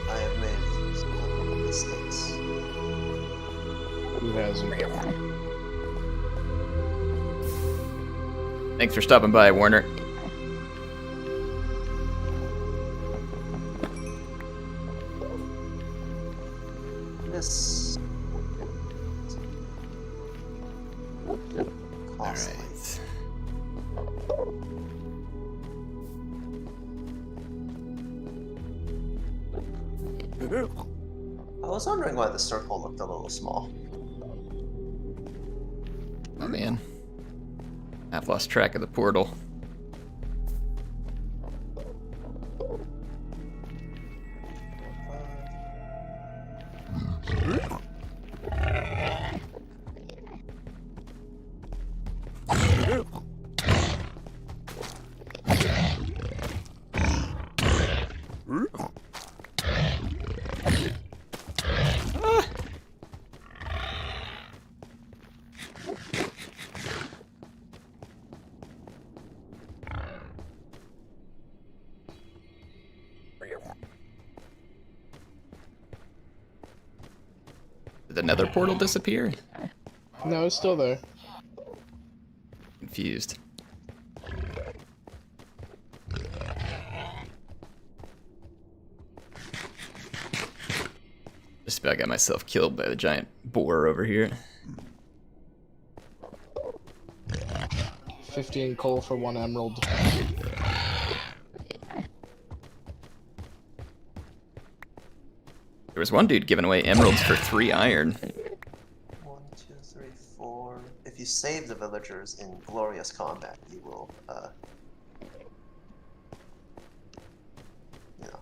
[SPEAKER 3] I have made some mistakes.
[SPEAKER 2] Who hasn't?
[SPEAKER 1] Thanks for stopping by, Warner.
[SPEAKER 3] This costly.
[SPEAKER 1] Alright.
[SPEAKER 3] I was wondering why the circle looked a little small.
[SPEAKER 1] Oh man. I've lost track of the portal. Did the nether portal disappear?
[SPEAKER 2] No, it's still there.
[SPEAKER 1] Confused. Just about got myself killed by the giant boar over here.
[SPEAKER 2] 15 coal for 1 emerald.
[SPEAKER 1] There was one dude giving away emeralds for 3 iron.
[SPEAKER 3] 1, 2, 3, 4. If you save the villagers in glorious combat, you will, you know.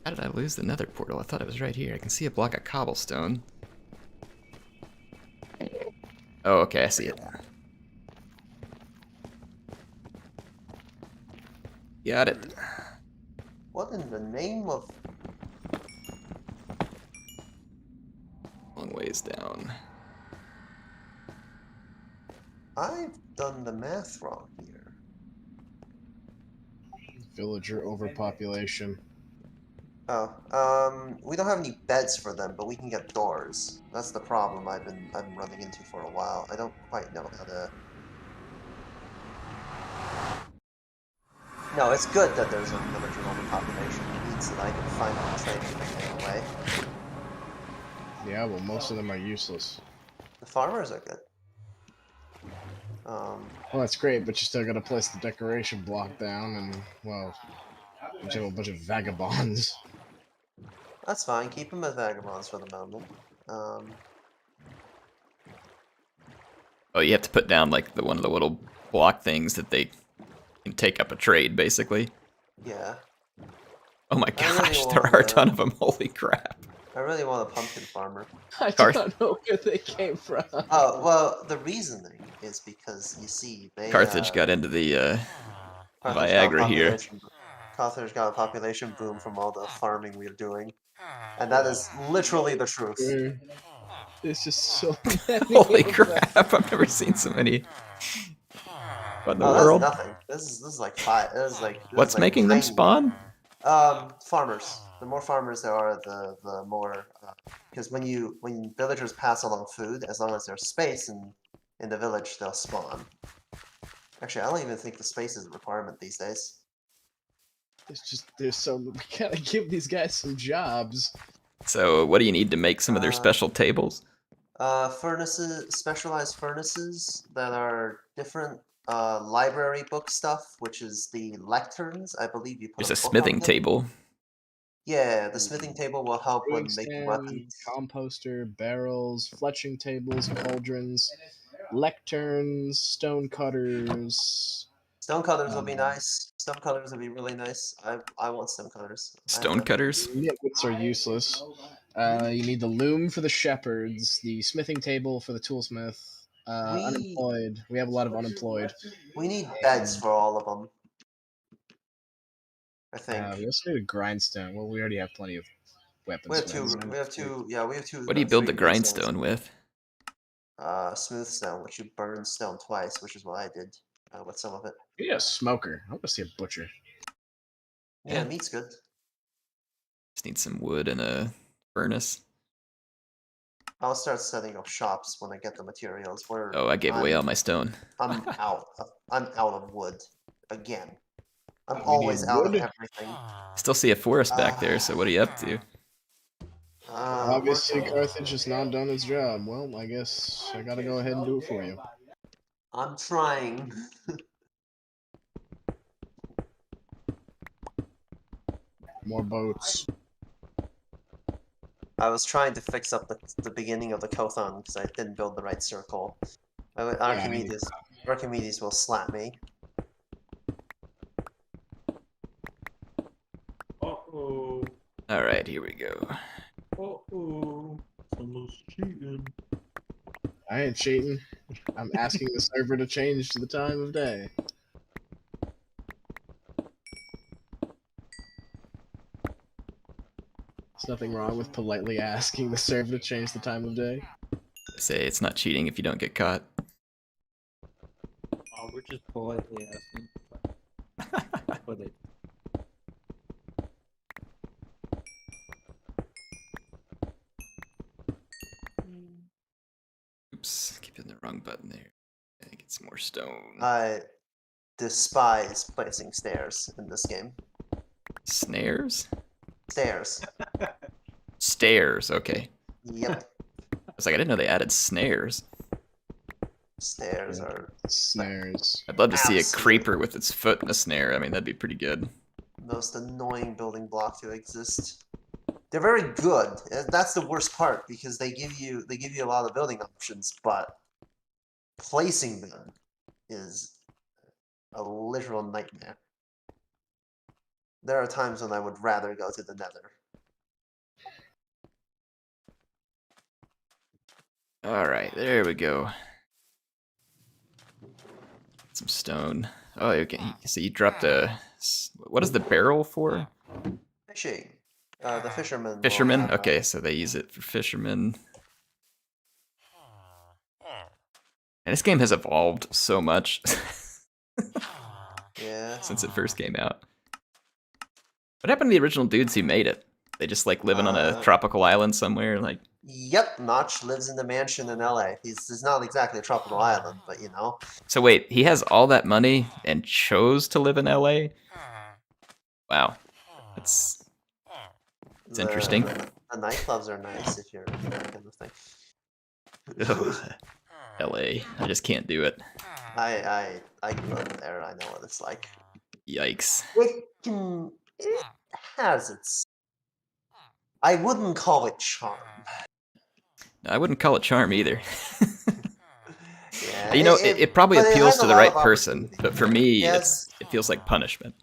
[SPEAKER 1] How did I lose the nether portal? I thought it was right here. I can see a block of cobblestone. Oh, okay, I see it. Got it.
[SPEAKER 3] What in the name of...
[SPEAKER 1] Long ways down.
[SPEAKER 3] I've done the math wrong here.
[SPEAKER 2] Villager overpopulation.
[SPEAKER 3] Oh, we don't have any beds for them, but we can get doors. That's the problem I've been running into for a while. I don't quite know how to... No, it's good that there's a villager overpopulation. It means that I can finally trade everything away.
[SPEAKER 2] Yeah, well, most of them are useless.
[SPEAKER 3] The farmers are good.
[SPEAKER 2] Well, that's great, but you still gotta place the decoration block down, and, well, you have a bunch of vagabonds.
[SPEAKER 3] That's fine. Keep them as vagabonds for the moment.
[SPEAKER 1] Oh, you have to put down like one of the little block things that they can take up a trade, basically.
[SPEAKER 3] Yeah.
[SPEAKER 1] Oh my
[SPEAKER 3] I really
[SPEAKER 1] gosh, there
[SPEAKER 3] want
[SPEAKER 1] are a ton of them. Holy crap.
[SPEAKER 3] I really want a pumpkin farmer.
[SPEAKER 2] I
[SPEAKER 1] Carth-
[SPEAKER 2] don't know where they came from.
[SPEAKER 3] Oh, well, the reasoning is because, you see, they...
[SPEAKER 1] Carthage got into the
[SPEAKER 3] Carthage got a
[SPEAKER 1] Viagra here.
[SPEAKER 3] Carthage got a population boom from all the farming we're doing. And that is literally the truth.
[SPEAKER 2] It's just so many
[SPEAKER 1] Holy
[SPEAKER 2] of them.
[SPEAKER 1] crap, I've never seen so many. What in the
[SPEAKER 3] Oh, that's
[SPEAKER 1] world?
[SPEAKER 3] nothing. This is like 5. This is like... This
[SPEAKER 1] What's
[SPEAKER 3] is like
[SPEAKER 1] making them
[SPEAKER 3] tiny.
[SPEAKER 1] spawn?
[SPEAKER 3] Farmers. The more farmers there are, the more... Because when villagers pass along food, as long as there's space in the village, they'll spawn. Actually, I don't even think the space is a requirement these days.
[SPEAKER 2] It's just, we gotta give these guys some jobs.
[SPEAKER 1] So what do you need to make some of their special tables?
[SPEAKER 3] Furnaces, specialized furnaces that are different library book stuff, which is the lecterns. I believe you put
[SPEAKER 1] There's a
[SPEAKER 3] book on
[SPEAKER 1] smithing
[SPEAKER 3] them.
[SPEAKER 1] table.
[SPEAKER 3] Yeah, the smithing table will help
[SPEAKER 2] Brewing
[SPEAKER 3] when making
[SPEAKER 2] stand,
[SPEAKER 3] weapons.
[SPEAKER 2] composter, barrels, fletching tables, cauldrons, lecterns, stone cutters.
[SPEAKER 3] Stone cutters will be
[SPEAKER 2] Um,
[SPEAKER 3] nice. Stone cutters will be really nice. I want stone cutters.
[SPEAKER 1] Stone cutters.
[SPEAKER 2] Nitwits are useless. You need the loom for the shepherds, the smithing table for the toolsmith.
[SPEAKER 3] We-
[SPEAKER 2] Unemployed. We have a lot of unemployed.
[SPEAKER 3] We need beds for all of them. I think.
[SPEAKER 2] We also need a grindstone. Well, we already have plenty of weapons.
[SPEAKER 3] We have
[SPEAKER 2] for
[SPEAKER 3] two.
[SPEAKER 2] that.
[SPEAKER 3] We have two. Yeah, we have two.
[SPEAKER 1] What do you build
[SPEAKER 3] three
[SPEAKER 1] the
[SPEAKER 3] grindstones.
[SPEAKER 1] grindstone with?
[SPEAKER 3] Smooth stone, which you burn stone twice, which is what I did with some of it.
[SPEAKER 2] We need a smoker. I want to see a butcher.
[SPEAKER 3] Yeah,
[SPEAKER 1] Yeah.
[SPEAKER 3] meat's good.
[SPEAKER 1] Just need some wood and a furnace.
[SPEAKER 3] I'll start setting up shops when I get the materials.
[SPEAKER 1] Oh, I gave away all my stone.
[SPEAKER 3] I'm out. I'm out of wood again. I'm
[SPEAKER 2] We
[SPEAKER 3] always
[SPEAKER 2] need
[SPEAKER 3] out of
[SPEAKER 2] wood?
[SPEAKER 3] everything.
[SPEAKER 1] Still see a forest back there, so what are you up to?
[SPEAKER 2] Obviously, Carthage has not done its job. Well, I guess I gotta go ahead and do it for you.
[SPEAKER 3] I'm trying.
[SPEAKER 2] More boats.
[SPEAKER 3] I was trying to fix up the beginning of the Kothon because I didn't build the right circle. Archimedes will slap me.
[SPEAKER 4] Uh-oh.
[SPEAKER 1] Alright, here we go.
[SPEAKER 4] Uh-oh. Someone's cheating.
[SPEAKER 2] I ain't cheating. I'm asking the server to change to the time of day. There's nothing wrong with politely asking the server to change the time of day.
[SPEAKER 1] They say it's not cheating if you don't get caught.
[SPEAKER 4] Oh, we're just politely asking. But it.
[SPEAKER 1] Oops, keep hitting the wrong button there. Get some more stone.
[SPEAKER 3] I despise placing stairs in this game.
[SPEAKER 1] Snares?
[SPEAKER 3] Stairs.
[SPEAKER 1] Stairs, okay.
[SPEAKER 3] Yep.
[SPEAKER 1] I was like, I didn't know they added snares.
[SPEAKER 3] Stairs are
[SPEAKER 2] Snares.
[SPEAKER 1] I'd love to see a
[SPEAKER 3] Absolutely.
[SPEAKER 1] creeper with its foot in a snare. I mean, that'd be pretty good.
[SPEAKER 3] the most annoying building block to exist. They're very good. That's the worst part because they give you a lot of building options, but placing them is a literal nightmare. There are times when I would rather go to the Nether.
[SPEAKER 1] Alright, there we go. Some stone. Oh, okay. So you dropped a... What is the barrel for?
[SPEAKER 3] Fishing. The fishermen. will
[SPEAKER 1] Fishermen?
[SPEAKER 3] have,
[SPEAKER 1] Okay, so they use it for fishermen. And this game has evolved so much
[SPEAKER 3] Yeah.
[SPEAKER 1] since it first came out. What happened to the original dudes who made it? They just like living on a tropical island somewhere, like...
[SPEAKER 3] Yep, Notch lives in the mansion in LA. He's not exactly a tropical island, but you know.
[SPEAKER 1] So wait, he has all that money and chose to live in LA? Wow. It's interesting.
[SPEAKER 3] The nightclubs are nice if you're that kind of thing.
[SPEAKER 1] Ugh. LA. I just can't do it.
[SPEAKER 3] I grew up there. I know what it's like.
[SPEAKER 1] Yikes.
[SPEAKER 3] It has its. I wouldn't call it charm.
[SPEAKER 1] I wouldn't call it charm either.
[SPEAKER 3] Yeah,
[SPEAKER 1] You know, it probably
[SPEAKER 3] but it
[SPEAKER 1] appeals
[SPEAKER 3] has a
[SPEAKER 1] to the
[SPEAKER 3] lot
[SPEAKER 1] right
[SPEAKER 3] of
[SPEAKER 1] person,
[SPEAKER 3] opportunity.
[SPEAKER 1] but for me,
[SPEAKER 3] It
[SPEAKER 1] it feels like punishment.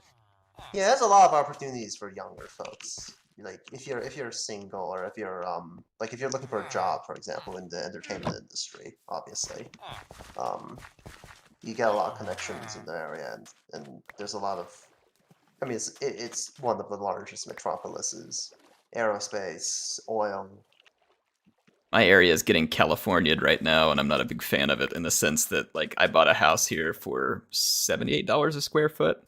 [SPEAKER 3] Yeah, there's a lot of opportunities for younger folks. Like if you're single or if you're like if you're looking for a job, for example, in the entertainment industry, obviously, you get a lot of connections in the area, and there's a lot of. I mean, it's one of the largest metropolises. Aerospace, oil.
[SPEAKER 1] My area is getting California'd right now, and I'm not a big fan of it in the sense that, like, I bought a house here for $78 a square foot.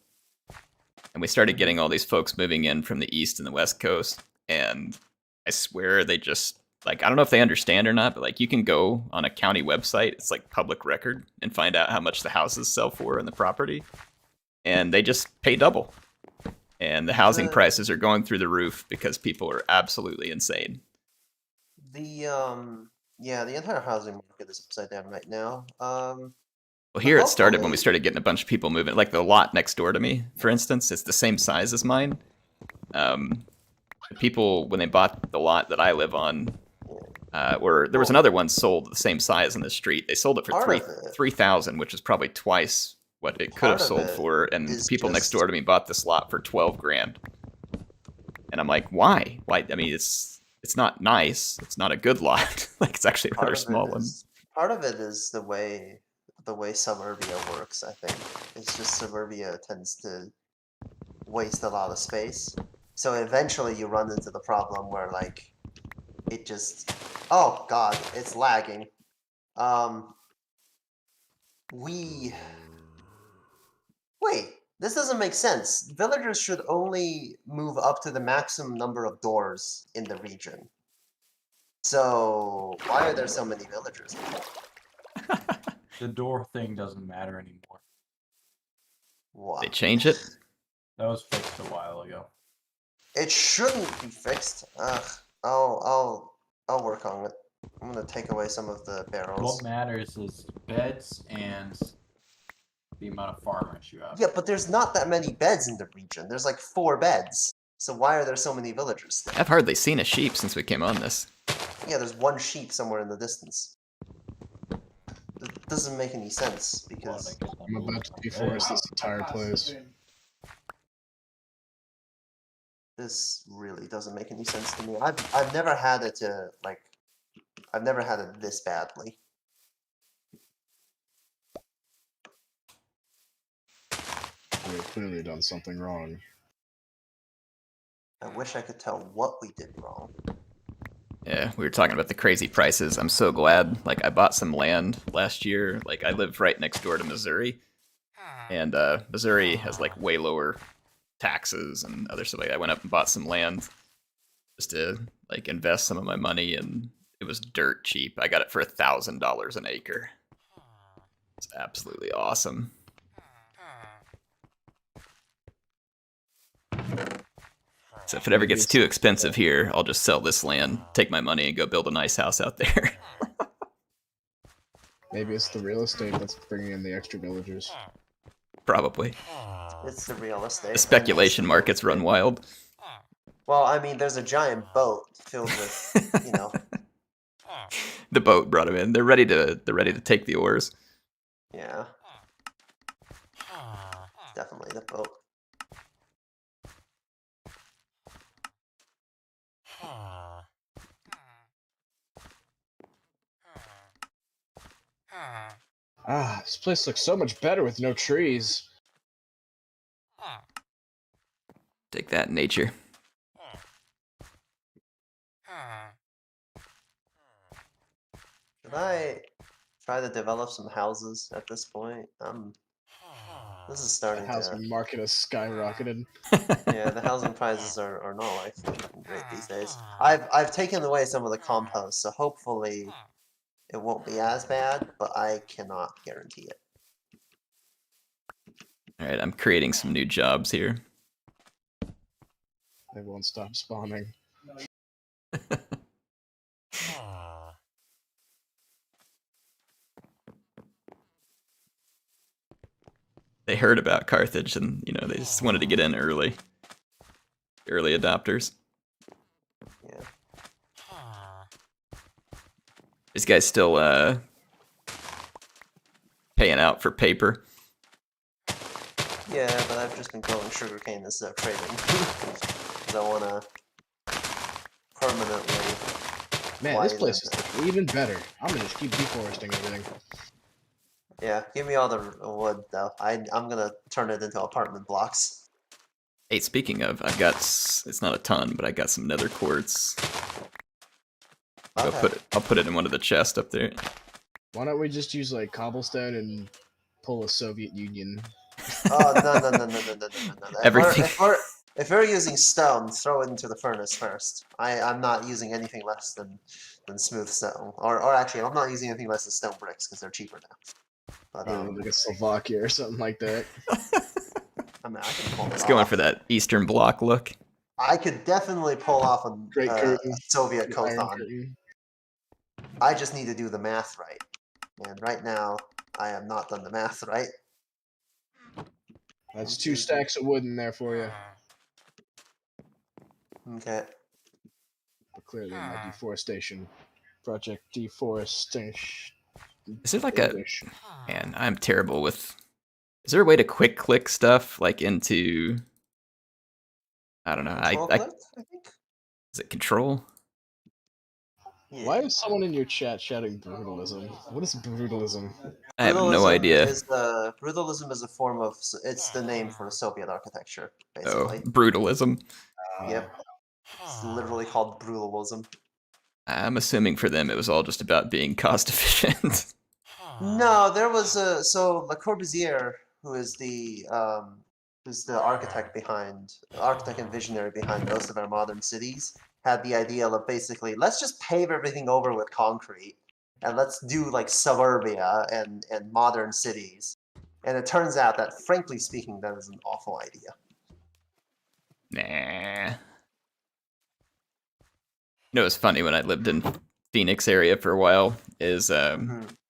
[SPEAKER 1] And we started getting all these folks moving in from the east and the west coast. And I swear they just, like, I don't know if they understand or not, but, like, you can go on a county website, it's like public record, and find out how much the houses sell for in the property. And they just pay double. And the housing prices are going through the roof because people are absolutely insane.
[SPEAKER 3] The entire housing market is upside down right now.
[SPEAKER 1] Well, here it started when we started getting a bunch of people moving. Like the lot next door to me, for instance, it's the same size as mine. The people, when they bought the lot that I live on, there was another one sold the same size in the street. They sold it for $3,000, which is probably twice what it could have sold for. And the people next door to me bought this lot for $12,000. And I'm like, why? Why? I mean, it's not nice. It's not a good lot. Like, it's actually a rather small one.
[SPEAKER 3] Part of it is the way suburbia works. I think it's just suburbia tends to waste a lot of space. So eventually you run into the problem where like it just, oh god, it's lagging. Wait, this doesn't make sense. Villagers should only move up to the maximum number of doors in the region. So why are there so many villagers?
[SPEAKER 4] The door thing doesn't matter anymore.
[SPEAKER 3] What?
[SPEAKER 1] They change it?
[SPEAKER 4] That was fixed a while ago.
[SPEAKER 3] It shouldn't be fixed. I'll work on it. I'm gonna take away some of the barrels.
[SPEAKER 4] What matters is beds and the amount of farmers you have.
[SPEAKER 3] Yeah, but there's not that many beds in the region. There's like 4 beds. So why are there so many villagers still?
[SPEAKER 1] I've hardly seen a sheep since we came on this.
[SPEAKER 3] Yeah, there's 1 sheep somewhere in the distance. It doesn't make any sense because
[SPEAKER 2] I'm about to deforest this entire place.
[SPEAKER 3] this really doesn't make any sense to me. I've never had it to like I've never had it this badly.
[SPEAKER 2] We've clearly done something wrong.
[SPEAKER 3] I wish I could tell what we did wrong.
[SPEAKER 1] Yeah, we were talking about the crazy prices. I'm so glad. Like, I bought some land last year. Like, I live right next door to Missouri. And Missouri has, like, way lower taxes and other stuff like that. I went up and bought some land just to, like, invest some of my money, and it was dirt cheap. I got it for $1,000 an acre. It's absolutely awesome. So if it ever gets too expensive here, I'll just sell this land, take my money, and go build a nice house out there.
[SPEAKER 2] Maybe it's the real estate that's bringing in the extra villagers.
[SPEAKER 1] Probably.
[SPEAKER 3] It's the real estate.
[SPEAKER 1] The speculation markets run wild.
[SPEAKER 3] Well, I mean, there's a giant boat filled with, you know.
[SPEAKER 1] The boat brought them in. They're ready to take the oars.
[SPEAKER 3] Yeah. Definitely the boat.
[SPEAKER 2] Ah, this place looks so much better with no trees.
[SPEAKER 1] Take that, nature.
[SPEAKER 3] Should I try to develop some houses at this point? This is starting
[SPEAKER 2] The housing market has skyrocketed.
[SPEAKER 3] Yeah, the housing prices are not like great these days. I've taken away some of the compost, so hopefully it won't be as bad, but I cannot guarantee it.
[SPEAKER 1] Alright, I'm creating some new jobs here.
[SPEAKER 2] They won't stop spawning.
[SPEAKER 1] They heard about Carthage and, you know, they just wanted to get in early. Early adopters.
[SPEAKER 3] Yeah.
[SPEAKER 1] These guys still paying out for paper.
[SPEAKER 3] Yeah, but I've just been growing sugarcane instead of trading. Because I want to permanently...
[SPEAKER 2] Man, this place is looking even better. I'm going to just keep deforesting everything.
[SPEAKER 3] Yeah, give me all the wood, though. I'm going to turn it into apartment blocks.
[SPEAKER 1] Hey, speaking of, I've got, it's not a ton, but I got some nether quartz.
[SPEAKER 3] Okay.
[SPEAKER 1] I'll put it in one of the chests up there.
[SPEAKER 2] Why don't we just use, like, cobblestone and pull a Soviet Union?
[SPEAKER 3] Oh, no.
[SPEAKER 1] Everything.
[SPEAKER 3] If we're using stone, throw it into the furnace first. I'm not using anything less than smooth stone. Or actually, I'm not using anything less than stone bricks, because they're cheaper now. But,
[SPEAKER 2] like a Slovakia or something like that.
[SPEAKER 3] I mean, I can pull it
[SPEAKER 1] It's
[SPEAKER 3] off.
[SPEAKER 1] going for that Eastern Bloc look.
[SPEAKER 3] I could definitely pull off a
[SPEAKER 2] Great curtain.
[SPEAKER 3] Soviet
[SPEAKER 2] Iron
[SPEAKER 3] Kothon.
[SPEAKER 2] curtain.
[SPEAKER 3] I just need to do the math right. And right now, I have not done the math right.
[SPEAKER 2] That's 2 stacks of wood in there for you.
[SPEAKER 3] Okay.
[SPEAKER 2] But clearly my deforestation project deforestation.
[SPEAKER 1] Is it like a... Man, I'm terrible with... Is there a way to quick click stuff like into... I don't know.
[SPEAKER 3] Control click, I think.
[SPEAKER 1] Is it control?
[SPEAKER 3] Yeah.
[SPEAKER 2] Why is someone in your chat shouting brutalism? What is brutalism?
[SPEAKER 1] I have no idea.
[SPEAKER 3] Brutalism is a form of... It's the name for Soviet architecture, basically.
[SPEAKER 1] Oh, brutalism.
[SPEAKER 3] Yep. It's literally called brutalism.
[SPEAKER 1] I'm assuming for them it was all just about being cost efficient.
[SPEAKER 3] No, there was a... So, Le Corbusier, who is the architect and visionary behind most of our modern cities, had the idea of basically, let's just pave everything over with concrete, and let's do like suburbia and modern cities. And it turns out that, frankly speaking, that is an awful idea.
[SPEAKER 1] Nah. You know, it was funny when I lived in Phoenix area for a while, is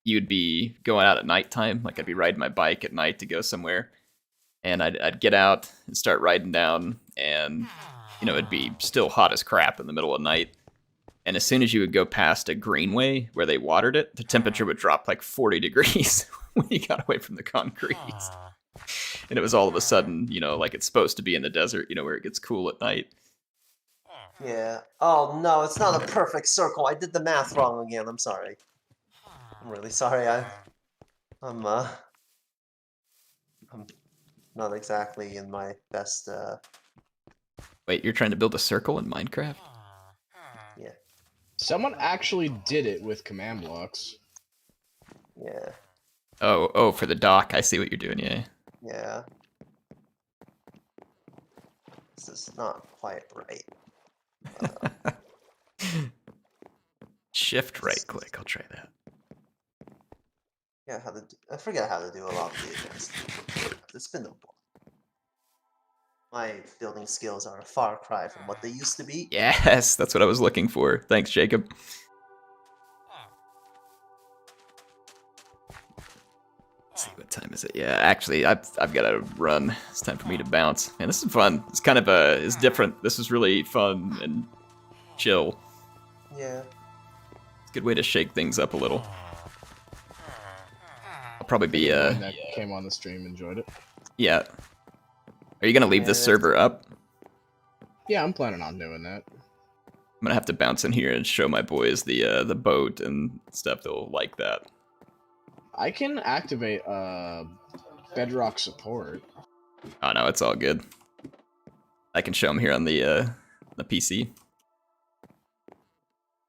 [SPEAKER 1] you'd be going out at nighttime, like I'd be riding my bike at night to go somewhere, and I'd get out and start riding down, and you know, it'd be still hot as crap in the middle of the night. And as soon as you would go past a greenway where they watered it, the temperature would drop like 40 degrees when you got away from the concrete. And it was all of a sudden, you know, like it's supposed to be in the desert, you know, where it gets cool at night.
[SPEAKER 3] Yeah. Oh no, it's not a perfect circle. I did the math wrong again. I'm sorry. I'm really sorry. I'm not exactly in my best.
[SPEAKER 1] Wait, you're trying to build a circle in Minecraft?
[SPEAKER 3] Yeah.
[SPEAKER 2] Someone actually did it with command blocks.
[SPEAKER 3] Yeah.
[SPEAKER 1] Oh, for the dock. I see what you're doing, yeah.
[SPEAKER 3] Yeah. This is not quite right.
[SPEAKER 1] Shift right click. I'll try that.
[SPEAKER 3] Yeah, I forget how to do a lot of the advanced. It's been a while. My building skills are a far cry from what they used to be.
[SPEAKER 1] Yes, that's what I was looking for. Thanks, Jacob. Let's see, what time is it? Yeah, actually, I've got to run. It's time for me to bounce. Man, this is fun. It's kind of it's different. This is really fun and chill.
[SPEAKER 3] Yeah.
[SPEAKER 1] It's a good way to shake things up a little. I'll probably be
[SPEAKER 2] Everyone that came on the stream enjoyed it.
[SPEAKER 1] Yeah. Are you gonna leave this server up?
[SPEAKER 2] Yeah, I'm planning on doing that.
[SPEAKER 1] I'm gonna have to bounce in here and show my boys the boat and stuff. They'll like that.
[SPEAKER 2] I can activate bedrock support.
[SPEAKER 1] Oh no, it's all good. I can show them here on the PC.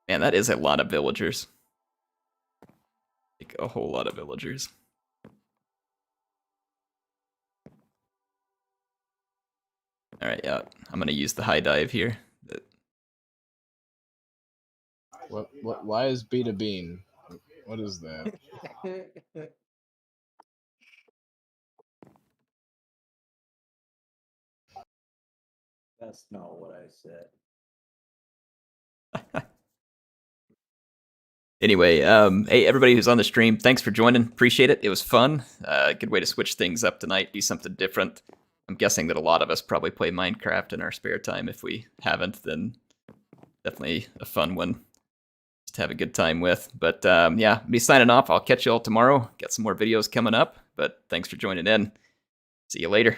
[SPEAKER 1] Man, that is a lot of villagers. Like a whole lot of villagers. All right, yeah, I'm gonna use the high dive here.
[SPEAKER 2] What? Why is Beta Bean? What is that?
[SPEAKER 4] That's not what I said.
[SPEAKER 1] Anyway, hey, everybody who's on the stream, thanks for joining. Appreciate it. It was fun. Good way to switch things up tonight, do something different. I'm guessing that a lot of us probably play Minecraft in our spare time. If we haven't, then definitely a fun one just to have a good time with. But yeah, me signing off. I'll catch you all tomorrow. Got some more videos coming up, but thanks for joining in. See you later.